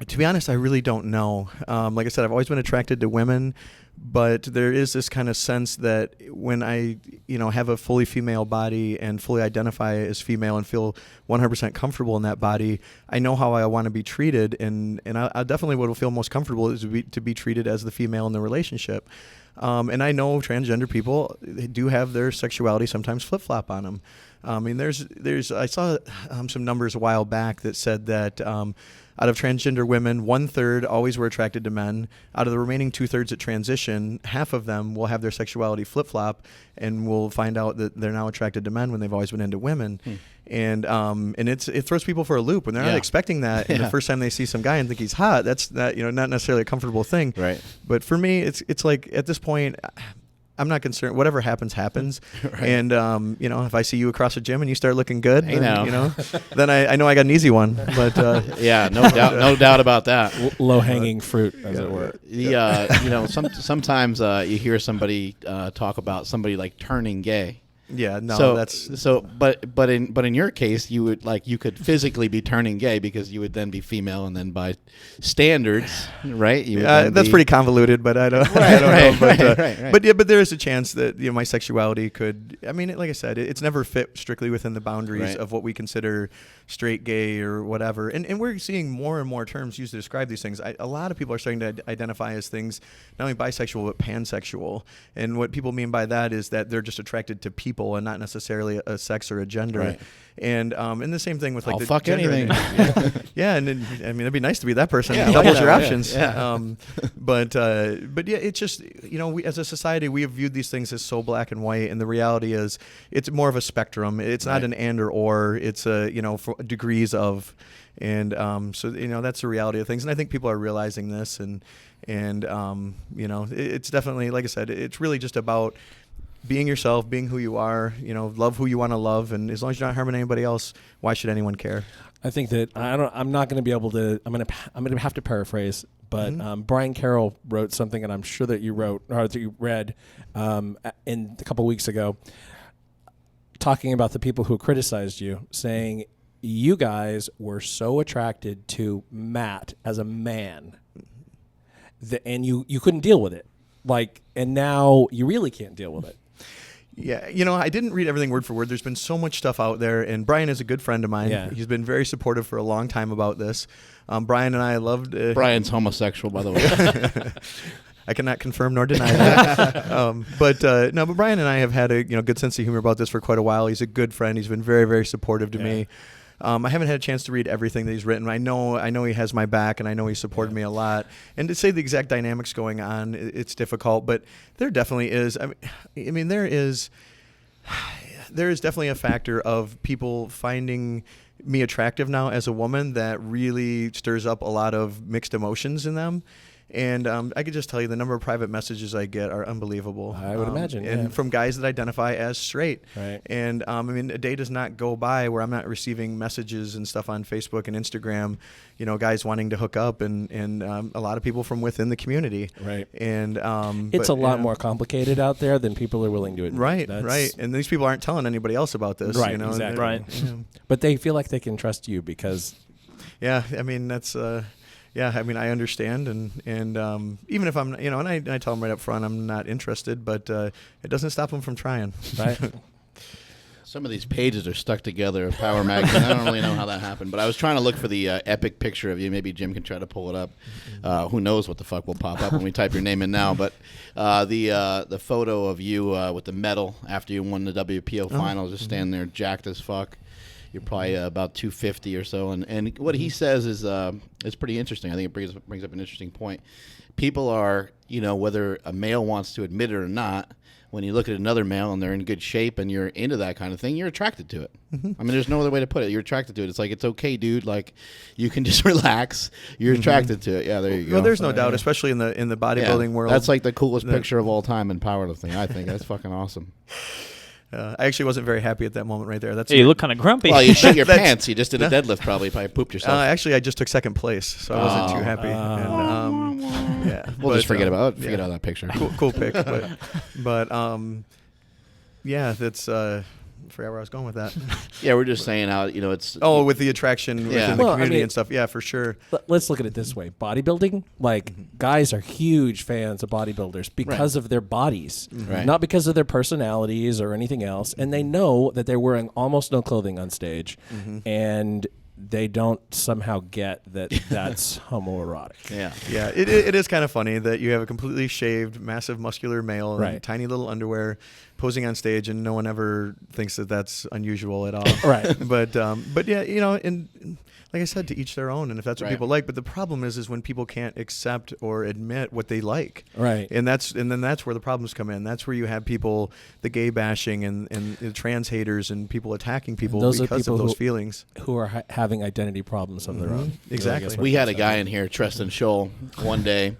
To be honest, I really don't know. Like I said, I've always been attracted to women, but there is this kind of sense that when I, have a fully female body and fully identify as female and feel 100% comfortable in that body, I know how I want to be treated, and I definitely would feel most comfortable is to be treated as the female in the relationship. And I know transgender people, they do have their sexuality sometimes flip-flop on them. I mean, I saw some numbers a while back that said that out of transgender women, 1/3 always were attracted to men. Out of the remaining 2/3 at transition, half of them will have their sexuality flip-flop and will find out that they're now attracted to men when they've always been into women. And it throws people for a loop when they're not expecting that. And the first time they see some guy and think he's hot, that's not necessarily a comfortable thing. Right. But for me, it's like at this point, I'm not concerned. Whatever happens. Right. And if I see you across the gym and you start looking good, then I know I got an easy one. But yeah, no doubt about that. Low hanging fruit, as it were. Sometimes you hear somebody talk about somebody like turning gay. Yeah, no, but in your case, you could physically be turning gay because you would then be female, and then by standards, right? That's pretty convoluted, but I don't know. But there is a chance that my sexuality could. I mean, like I said, it's never fit strictly within the boundaries of what we consider straight, gay, or whatever. And we're seeing more and more terms used to describe these things. A lot of people are starting to identify as things not only bisexual but pansexual. And what people mean by that is that they're just attracted to people and not necessarily a sex or a gender. Right. And the same thing with I'll the fuck gender anything. yeah, and it'd be nice to be that person. Yeah, Doubles yeah, your yeah, options. yeah. But yeah, it's just we as a society we have viewed these things as so black and white, and the reality is it's more of a spectrum. It's not an and or. It's for degrees of, and so that's the reality of things. And I think people are realizing this, and it's definitely, like I said, it's really just about being yourself, being who you are, love who you want to love, and as long as you're not harming anybody else, why should anyone care? I think that I'm not going to be able to. I'm going to have to paraphrase, but Brian Carroll wrote something, and I'm sure that you wrote or that you read in a couple weeks ago, talking about the people who criticized you, saying you guys were so attracted to Matt as a man, and you couldn't deal with it, and now you really can't deal with it. Yeah, I didn't read everything word for word. There's been so much stuff out there, and Brian is a good friend of mine. Yeah. He's been very supportive for a long time about this. Brian and I loved... Brian's homosexual, by the way. I cannot confirm nor deny that. But Brian and I have had a good sense of humor about this for quite a while. He's a good friend. He's been very, very supportive to me. I haven't had a chance to read everything that he's written. I know he has my back, and I know he supported me a lot. And to say the exact dynamics going on, it's difficult. But there definitely is. I mean, there is definitely a factor of people finding me attractive now as a woman that really stirs up a lot of mixed emotions in them. And I could just tell you the number of private messages I get are unbelievable. I would imagine, and yeah. from guys that identify as straight. Right. And I mean, a day does not go by where I'm not receiving messages and stuff on Facebook and Instagram. Guys wanting to hook up, and a lot of people from within the community. Right. And it's a lot more complicated out there than people are willing to admit. Right. That's, right. And these people aren't telling anybody else about this. Right. Exactly. Right. But they feel like they can trust you because. Yeah. I mean, that's. Yeah, I mean, I understand, and even if I'm, and I tell them right up front I'm not interested, but it doesn't stop them from trying. Right. Some of these pages are stuck together. Power Magazine. I don't really know how that happened, but I was trying to look for the epic picture of you. Maybe Jim can try to pull it up. Who knows what the fuck will pop up when we type your name in now? But the photo of you with the medal after you won the WPO finals, just standing there jacked as fuck. You're probably about 250 or so, and what he says is pretty interesting. I think it brings up an interesting point. People are, whether a male wants to admit it or not, when you look at another male and they're in good shape and you're into that kind of thing, you're attracted to it. I mean, there's no other way to put it. You're attracted to it. It's like, it's okay, dude. Like, you can just relax. You're attracted to it. Yeah, there you go. Well, there's no doubt, especially in the bodybuilding world. That's like the coolest picture of all time in powerlifting. I think that's fucking awesome. I actually wasn't very happy at that moment right there. Hey, you look kind of grumpy. Well, you shit your pants. You just did a deadlift, probably pooped yourself. Actually, I just took second place, so I wasn't too happy. Yeah, we'll just forget about that picture. Cool pick, but yeah, that's. I forgot where I was going with that. Yeah, we're just saying how it's. Oh, with the attraction within the community and stuff. Yeah, for sure. Let's look at it this way: bodybuilding, guys are huge fans of bodybuilders because of their bodies, not because of their personalities or anything else. And they know that they're wearing almost no clothing on stage, and they don't somehow get that that's homoerotic. Yeah. It is kind of funny that you have a completely shaved, massive, muscular male in tiny little underwear posing on stage, and no one ever thinks that that's unusual at all. Right. But yeah, and like I said, to each their own, and if that's what people like. But the problem is when people can't accept or admit what they like. Right. And then that's where the problems come in. That's where you have people, the gay bashing and the trans haters and people attacking people because of those feelings. Who are having identity problems of their own. Exactly. We had a guy in here, Tristan Scholl, one day.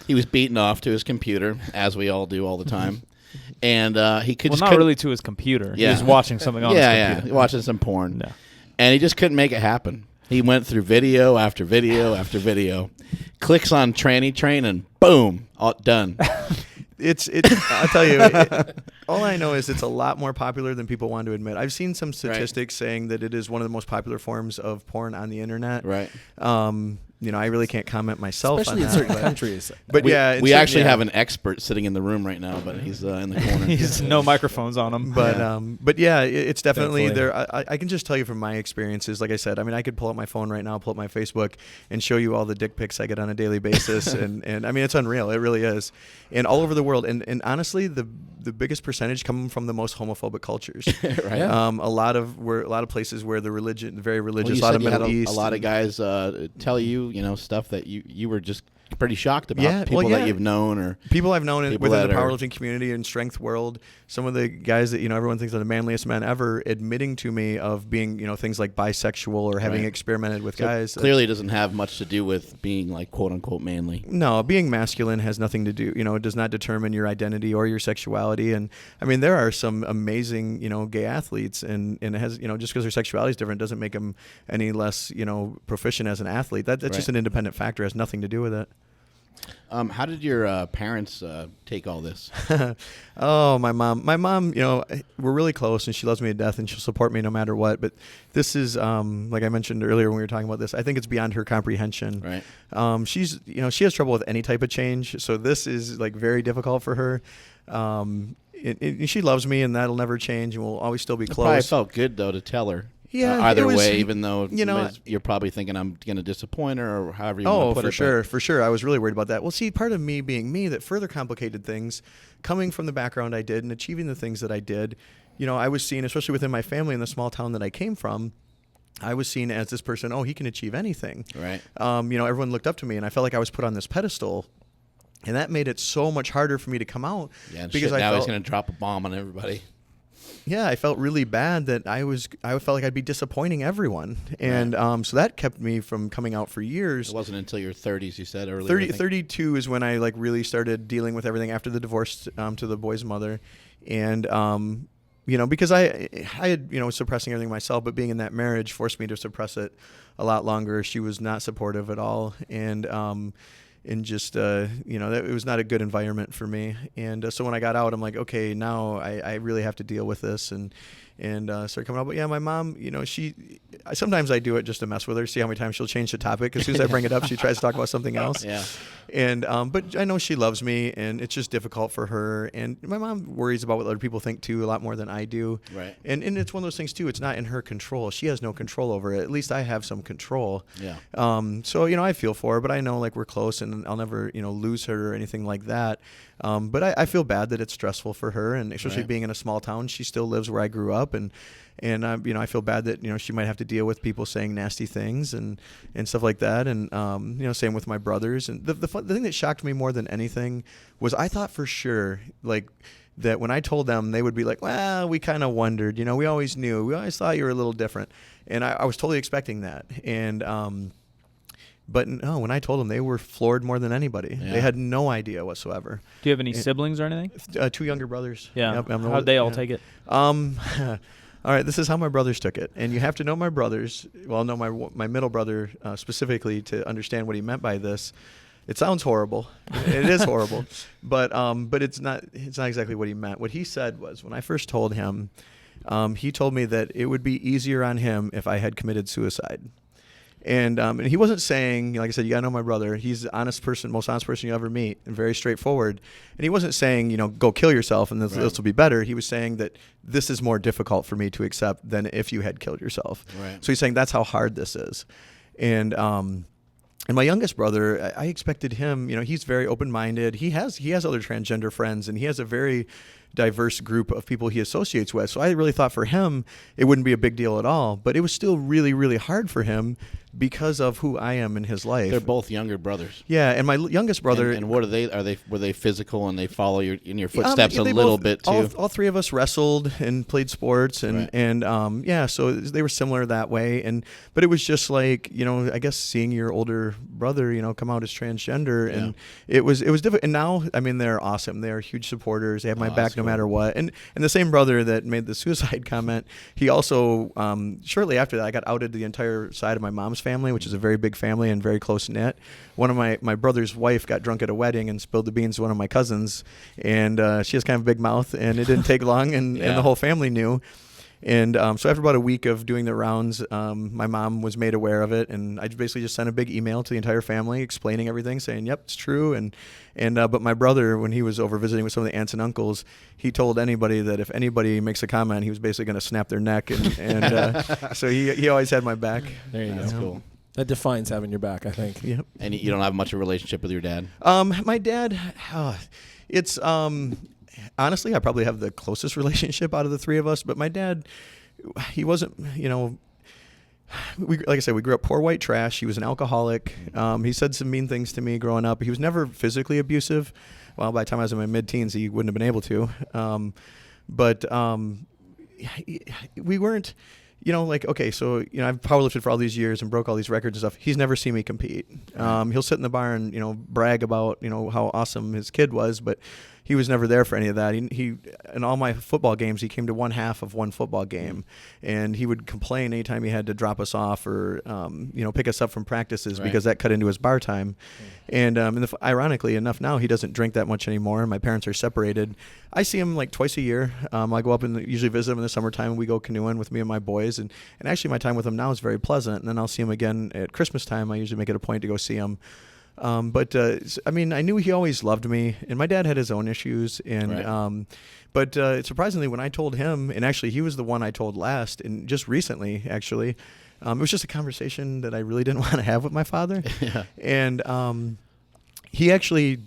He was beaten off to his computer, as we all do all the time. And he could not really to his computer. Yeah. He was watching something on his computer. Yeah, watching some porn. No. And he just couldn't make it happen. He went through video after video after video, clicks on tranny train, and boom, all done. It's. I'll tell you. All I know is it's a lot more popular than people want to admit. I've seen some statistics saying that it is one of the most popular forms of porn on the internet. Right. I really can't comment myself, especially on in certain countries. But we actually have an expert sitting in the room right now, but he's in the corner. He's no microphones on him. But yeah, it's definitely there. I can just tell you from my experiences. Like I said, I mean, I could pull up my phone right now, pull up my Facebook, and show you all the dick pics I get on a daily basis, and I mean, it's unreal. It really is, and all over the world. And honestly, the biggest percentage come from the most homophobic cultures. Right. Yeah. A lot of places where the religion, very religious, a lot of Middle East. A lot of guys tell you, stuff that you were just pretty shocked about. People that you've known, or people I've known within the powerlifting community and strength world. Some of the guys that everyone thinks are the manliest men ever, admitting to me of being things like bisexual or having experimented with guys. Clearly, it doesn't have much to do with being like quote unquote manly. No, being masculine has nothing to do. It does not determine your identity or your sexuality. And I mean, there are some amazing gay athletes, and it has just because their sexuality is different doesn't make them any less proficient as an athlete. That's just an independent factor. It has nothing to do with it. How did your parents take all this? Oh, my mom, we're really close, and she loves me to death, and she'll support me no matter what. But this is, like I mentioned earlier when we were talking about this, I think it's beyond her comprehension. Right. She's, she has trouble with any type of change, so this is like very difficult for her. She loves me, and that'll never change, and we'll always still be close. Probably felt good though to tell her. Yeah, either way, even though you're probably thinking I'm going to disappoint her, or however you want to put it. For sure. I was really worried about that. Well, see, part of me being me that further complicated things, coming from the background I did and achieving the things that I did, I was seen, especially within my family in the small town that I came from, I was seen as this person, he can achieve anything. Right. Everyone looked up to me, and I felt like I was put on this pedestal. And that made it so much harder for me to come out. Yeah, because now he's going to drop a bomb on everybody. I felt really bad that I felt like I'd be disappointing everyone. And so that kept me from coming out for years. It wasn't until your 30s, you said earlier. 32 is when I like really started dealing with everything after the divorce to the boy's mother. And, because I had, suppressing everything myself, but being in that marriage forced me to suppress it a lot longer. She was not supportive at all. And just, it was not a good environment for me. And so when I got out, I'm like, okay, now I really have to deal with this and start coming out. But yeah, my mom, sometimes I do it just to mess with her, see how many times she'll change the topic. As soon as I bring it up, she tries to talk about something else. Yeah. And, but I know she loves me, and it's just difficult for her. And my mom worries about what other people think too, a lot more than I do. Right. And it's one of those things too, it's not in her control. She has no control over it. At least I have some control. Yeah. So, I feel for her, but I know like we're close and I'll never, lose her or anything like that. But I feel bad that it's stressful for her, and especially being in a small town. She still lives where I grew up, and I feel bad that she might have to deal with people saying nasty things and stuff like that, and same with my brothers. And the thing that shocked me more than anything was I thought for sure like that when I told them, they would be like, well, we kind of wondered, we always knew, we always thought you were a little different, and I was totally expecting that. And but no, when I told them, they were floored more than anybody. Yeah. They had no idea whatsoever. Do you have any siblings or anything? 2 younger brothers. Yeah. Yep, how'd they all take it? All right, this is how my brothers took it. And you have to know my brothers, my middle brother specifically, to understand what he meant by this. It sounds horrible. It is horrible. But it's not exactly what he meant. What he said was, when I first told him, he told me that it would be easier on him if I had committed suicide. And he wasn't saying, like I said, you gotta know my brother. He's the honest person, most honest person you ever meet, and very straightforward. And he wasn't saying, go kill yourself and this will be better. He was saying that this is more difficult for me to accept than if you had killed yourself. Right. So he's saying that's how hard this is. And my youngest brother, I expected him, he's very open-minded. He has other transgender friends, and he has a very diverse group of people he associates with. So I really thought for him, it wouldn't be a big deal at all. But it was still really, really hard for him because of who I am in his life. They're both younger brothers. Yeah, and my youngest brother. And what are they? Were they physical and they follow in your footsteps a little bit too? All three of us wrestled and played sports, and so they were similar that way. But it was just like I guess seeing your older brother come out as transgender, and it was different. And now they're awesome. They are huge supporters. They have my back no matter what. And the same brother that made the suicide comment, he also shortly after that I got outed to the entire side of my mom's family, which is a very big family and very close knit. One of my brother's wife got drunk at a wedding and spilled the beans to one of my cousins, and she has kind of a big mouth, and it didn't take long, and the whole family knew. And so after about a week of doing the rounds, my mom was made aware of it, and I basically just sent a big email to the entire family explaining everything, saying, yep, it's true. But my brother, when he was over visiting with some of the aunts and uncles, he told anybody that if anybody makes a comment, he was basically going to snap their neck. And so he always had my back. There you go. That's cool. That defines having your back, I think. Yep. And you don't have much of a relationship with your dad? My dad, it's... honestly, I probably have the closest relationship out of the three of us, but my dad, he wasn't, like I said, we grew up poor white trash. He was an alcoholic. He said some mean things to me growing up. He was never physically abusive. Well, by the time I was in my mid-teens, he wouldn't have been able to. We weren't, I've powerlifted for all these years and broke all these records and stuff. He's never seen me compete. He'll sit in the bar and, brag about, how awesome his kid was, but he was never there for any of that. He in all my football games, he came to one half of one football game, and he would complain anytime he had to drop us off or pick us up from practices because that cut into his bar time. And ironically enough, now he doesn't drink that much anymore. My parents are separated. I see him like twice a year. I go up and usually visit him in the summertime. And we go canoeing with me and my boys, and actually my time with him now is very pleasant. And then I'll see him again at Christmas time. I usually make it a point to go see him. I knew he always loved me, and my dad had his own issues, and surprisingly, when I told him, and actually he was the one I told last, and just recently, actually, it was just a conversation that I really didn't want to have with my father, and He actually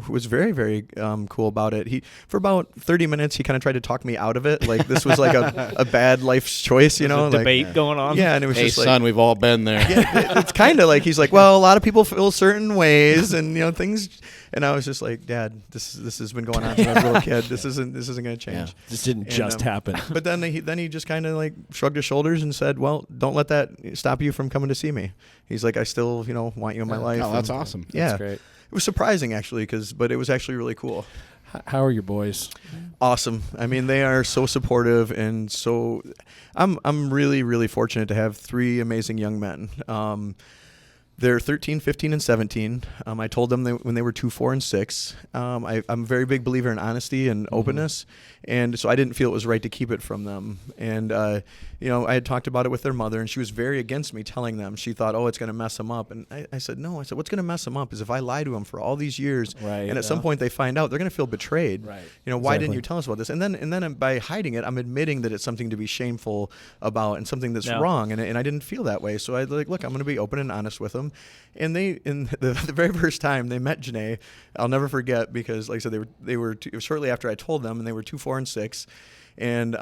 was very, very cool about it. For about 30 minutes, he kind of tried to talk me out of it. Like this was like a bad life choice, you know? There's a debate going on. Yeah, and it was Hey, just son, we've all been there. Yeah, it's kind of like he's like, well, a lot of people feel certain ways, and things. And I was just like, Dad, this has been going on since I was a little kid. This isn't going to change. Yeah, this didn't just happen. But then he just kind of like shrugged his shoulders and said, well, don't let that stop you from coming to see me. He's like, I still want you in my life. Oh, that's awesome. Yeah, That's great. It was surprising actually, but it was actually really cool. How are your boys? Awesome. I mean, they are so supportive, and so I'm really, really fortunate to have 3 amazing young men. They're 13, 15, and 17. I told them when they were 2, 4, and 6. I'm a very big believer in honesty and openness, and so I didn't feel it was right to keep it from them. And I had talked about it with their mother, and she was very against me telling them. She thought, it's going to mess them up. And I said, no. I said, what's going to mess them up is if I lie to them for all these years, right, and at some point they find out, they're going to feel betrayed. Right. Why didn't you tell us about this? And then by hiding it, I'm admitting that it's something to be shameful about and something that's wrong. And I didn't feel that way. So I look, I'm going to be open and honest with them. And the very first time they met Janae, I'll never forget, because like I said, they were it was shortly after I told them, and they were 2, 4, and 6. And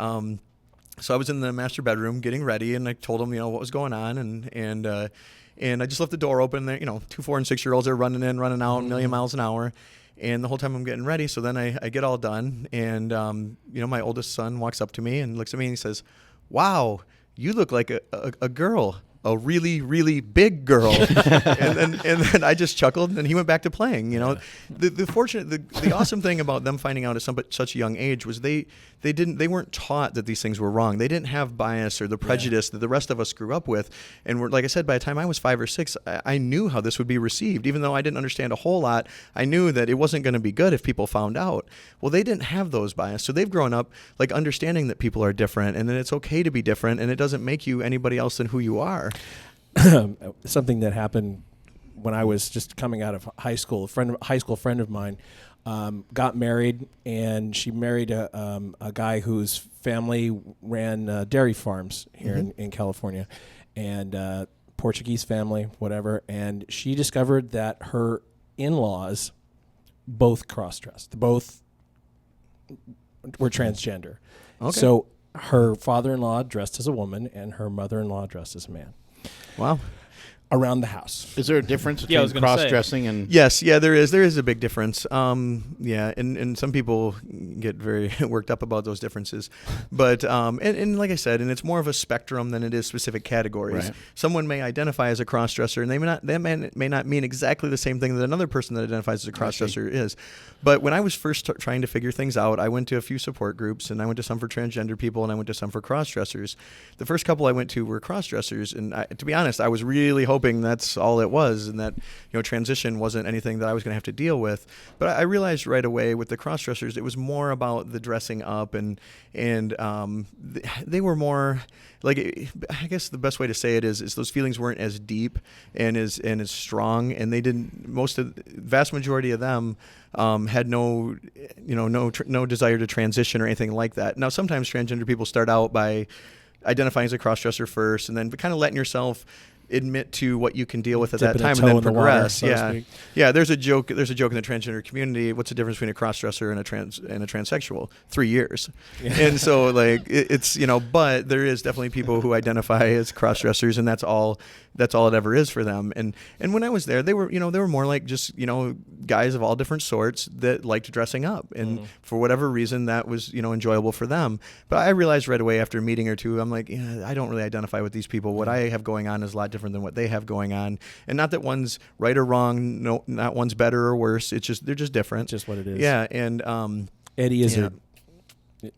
so I was in the master bedroom getting ready, and I told them, what was going on, and I just left the door open. There, 2, 4, and 6-year-olds are running in, running out, a million miles an hour. And the whole time I'm getting ready, so then I get all done, and my oldest son walks up to me and looks at me and he says, "Wow, you look like a girl. A really, really big girl." and then I just chuckled, and he went back to playing. The awesome thing about them finding out at such a young age was they weren't taught that these things were wrong. They didn't have bias or the prejudice that the rest of us grew up with. And like I said, by the time I was 5 or 6, I knew how this would be received. Even though I didn't understand a whole lot, I knew that it wasn't going to be good if people found out. Well, they didn't have those bias, so they've grown up like understanding that people are different, and that it's okay to be different, and it doesn't make you anybody else than who you are. Something that happened when I was just coming out of high school. A high school friend of mine got married, and she married a guy whose family ran dairy farms here in California, and Portuguese family, whatever. And she discovered that her in-laws both cross-dressed. Both were transgender. Okay. So her father-in-law dressed as a woman, and her mother-in-law dressed as a man. Wow. Around the house. Is there a difference Yeah, I between was gonna say. cross-dressing and... Yes, there is. There is a big difference. And some people get very worked up about those differences. But, and like I said, and it's more of a spectrum than it is specific categories. Right. Someone may identify as a cross-dresser, and they may not mean exactly the same thing that another person that identifies as a cross-dresser is. But when I was first trying to figure things out, I went to a few support groups, and I went to some for transgender people, and I went to some for cross-dressers. The first couple I went to were cross-dressers, and to be honest, I was really hoping that's all it was, and that transition wasn't anything that I was going to have to deal with. But I realized right away with the cross-dressers, it was more about the dressing up, and they were more like, I guess the best way to say it is those feelings weren't as deep and as strong, and they didn't. Vast majority of them had no desire to transition or anything like that. Now, sometimes transgender people start out by identifying as a cross-dresser first, and then kind of letting yourself admit to what you can deal with at that time, and then progress. Yeah. There's a joke in the transgender community. What's the difference between a cross-dresser and a transsexual? 3 years. Yeah. And so it's but there is definitely people who identify as cross-dressers, and that's all it ever is for them. And when I was there, they were more like just guys of all different sorts that liked dressing up, and for whatever reason that was enjoyable for them. But I realized right away after a meeting or two, I'm like, I don't really identify with these people. What I have going on is a lot different than what they have going on, and not that one's right or wrong. No, not one's better or worse. It's just they're just different. Just what it is. Yeah, and Eddie Izzard.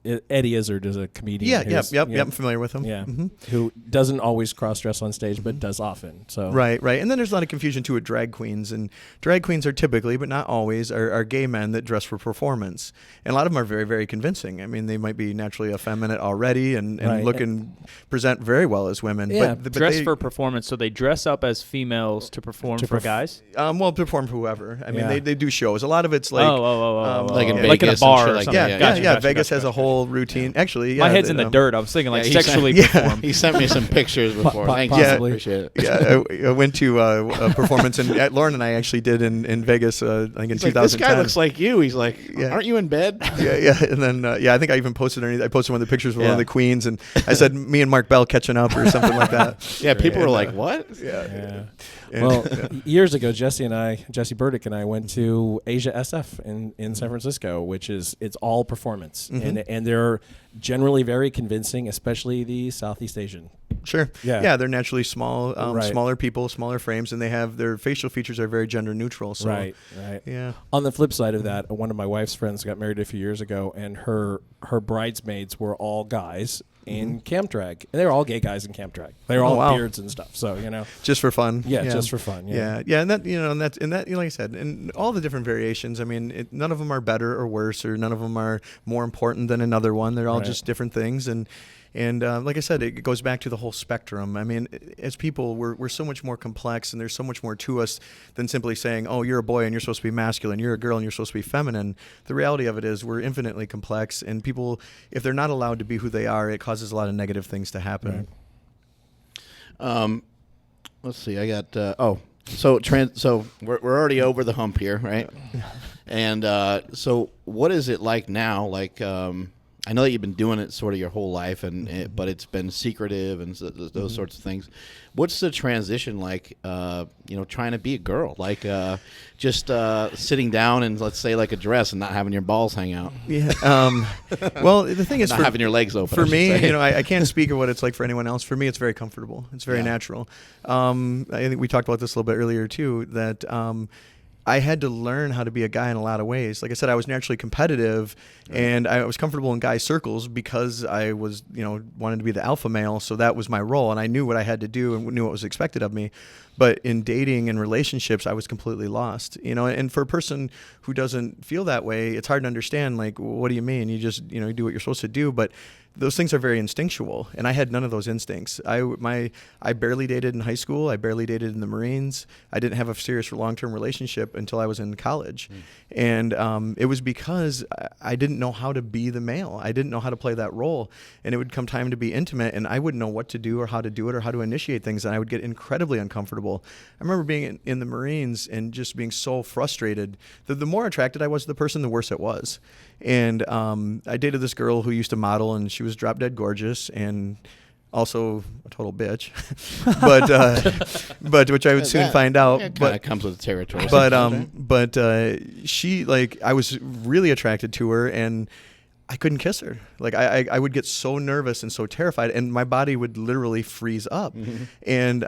Eddie Izzard is a comedian. I'm familiar with him. Yeah, who doesn't always cross-dress on stage, but does often. So right, and then there's a lot of confusion too with drag queens, and drag queens are typically, but not always, are gay men that dress for performance, and a lot of them are very, very convincing. I mean, they might be naturally effeminate already, and look and present very well as women. Yeah. but dress for performance, so they dress up as females to perform for guys. Perform for whoever. I mean, they do shows. A lot of it's like like in Vegas, like in a bar and shit or like something. that. Yeah, Vegas has a whole routine. Actually, yeah, My head's in the dirt. I was thinking like he sexually sent, performed. He sent me some pictures before. Thank you. possibly. Appreciate it. Yeah, I went to a performance, and Lauren and I actually did in Vegas. I think in It's like, 2010. this guy looks like you. He's like, Yeah. aren't you in bed? Yeah. And then I think I even posted I posted one of the pictures with one of Yeah. the queens, and I said me and Mark Bell catching up or something like that. Yeah, people were like, what? Yeah. Yeah. And- Well, years ago, Jesse Burdick and I went to Asia SF in San Francisco, which it's all performance, and they're generally very convincing, especially the Southeast Asian. Sure. Yeah. Yeah, they're naturally small, Right. smaller people, smaller frames, and they have their facial features are very gender neutral. So, Right. Yeah. On the flip side of that, one of my wife's friends got married a few years ago, and her bridesmaids were all guys in camp drag. And they were all gay guys in camp drag. They were all wow. beards and stuff. So Just for fun. Yeah, just for fun. Yeah, and that like I said, and all the different variations. I mean, none of them are better or worse, or none of them are more important than another one. They're all Right. just different things, and like I said, it goes back to the whole spectrum. I mean, as people, we're so much more complex, and there's so much more to us than simply saying, "Oh, you're a boy and you're supposed to be masculine. You're a girl and you're supposed to be feminine." The reality of it is, we're infinitely complex, and people, if they're not allowed to be who they are, it causes a lot of negative things to happen. Right. Let's see. I got so we're already over the hump here, right? And so what is it like now? Like I know that you've been doing it sort of your whole life, but it's been secretive and those sorts of things. What's the transition like? Trying to be a girl, like just sitting down in, let's say, like a dress and not having your balls hang out. Yeah. Well, the thing is, Not having your legs open. For I should me, say. I can't speak of what it's like for anyone else. For me, it's very comfortable. It's very natural. I think we talked about this a little bit earlier too, that I had to learn how to be a guy in a lot of ways. Like I said, I was naturally competitive, and I was comfortable in guy circles because I was, wanted to be the alpha male. So that was my role, and I knew what I had to do and knew what was expected of me. But in dating and relationships, I was completely lost. And for a person who doesn't feel that way, it's hard to understand. Like, what do you mean? You just, you do what you're supposed to do, but those things are very instinctual, and I had none of those instincts. I barely dated in high school. I barely dated in the Marines. I didn't have a serious long-term relationship until I was in college, and it was because I didn't know how to be the male. I didn't know how to play that role, and it would come time to be intimate, and I wouldn't know what to do or how to do it or how to initiate things, and I would get incredibly uncomfortable. I remember being in the Marines and just being so frustrated. The more attracted I was to the person, the worse it was. And I dated this girl who used to model, and she was drop dead gorgeous and also a total bitch, but which I would soon find out. It kind But of comes with the territory. she, like, I was really attracted to her, and I couldn't kiss her. Like, I would get so nervous and so terrified, and my body would literally freeze up. And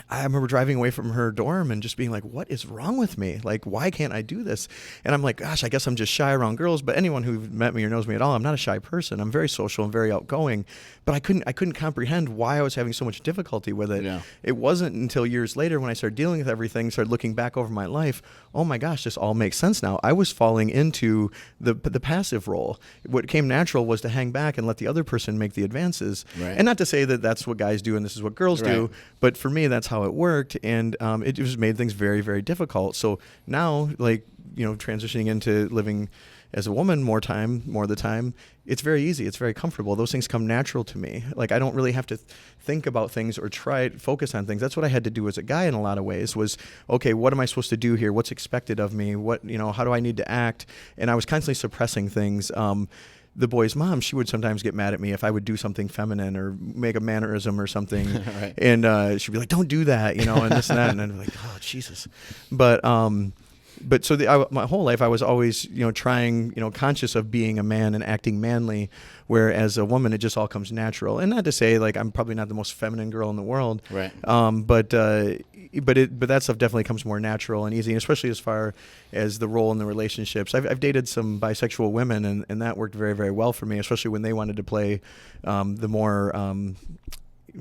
I remember driving away from her dorm and just being like, what is wrong with me? Like, why can't I do this? And I'm like, gosh, I guess I'm just shy around girls. But anyone who met me or knows me at all, I'm not a shy person. I'm very social and very outgoing. But I couldn't comprehend why I was having so much difficulty with it. Yeah. It wasn't until years later when I started dealing with everything, started looking back over my life, oh my gosh, this all makes sense now. I was falling into the passive role. What came natural was to hang back and let the other person make the advances. Right. And not to say that that's what guys do and this is what girls do, Right. but for me, that's how it worked. And it just made things very, very difficult. So now, like, transitioning into living as a woman more of the time, it's very easy. It's very comfortable. Those things come natural to me. Like, I don't really have to think about things or focus on things. That's what I had to do as a guy in a lot of ways was, okay, what am I supposed to do here? What's expected of me? How do I need to act? And I was constantly suppressing things. The boy's mom, she would sometimes get mad at me if I would do something feminine or make a mannerism or something. Right. And she'd be like, don't do that, and this and that. And I'd be like, oh, Jesus. But so my whole life I was always, trying, conscious of being a man and acting manly, whereas a woman, it just all comes natural. And not to say, like, I'm probably not the most feminine girl in the world. Right. But that stuff definitely comes more natural and easy, and especially as far as the role in the relationships. I've dated some bisexual women, and that worked very, very well for me, especially when they wanted to play the more, I don't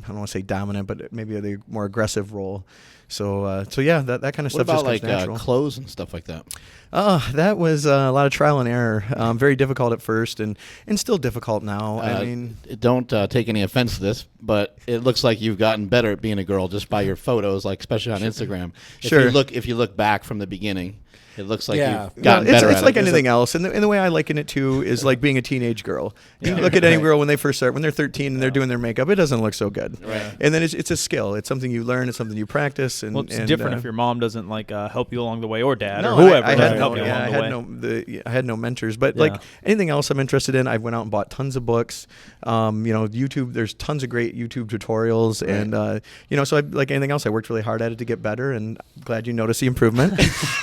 want to say dominant, but maybe the more aggressive role. So yeah, that kind of What stuff just about comes like natural. clothes and stuff like that? That was a lot of trial and error. Very difficult at first, and still difficult now. I mean, don't take any offense to this, but it looks like you've gotten better at being a girl just by your photos, like especially on Instagram. Sure. If you look back from the beginning, It looks like Yeah. you've gotten better It's at like it. anything else, and the way I liken it to is like being a teenage girl. You look at any girl when they first start, when they're 13 and they're doing their makeup, it doesn't look so good. Right. And then it's a skill. It's something you learn. It's something you practice. And Well, it's and, different if your mom doesn't like help you along the way, or dad, no, or whoever I doesn't had help no, you yeah, along the way. I had no mentors, but Yeah. like anything else I'm interested in, I went out and bought tons of books. YouTube, there's tons of great YouTube tutorials, and so like anything else, I worked really hard at it to get better, and I'm glad you noticed the improvement.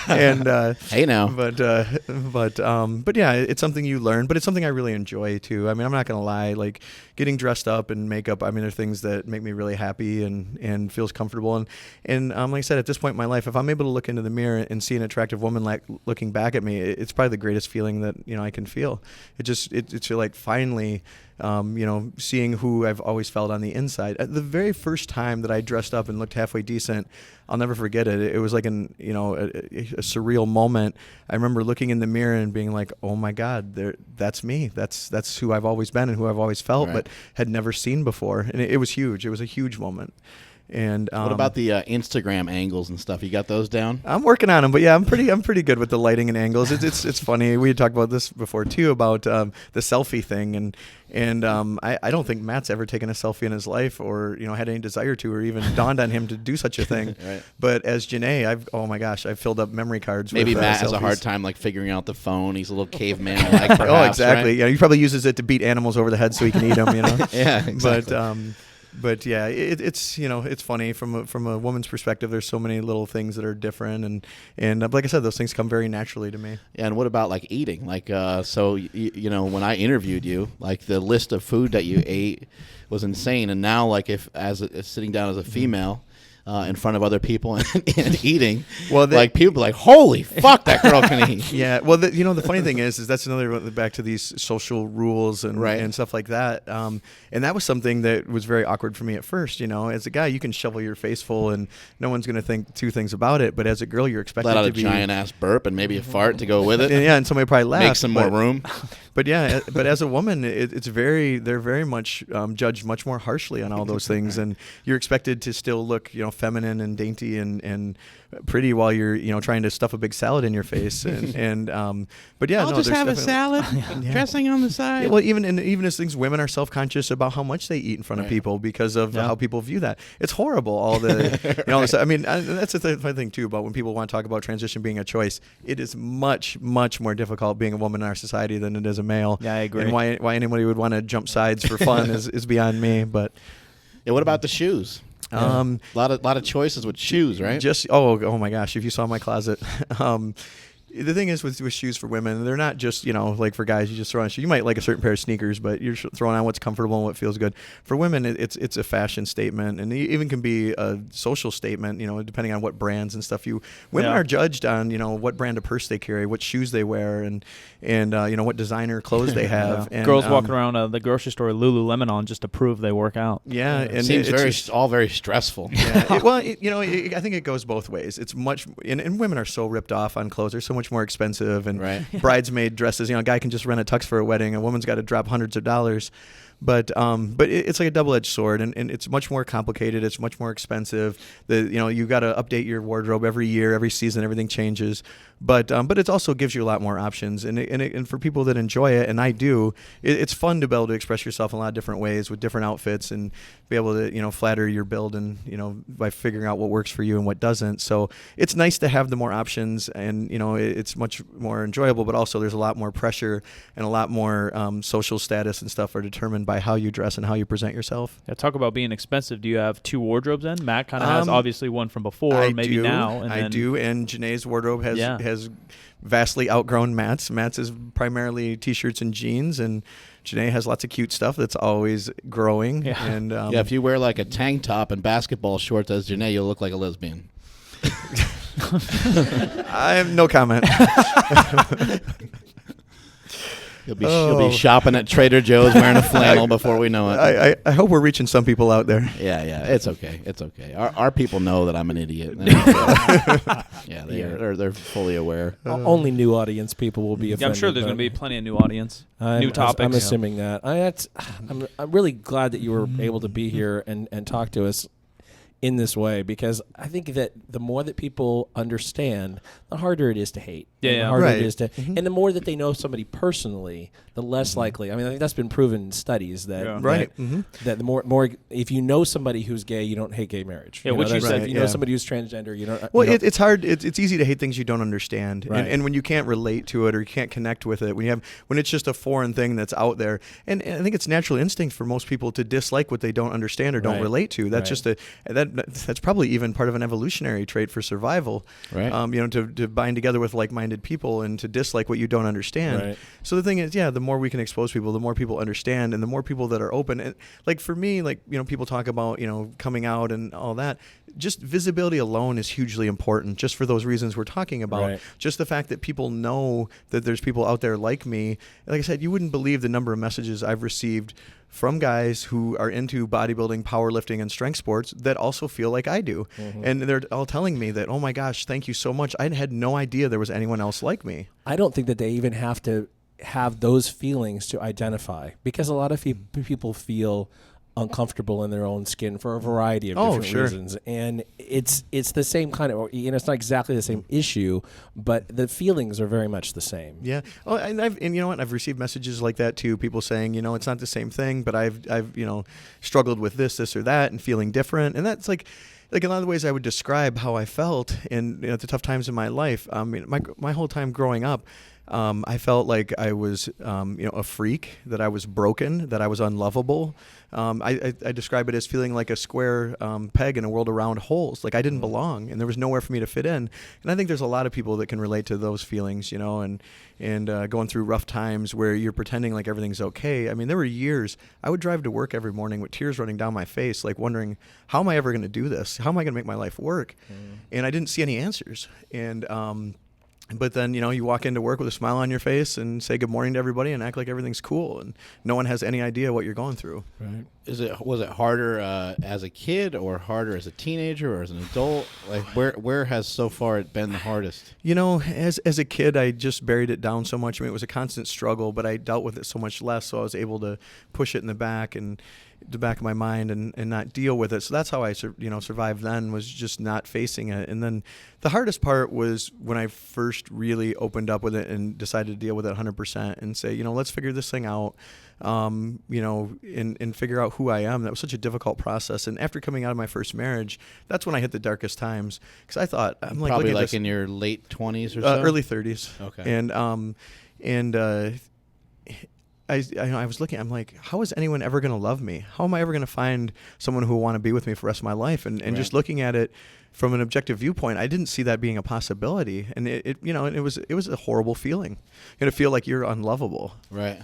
And Hey now. but yeah, it's something you learn, but it's something I really enjoy too. I mean, I'm not gonna lie, like getting dressed up and makeup, I mean, they're things that make me really happy and feels comfortable. And like I said, at this point in my life, if I'm able to look into the mirror and see an attractive woman like looking back at me, it's probably the greatest feeling that I can feel. It's like finally seeing who I've always felt on the inside. At the very first time that I dressed up and looked halfway decent, I'll never forget it. It was like a surreal moment. I remember looking in the mirror and being like, "Oh my God, that's me. That's who I've always been and who I've always felt, Right. but had never seen before." And it was huge. It was a huge moment. And What about the Instagram angles and stuff? You got those down? I'm working on them, but yeah, I'm pretty good with the lighting and angles. It's funny. We had talked about this before too, about the selfie thing, and I don't think Matt's ever taken a selfie in his life, or had any desire to, or even dawned on him to do such a thing. Right. But as Janae, I've filled up memory cards. Maybe with, Matt has a selfies. hard time like figuring out the phone. He's a little caveman like perhaps, Oh, exactly. right? Yeah, he probably uses it to beat animals over the head so he can eat them. Yeah, exactly. But yeah, it's it's funny from a woman's perspective. There's so many little things that are different, and like I said, those things come very naturally to me. And what about like eating? Like, so when I interviewed you, like the list of food that you ate was insane. And now, like, if sitting down as a female in front of other people and eating, Well, like people are like, holy fuck, that girl can eat. Yeah, well, the funny thing is that's another back to these social rules and Right. and stuff like that. And that was something that was very awkward for me at first. As a guy, you can shovel your face full and no one's going to think two things about it. But as a girl, you're expected Let out to a be giant ass burp and maybe a fart to go with it. and somebody probably laughed. Make some more room. But yeah, but as a woman, they're very much judged much more harshly on all those things, and you're expected to still look, feminine and dainty and pretty while you're, trying to stuff a big salad in your face, but yeah, I'll just have a salad, dressing on the side. Yeah, well, even as things, women are self-conscious about how much they eat in front of people because of how people view that. It's horrible. All the, I mean, that's the funny thing too about when people want to talk about transition being a choice. It is much, much more difficult being a woman in our society than it is a male. Yeah, I agree. And why anybody would want to jump sides for fun is beyond me. But Yeah, what about the shoes? A lot of choices with shoes, right? just oh my gosh, if you saw my closet. The thing is with shoes for women, they're not just, like for guys, you just throw on a shoe. You might like a certain pair of sneakers, but you're throwing on what's comfortable and what feels good. For women, it's a fashion statement, and it even can be a social statement, depending on what brands and stuff women are judged on, what brand of purse they carry, what shoes they wear, and what designer clothes they have. And, Girls walking around the grocery store with Lululemon on just to prove they work out. Yeah, and It seems it's all very stressful. Yeah. I think it goes both ways. It's much, and women are so ripped off on clothes. They're so much more expensive, and Right. bridesmaid dresses. A guy can just rent a tux for a wedding. A woman's got to drop hundreds of dollars. But it's like a double-edged sword, and it's much more complicated. It's much more expensive. You got to update your wardrobe every year, every season. Everything changes. But it also gives you a lot more options, and for people that enjoy it, and I do, it's fun to be able to express yourself in a lot of different ways with different outfits, and be able to flatter your build, and by figuring out what works for you and what doesn't. So it's nice to have the more options, and it's much more enjoyable. But also there's a lot more pressure, and a lot more social status and stuff are determined by how you dress and how you present yourself. Yeah, talk about being expensive. Do you have two wardrobes then? Matt kind of has obviously one from before, I maybe do, now. And I then, do, and Janae's wardrobe has vastly outgrown Matt's. Matt's is primarily t-shirts and jeans, and Janae has lots of cute stuff that's always growing. Yeah. And If you wear like a tank top and basketball shorts as Janae, you'll look like a lesbian. I have no comment. You'll be shopping at Trader Joe's wearing a flannel before we know it. I hope we're reaching some people out there. Yeah, it's okay. It's okay. Our people know that I'm an idiot. They're fully aware. Only new audience people will be offended. Yeah, I'm sure there's going to be plenty of new audience, new topics. I'm assuming that. I'm really glad that you were able to be here and talk to us. in this way, because I think that the more that people understand, the harder it is to hate. Yeah, And yeah. the harder Right. it is to, and the more that they know somebody personally, the less likely. I mean, I think that's been proven in studies that Yeah. Right. that the more if you know somebody who's gay, you don't hate gay marriage. Yeah, You know, what you that's- said, If you know yeah. somebody who's transgender, you don't. Well, you don't- it's hard. It's easy to hate things you don't understand, Right. and when you can't relate to it or you can't connect with it, when it's just a foreign thing that's out there, and I think it's natural instinct for most people to dislike what they don't understand or don't Right. relate to. That's Right. just that's probably even part of an evolutionary trait for survival. Right. To bind together with like-minded people and to dislike what you don't understand. Right. So the thing is, the more we can expose people, the more people understand, and the more people that are open. And like for me, people talk about coming out and all that. Just visibility alone is hugely important, just for those reasons we're talking about. Right. Just the fact that people know that there's people out there like me. Like I said, you wouldn't believe the number of messages I've received from guys who are into bodybuilding, powerlifting, and strength sports that also feel like I do. And they're all telling me that, oh my gosh, thank you so much. I had no idea there was anyone else like me. I don't think that they even have to have those feelings to identify, because a lot of people feel uncomfortable in their own skin for a variety of different sure. reasons, and it's the same kind of, it's not exactly the same issue, but the feelings are very much the same. Yeah. Oh, and you know what? I've received messages like that too. People saying, it's not the same thing, but I've struggled with this or that and feeling different. And that's like in a lot of ways I would describe how I felt in the tough times in my life. My whole time growing up, I felt like I was, a freak, that I was broken, that I was unlovable. I describe it as feeling like a square peg in a world of round holes, like I didn't belong, and there was nowhere for me to fit in. And I think there's a lot of people that can relate to those feelings, and going through rough times where you're pretending like everything's okay. I mean, there were years I would drive to work every morning with tears running down my face, like wondering, how am I ever going to do this? How am I going to make my life work? And I didn't see any answers. And but then, you walk into work with a smile on your face and say good morning to everybody and act like everything's cool, and no one has any idea what you're going through. Right. Was it harder as a kid or harder as a teenager or as an adult? Like where has so far it been the hardest? As a kid, I just buried it down so much. I mean, it was a constant struggle, but I dealt with it so much less, so I was able to push it in the back of my mind and not deal with it. So that's how I survived then, was just not facing it. And then the hardest part was when I first really opened up with it and decided to deal with it 100% and say, let's figure this thing out, and figure out who I am. That was such a difficult process. And after coming out of my first marriage, that's when I hit the darkest times, because I thought, I'm like, Probably looking at like this, in your late 20s or so? early 30s. Okay. I was looking, I'm like, how is anyone ever going to love me? How am I ever going to find someone who will want to be with me for the rest of my life? And Right. just looking at it from an objective viewpoint, I didn't see that being a possibility. And it was a horrible feeling. To feel like you're unlovable. Right.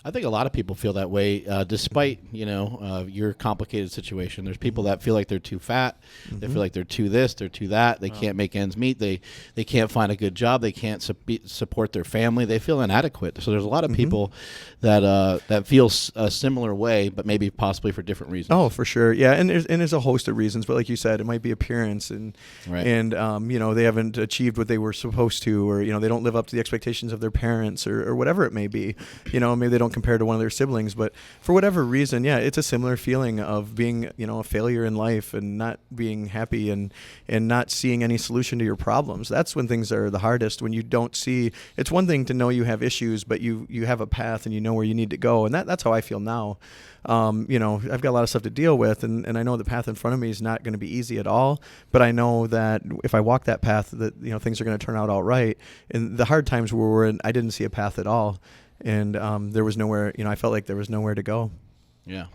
I think a lot of people feel that way, despite your complicated situation. There's people that feel like they're too fat, they feel like they're too this, they're too that. They can't make ends meet. They can't find a good job. They can't support their family. They feel inadequate. So there's a lot of people that feel a similar way, but maybe possibly for different reasons. Oh, for sure, yeah, and there's a host of reasons, but like you said, it might be appearance, and Right. and they haven't achieved what they were supposed to, or they don't live up to the expectations of their parents, or whatever it may be. Maybe they don't compare to one of their siblings, but for whatever reason, yeah, it's a similar feeling of being a failure in life and not being happy and not seeing any solution to your problems. That's when things are the hardest, when you don't see. It's one thing to know you have issues, but you have a path and you know where you need to go, and that's how I feel now. I've got a lot of stuff to deal with, and I know the path in front of me is not going to be easy at all, but I know that if I walk that path, that things are going to turn out all right. And the hard times were when I didn't see a path at all, and there was nowhere. I felt like there was nowhere to go. Yeah.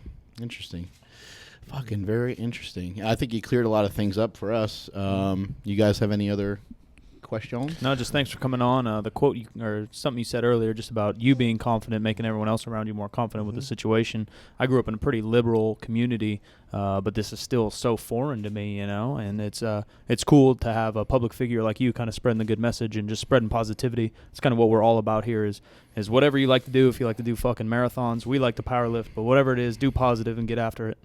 Interesting. Fucking very interesting. I think you cleared a lot of things up for us. You guys have any other questions? No, just thanks for coming on. The quote or something you said earlier, just about you being confident, making everyone else around you more confident with the situation. I grew up in a pretty liberal community, but this is still so foreign to me, and it's cool to have a public figure like you kind of spreading the good message and just spreading positivity. It's kind of what we're all about here is whatever you like to do. If you like to do fucking marathons, we like to powerlift, but whatever it is, do positive and get after it.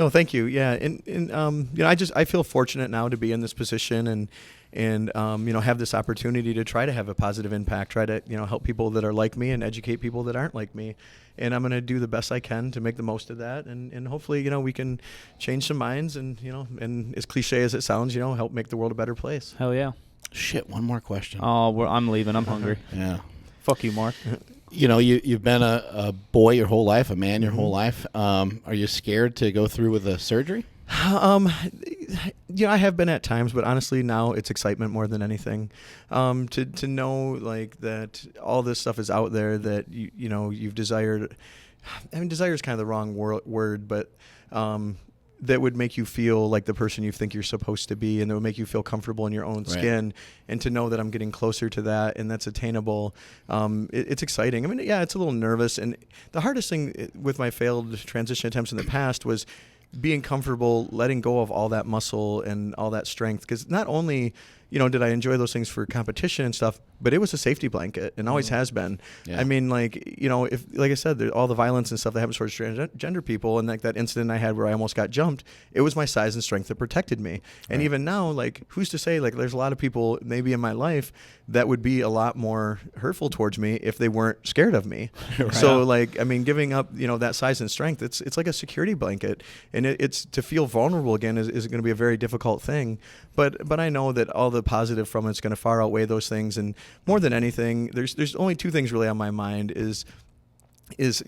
Thank you. Yeah, and I feel fortunate now to be in this position and have this opportunity to try to have a positive impact, try to help people that are like me and educate people that aren't like me. And I'm going to do the best I can to make the most of that, and hopefully we can change some minds and and as cliche as it sounds, help make the world a better place. Hell yeah. Shit, one more question. Oh, I'm leaving. I'm hungry. Yeah. Fuck you, Mark. You've been a boy your whole life, a man your whole life. Are you scared to go through with the surgery? I have been at times, but honestly now it's excitement more than anything. To know like that all this stuff is out there that you've desired. I mean, desire is kind of the wrong word, but that would make you feel like the person you think you're supposed to be, and that would make you feel comfortable in your own skin. And to know that I'm getting closer to that and that's attainable, it's exciting. I mean, yeah, it's a little nervous. And the hardest thing with my failed transition attempts in the past was being comfortable letting go of all that muscle and all that strength. Because not only did I enjoy those things for competition and stuff, but it was a safety blanket and always has been. Yeah. I mean, if like I said, all the violence and stuff that happens towards transgender people, and like that incident I had where I almost got jumped, it was my size and strength that protected me. And even now, who's to say, there's a lot of people maybe in my life that would be a lot more hurtful towards me if they weren't scared of me. Right. So giving up, that size and strength, it's like a security blanket, and it's to feel vulnerable again is going to be a very difficult thing. But I know that all the positive from it's going to far outweigh those things. And more than anything, there's only two things really on my mind is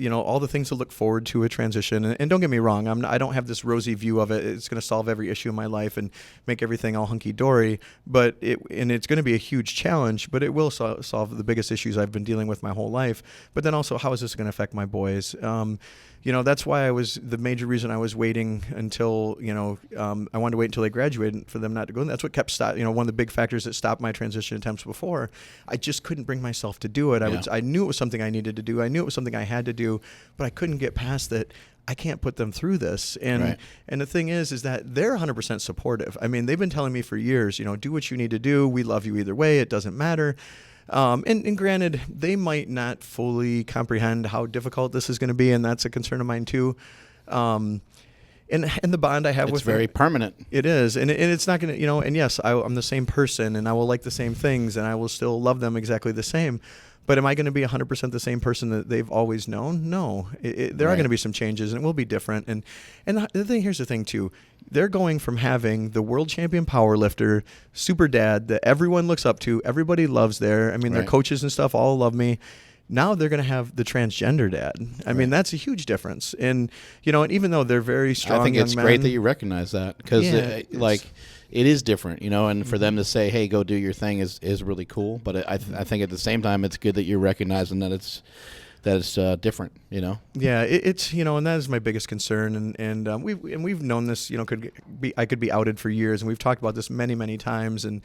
all the things to look forward to a transition. And don't get me wrong, I don't have this rosy view of it. It's going to solve every issue in my life and make everything all hunky-dory. But it's going to be a huge challenge, but it will solve the biggest issues I've been dealing with my whole life. But then also, how is this going to affect my boys? That's why the major reason I was waiting until, I wanted to wait until they graduated for them not to go. And that's what kept one of the big factors that stopped my transition attempts before. I just couldn't bring myself to do it. I knew it was something I needed to do. I knew it was something I had to do, but I couldn't get past that. I can't put them through this. And the thing is that they're 100% supportive. I mean, they've been telling me for years, do what you need to do. We love you either way. It doesn't matter. And granted, they might not fully comprehend how difficult this is going to be, and that's a concern of mine too. And the bond I have with them, it's very permanent. It is, and it's not going to, and yes, I'm the same person, and I will like the same things, and I will still love them exactly the same. But am I going to be 100% the same person that they've always known? No. There are going to be some changes, and it will be different. And here's the thing, too. They're going from having the world champion powerlifter, super dad that everyone looks up to, everybody loves there. I mean, their coaches and stuff all love me. Now they're going to have the transgender dad. I mean, that's a huge difference. And, and even though they're very strong, I think it's great that you recognize that, because it is different, and for them to say, hey, go do your thing is really cool. But I think at the same time, it's good that you're recognizing that it's different, Yeah, it's and that is my biggest concern, and we've known this, I could be outed for years, and we've talked about this many times, and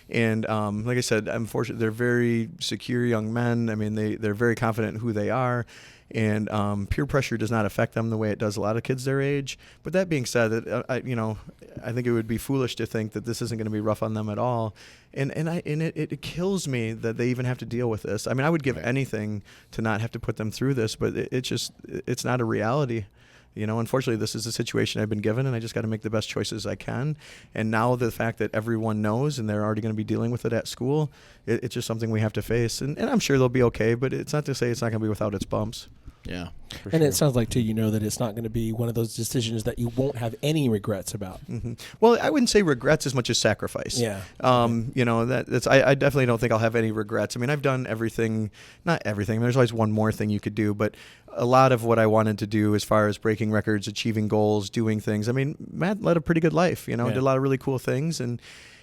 like I said, I'm fortunate they're very secure young men. I mean, they're very confident in who they are. And peer pressure does not affect them the way it does a lot of kids their age. But that being said, I think it would be foolish to think that this isn't going to be rough on them at all. And it kills me that they even have to deal with this. I mean, I would give anything to not have to put them through this, but it's not a reality. Unfortunately, this is a situation I've been given, and I just got to make the best choices I can. And now the fact that everyone knows and they're already going to be dealing with it at school, it's just something we have to face. And I'm sure they'll be okay, but it's not to say it's not going to be without its bumps. Yeah. And it sounds like, too, that it's not going to be one of those decisions that you won't have any regrets about. Mm-hmm. Well, I wouldn't say regrets as much as sacrifice. Yeah. I definitely don't think I'll have any regrets. I mean, I've done everything, not everything. There's always one more thing you could do, but a lot of what I wanted to do as far as breaking records, achieving goals, doing things. I mean, Matt led a pretty good life, did a lot of really cool things,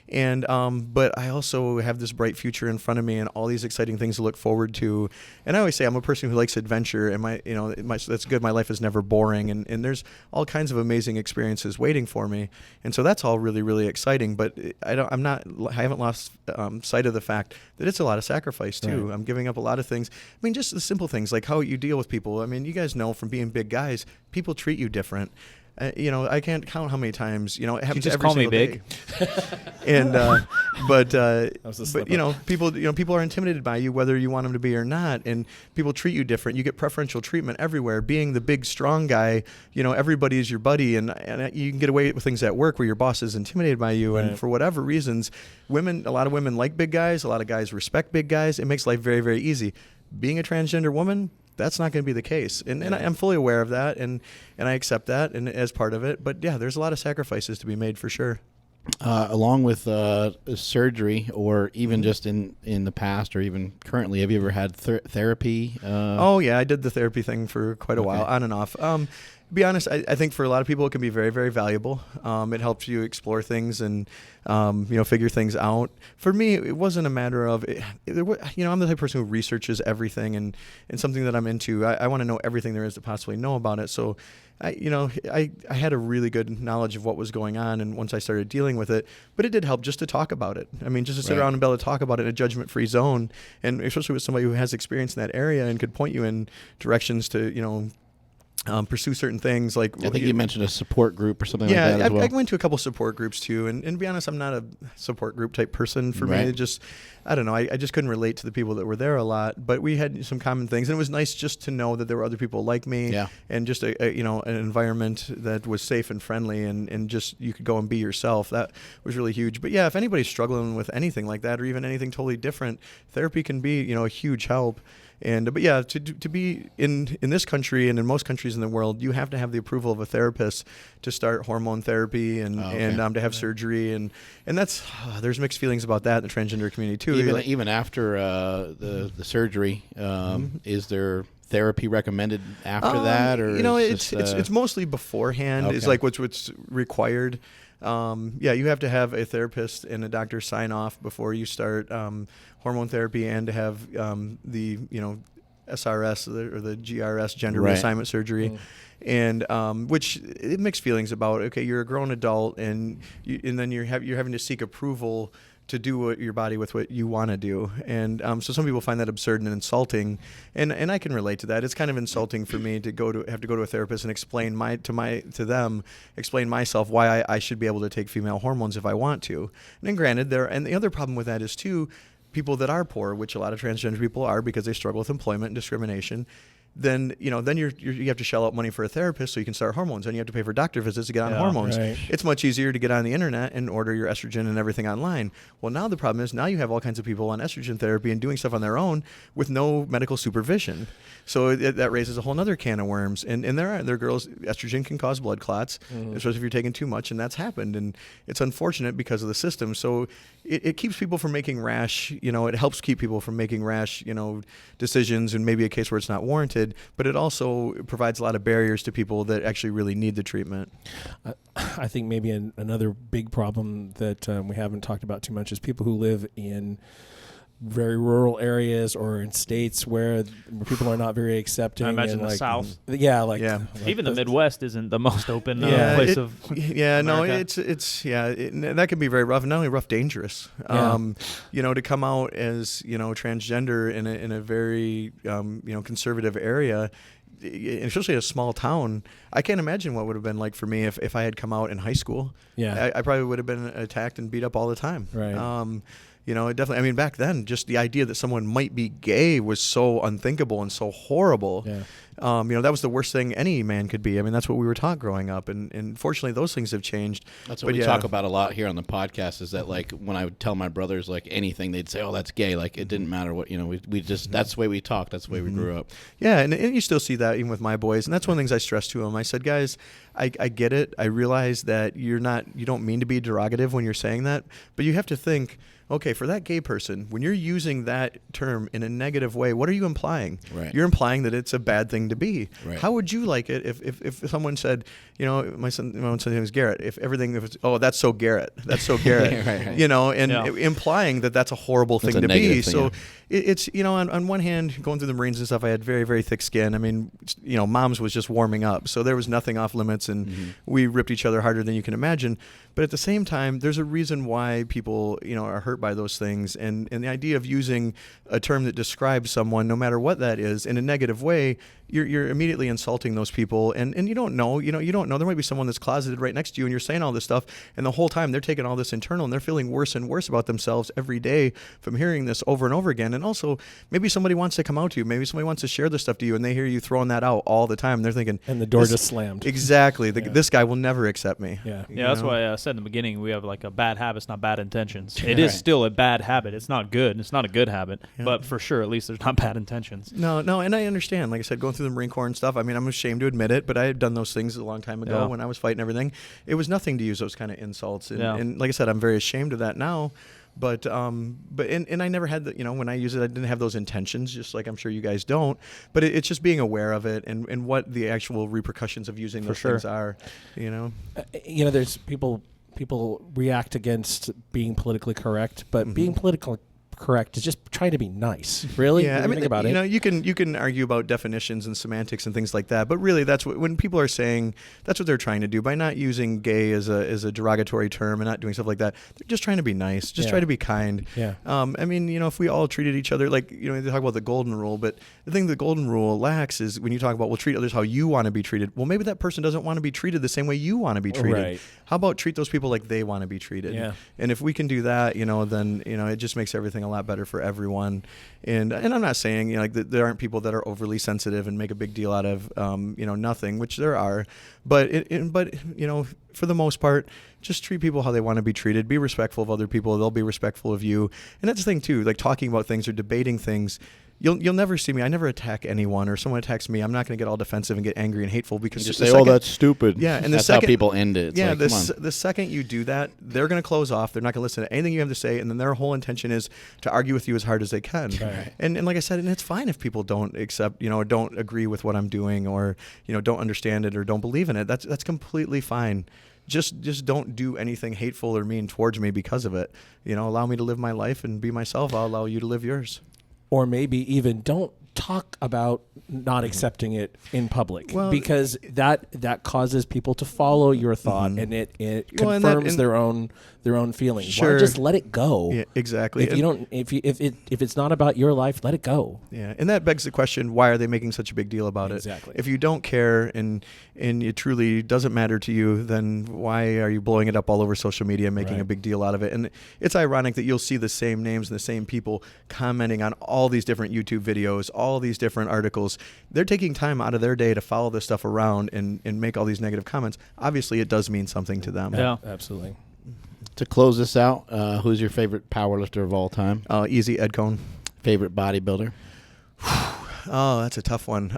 but I also have this bright future in front of me and all these exciting things to look forward to. And I always say I'm a person who likes adventure, and that's good. My life is never boring, and there's all kinds of amazing experiences waiting for me. And so that's all really, really exciting. But I haven't lost sight of the fact that it's a lot of sacrifice too. Right. I'm giving up a lot of things. I mean, just the simple things like how you deal with people. I mean, you guys know from being big guys, people treat you different. I can't count how many times, it happens every single day. You just call me big. And people are intimidated by you whether you want them to be or not, and people treat you different. You get preferential treatment everywhere. Being the big strong guy, everybody is your buddy, and you can get away with things at work where your boss is intimidated by you, and for whatever reasons, a lot of women like big guys, a lot of guys respect big guys. It makes life very, very easy. Being a transgender woman, that's not going to be the case, and I'm fully aware of that, and I accept that and as part of it. But yeah, there's a lot of sacrifices to be made for sure. Along with surgery, or even just in the past, or even currently, have you ever had therapy? Oh yeah, I did the therapy thing for quite a while, on and off. To be honest, I think for a lot of people it can be very, very valuable. It helps you explore things and figure things out. For me, it wasn't a matter of I'm the type of person who researches everything, and something that I'm into. I want to know everything there is to possibly know about it. So I had a really good knowledge of what was going on, and once I started dealing with it, but it did help just to talk about it. I mean, just to sit around and be able to talk about it in a judgment-free zone, and especially with somebody who has experience in that area and could point you in directions to, pursue certain things. Like I think you mentioned a support group or something like that as well. I went to a couple support groups too, and to be honest, I'm not a support group type person. For me, it just, I don't know, I just couldn't relate to the people that were there a lot, but we had some common things, and it was nice just to know that there were other people like me, and just an environment that was safe and friendly, and just you could go and be yourself. That was really huge. But yeah, if anybody's struggling with anything like that, or even anything totally different, therapy can be a huge help. But yeah, to be in this country and in most countries in the world, you have to have the approval of a therapist to start hormone therapy and to have surgery, and that's there's mixed feelings about that in the transgender community too. Even after the surgery, is there therapy recommended after that, or it's mostly beforehand. It's like what's required. You have to have a therapist and a doctor sign off before you start hormone therapy, and to have the SRS or the GRS, gender reassignment surgery, and which it mixed feelings about. Okay, you're a grown adult, and then you're having to seek approval to do your body with what you want to do, and so some people find that absurd and insulting, and I can relate to that. It's kind of insulting for me to have to go to a therapist and explain explain myself why I should be able to take female hormones if I want to. And then granted, and the other problem with that is too, people that are poor, which a lot of transgender people are because they struggle with employment and discrimination. Then you have to shell out money for a therapist so you can start hormones, and you have to pay for doctor visits to get on hormones. Right. It's much easier to get on the internet and order your estrogen and everything online. Well, now the problem is you have all kinds of people on estrogen therapy and doing stuff on their own with no medical supervision. So that raises a whole other can of worms. And there are girls, estrogen can cause blood clots, especially if you're taking too much, and that's happened. And it's unfortunate because of the system. So it keeps people from making rash, it helps keep people from making rash, decisions, and maybe a case where it's not warranted. But it also provides a lot of barriers to people that actually really need the treatment. I think maybe another big problem that we haven't talked about too much is people who live in very rural areas or in states where people are not very accepting. I imagine the South. Even the Midwest isn't the most open place of America. That can be very rough. Not only rough, dangerous. To come out as transgender in a very conservative area, especially a small town. I can't imagine what would have been like for me if I had come out in high school. I probably would have been attacked and beat up all the time. Right. It definitely, I mean, back then, just the idea that someone might be gay was so unthinkable and so horrible. Yeah. That was the worst thing any man could be. I mean, that's what we were taught growing up. And fortunately, those things have changed. That's what we talk about a lot here on the podcast, is that, like, when I would tell my brothers, like, anything, they'd say, oh, that's gay. Like, it didn't matter what, we just, that's the way we talked. That's the way we grew up. Yeah, and you still see that even with my boys. And that's one of the things I stress to them. I said, guys, I get it. I realize that you don't mean to be derogative when you're saying that, but you have to think, okay, for that gay person, when you're using that term in a negative way, what are you implying? Right. You're implying that it's a bad thing to be. Right. How would you like it if someone said, my son's name is Garrett. If that's so Garrett, that's so Garrett, right. Implying that that's a horrible thing to be. So it's on one hand, going through the Marines and stuff, I had very, very thick skin. I mean, mom's was just warming up. So there was nothing off limits, and we ripped each other harder than you can imagine. But at the same time, there's a reason why people, are hurt by those things. And the idea of using a term that describes someone, no matter what that is, in a negative way, you're immediately insulting those people. And you don't know, you don't know. There might be someone that's closeted right next to you, and you're saying all this stuff, and the whole time they're taking all this internal, and they're feeling worse and worse about themselves every day from hearing this over and over again. And also, maybe somebody wants to come out to you. Maybe somebody wants to share this stuff to you, and they hear you throwing that out all the time. And they're thinking, and the door just slammed. Exactly. This guy will never accept me. Yeah. Yeah, that's why I said in the beginning we have like a bad habits, not bad intentions. It is still a bad habit. It's not good. It's not a good habit. Yeah. But for sure, at least there's not bad intentions. No, and I understand. Like I said, going through the Marine Corps and stuff, I mean, I'm ashamed to admit it, but I had done those things a long time ago when I was fighting everything. It was nothing to use those kind of insults. And like I said, I'm very ashamed of that now. But I never had when I use it, I didn't have those intentions, just like I'm sure you guys don't. But it's just being aware of it and what the actual repercussions of using those things are, There's people react against being politically correct, but being politically correct is just trying to be nice. Really? Yeah, think about it. You can argue about definitions and semantics and things like that, but really that's what when people are saying that's what they're trying to do by not using gay as a derogatory term and not doing stuff like that. They're just trying to be nice, just try to be kind. Yeah. If we all treated each other like they talk about the golden rule, but the thing the golden rule lacks is when you talk about treat others how you want to be treated. Well, maybe that person doesn't want to be treated the same way you want to be treated. Right. How about treat those people like they want to be treated? Yeah. And if we can do that, then it just makes everything a lot better for everyone. And I'm not saying that there aren't people that are overly sensitive and make a big deal out of nothing, which there are, but for the most part, just treat people how they want to be treated. Be respectful of other people; they'll be respectful of you. And that's the thing too, like talking about things or debating things. You'll never see me. I never attack anyone, or someone attacks me. I'm not going to get all defensive and get angry and hateful because just say, "Oh, that's stupid." Yeah, and that's how people end it. It's the second you do that, they're going to close off. They're not going to listen to anything you have to say, and then their whole intention is to argue with you as hard as they can. Right. And like I said, and it's fine if people don't accept, or don't agree with what I'm doing, or don't understand it or don't believe in it. That's completely fine. Just don't do anything hateful or mean towards me because of it. Allow me to live my life and be myself. I'll allow you to live yours. Or maybe even don't talk about not accepting it in public, because that causes people to follow your thought, and it confirms their own feelings. Sure. Why just let it go? Yeah, exactly. If it's not about your life, let it go. Yeah, and that begs the question: why are they making such a big deal about it? Exactly. If you don't care and it truly doesn't matter to you, then why are you blowing it up all over social media, and making a big deal out of it? And it's ironic that you'll see the same names and the same people commenting on all these different YouTube videos, all these different articles. They're taking time out of their day to follow this stuff around and make all these negative comments. Obviously, it does mean something to them. Yeah, absolutely. To close this out, who's your favorite powerlifter of all time? Easy, Ed Cohn. Favorite bodybuilder? Oh, that's a tough one.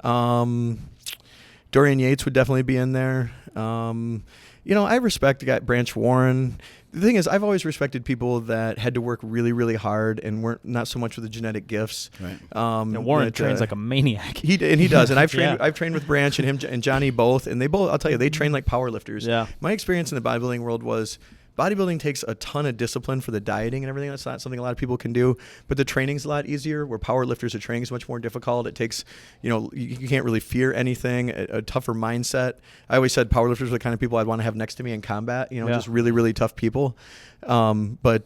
Dorian Yates would definitely be in there. I respect Branch Warren. The thing is, I've always respected people that had to work really, really hard and weren't not so much with the genetic gifts. Right. Warren trains like a maniac. He does, and I've trained with Branch and him and Johnny both, and they both. I'll tell you, they train like powerlifters. Yeah. My experience in the bodybuilding world was. Bodybuilding takes a ton of discipline for the dieting and everything. That's not something a lot of people can do. But the training's a lot easier. Where powerlifters, the training is much more difficult. It takes, you can't really fear anything. A tougher mindset. I always said powerlifters are the kind of people I'd want to have next to me in combat. Just really, really tough people. But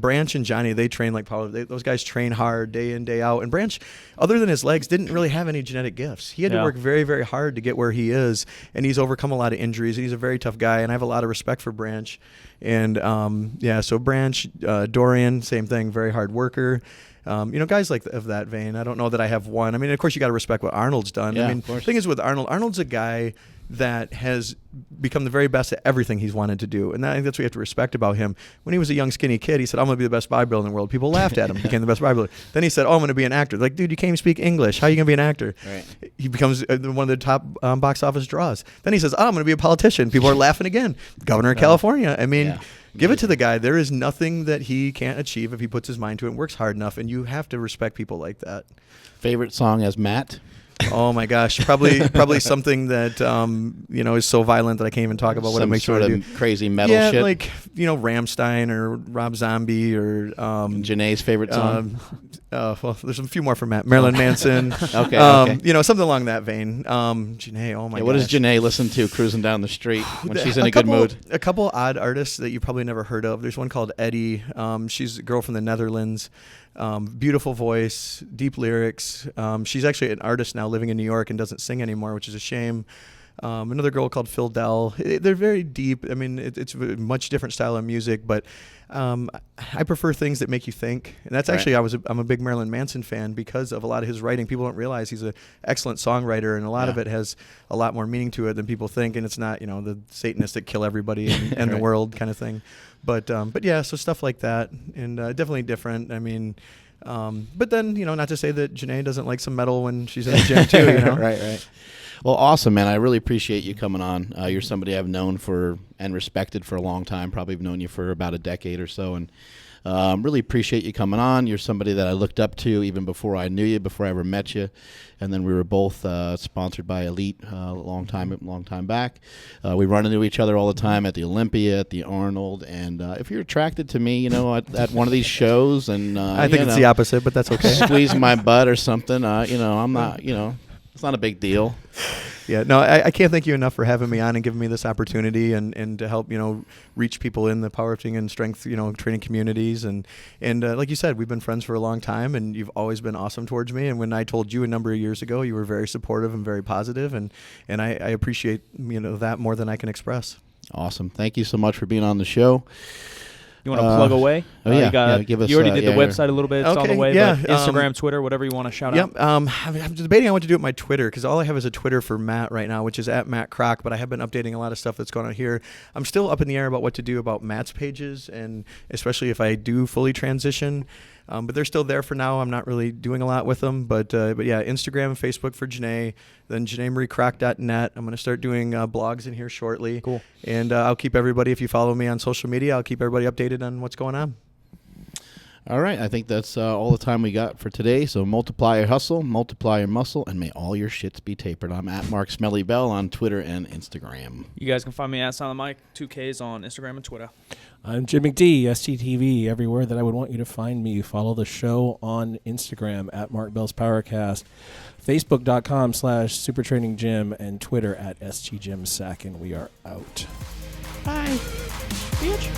Branch and Johnny, they train like power. Those guys train hard day in, day out. And Branch, other than his legs, didn't really have any genetic gifts. He had to work very, very hard to get where he is. And he's overcome a lot of injuries. And he's a very tough guy. And I have a lot of respect for Branch. And so Branch, Dorian, same thing, very hard worker. Guys like of that vein. I don't know that I have one. I mean, of course, you got to respect what Arnold's done. Yeah, I mean, the thing is with Arnold's a guy that has become the very best at everything he's wanted to do. And I think that's what you have to respect about him. When he was a young, skinny kid, he said, I'm going to be the best bodybuilder in the world. People laughed at him, became the best bodybuilder. Then he said, I'm going to be an actor. Like, dude, you can't even speak English. How are you going to be an actor? Right. He becomes one of the top box office draws. Then he says, I'm going to be a politician. People are laughing again. Governor of California. I mean, give it to the guy. There is nothing that he can't achieve if he puts his mind to it and works hard enough. And you have to respect people like that. Favorite song as Matt? Oh my gosh, probably something that is so violent that I can't even talk about what it makes sort me of crazy metal shit. Yeah, like Rammstein or Rob Zombie or Janae's favorite song. Well, there's a few more from Marilyn Manson. Okay. You know, something along that vein. Janae, oh my god. What does Janae listen to cruising down the street when she's in a good mood? A couple odd artists that you probably never heard of. There's one called Eddie. She's a girl from the Netherlands. Beautiful voice, deep lyrics. She's actually an artist now living in New York and doesn't sing anymore, which is a shame. Another girl called Phil Dell. They're very deep. I mean, it's a much different style of music, but I prefer things that make you think. And that's actually, I'm a big Marilyn Manson fan because of a lot of his writing. People don't realize he's an excellent songwriter, and a lot of it has a lot more meaning to it than people think. And it's not, you know, the Satanists that kill everybody and the world kind of thing. But yeah, so stuff like that, and definitely different. I mean, but then, you know, not to say that Janae doesn't like some metal when she's in the gym too, you know? Right. Well, awesome, man. I really appreciate you coming on. You're somebody I've known for and respected for a long time. Probably have known you for about a decade or so, and really appreciate you coming on. You're somebody that I looked up to even before I knew you, before I ever met you. And then we were both sponsored by Elite a long time back. We run into each other all the time at the Olympia, at the Arnold. And if you're attracted to me, you know, at one of these shows, and I think it's the opposite, but that's okay. Squeeze my butt or something. You know, I'm not. You know, it's not a big deal. Yeah, no, I can't thank you enough for having me on and giving me this opportunity and to help, you know, reach people in the powerlifting and strength, you know, training communities. And like you said, we've been friends for a long time, and you've always been awesome towards me. And when I told you a number of years ago, you were very supportive and very positive, and I appreciate, you know, that more than I can express. Awesome. Thank you so much for being on the show. You want to plug away? Oh, yeah. Give us, you already did the website a little bit. It's on the way. Yeah, but Instagram, Twitter, whatever you want to shout out. I'm debating on what to do with my Twitter, because all I have is a Twitter for Matt right now, which is at Matt Kroc, but I have been updating a lot of stuff that's going on here. I'm still up in the air about what to do about Matt's pages, and especially if I do fully transition. But they're still there for now. I'm not really doing a lot with them. But yeah, Instagram and Facebook for Janae, then JanaeMarieKroc.net. I'm going to start doing blogs in here shortly. Cool. And I'll keep everybody, if you follow me on social media, I'll keep everybody updated on what's going on. All right. I think that's all the time we got for today. So multiply your hustle, multiply your muscle, and may all your shits be tapered. I'm at Mark Smelly Bell on Twitter and Instagram. You guys can find me at Silent Mike, 2Ks on Instagram and Twitter. I'm Jim McD, STTV, everywhere that I would want you to find me. Follow the show on Instagram at Mark Bell's PowerCast, Facebook.com/SuperTrainingGym, and Twitter at STGymSack, and we are out. Bye. Bitch.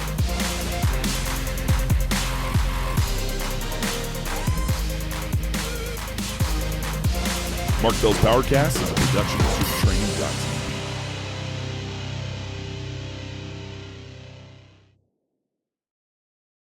Mark Bell's PowerCast is a production of SuperTraining.com.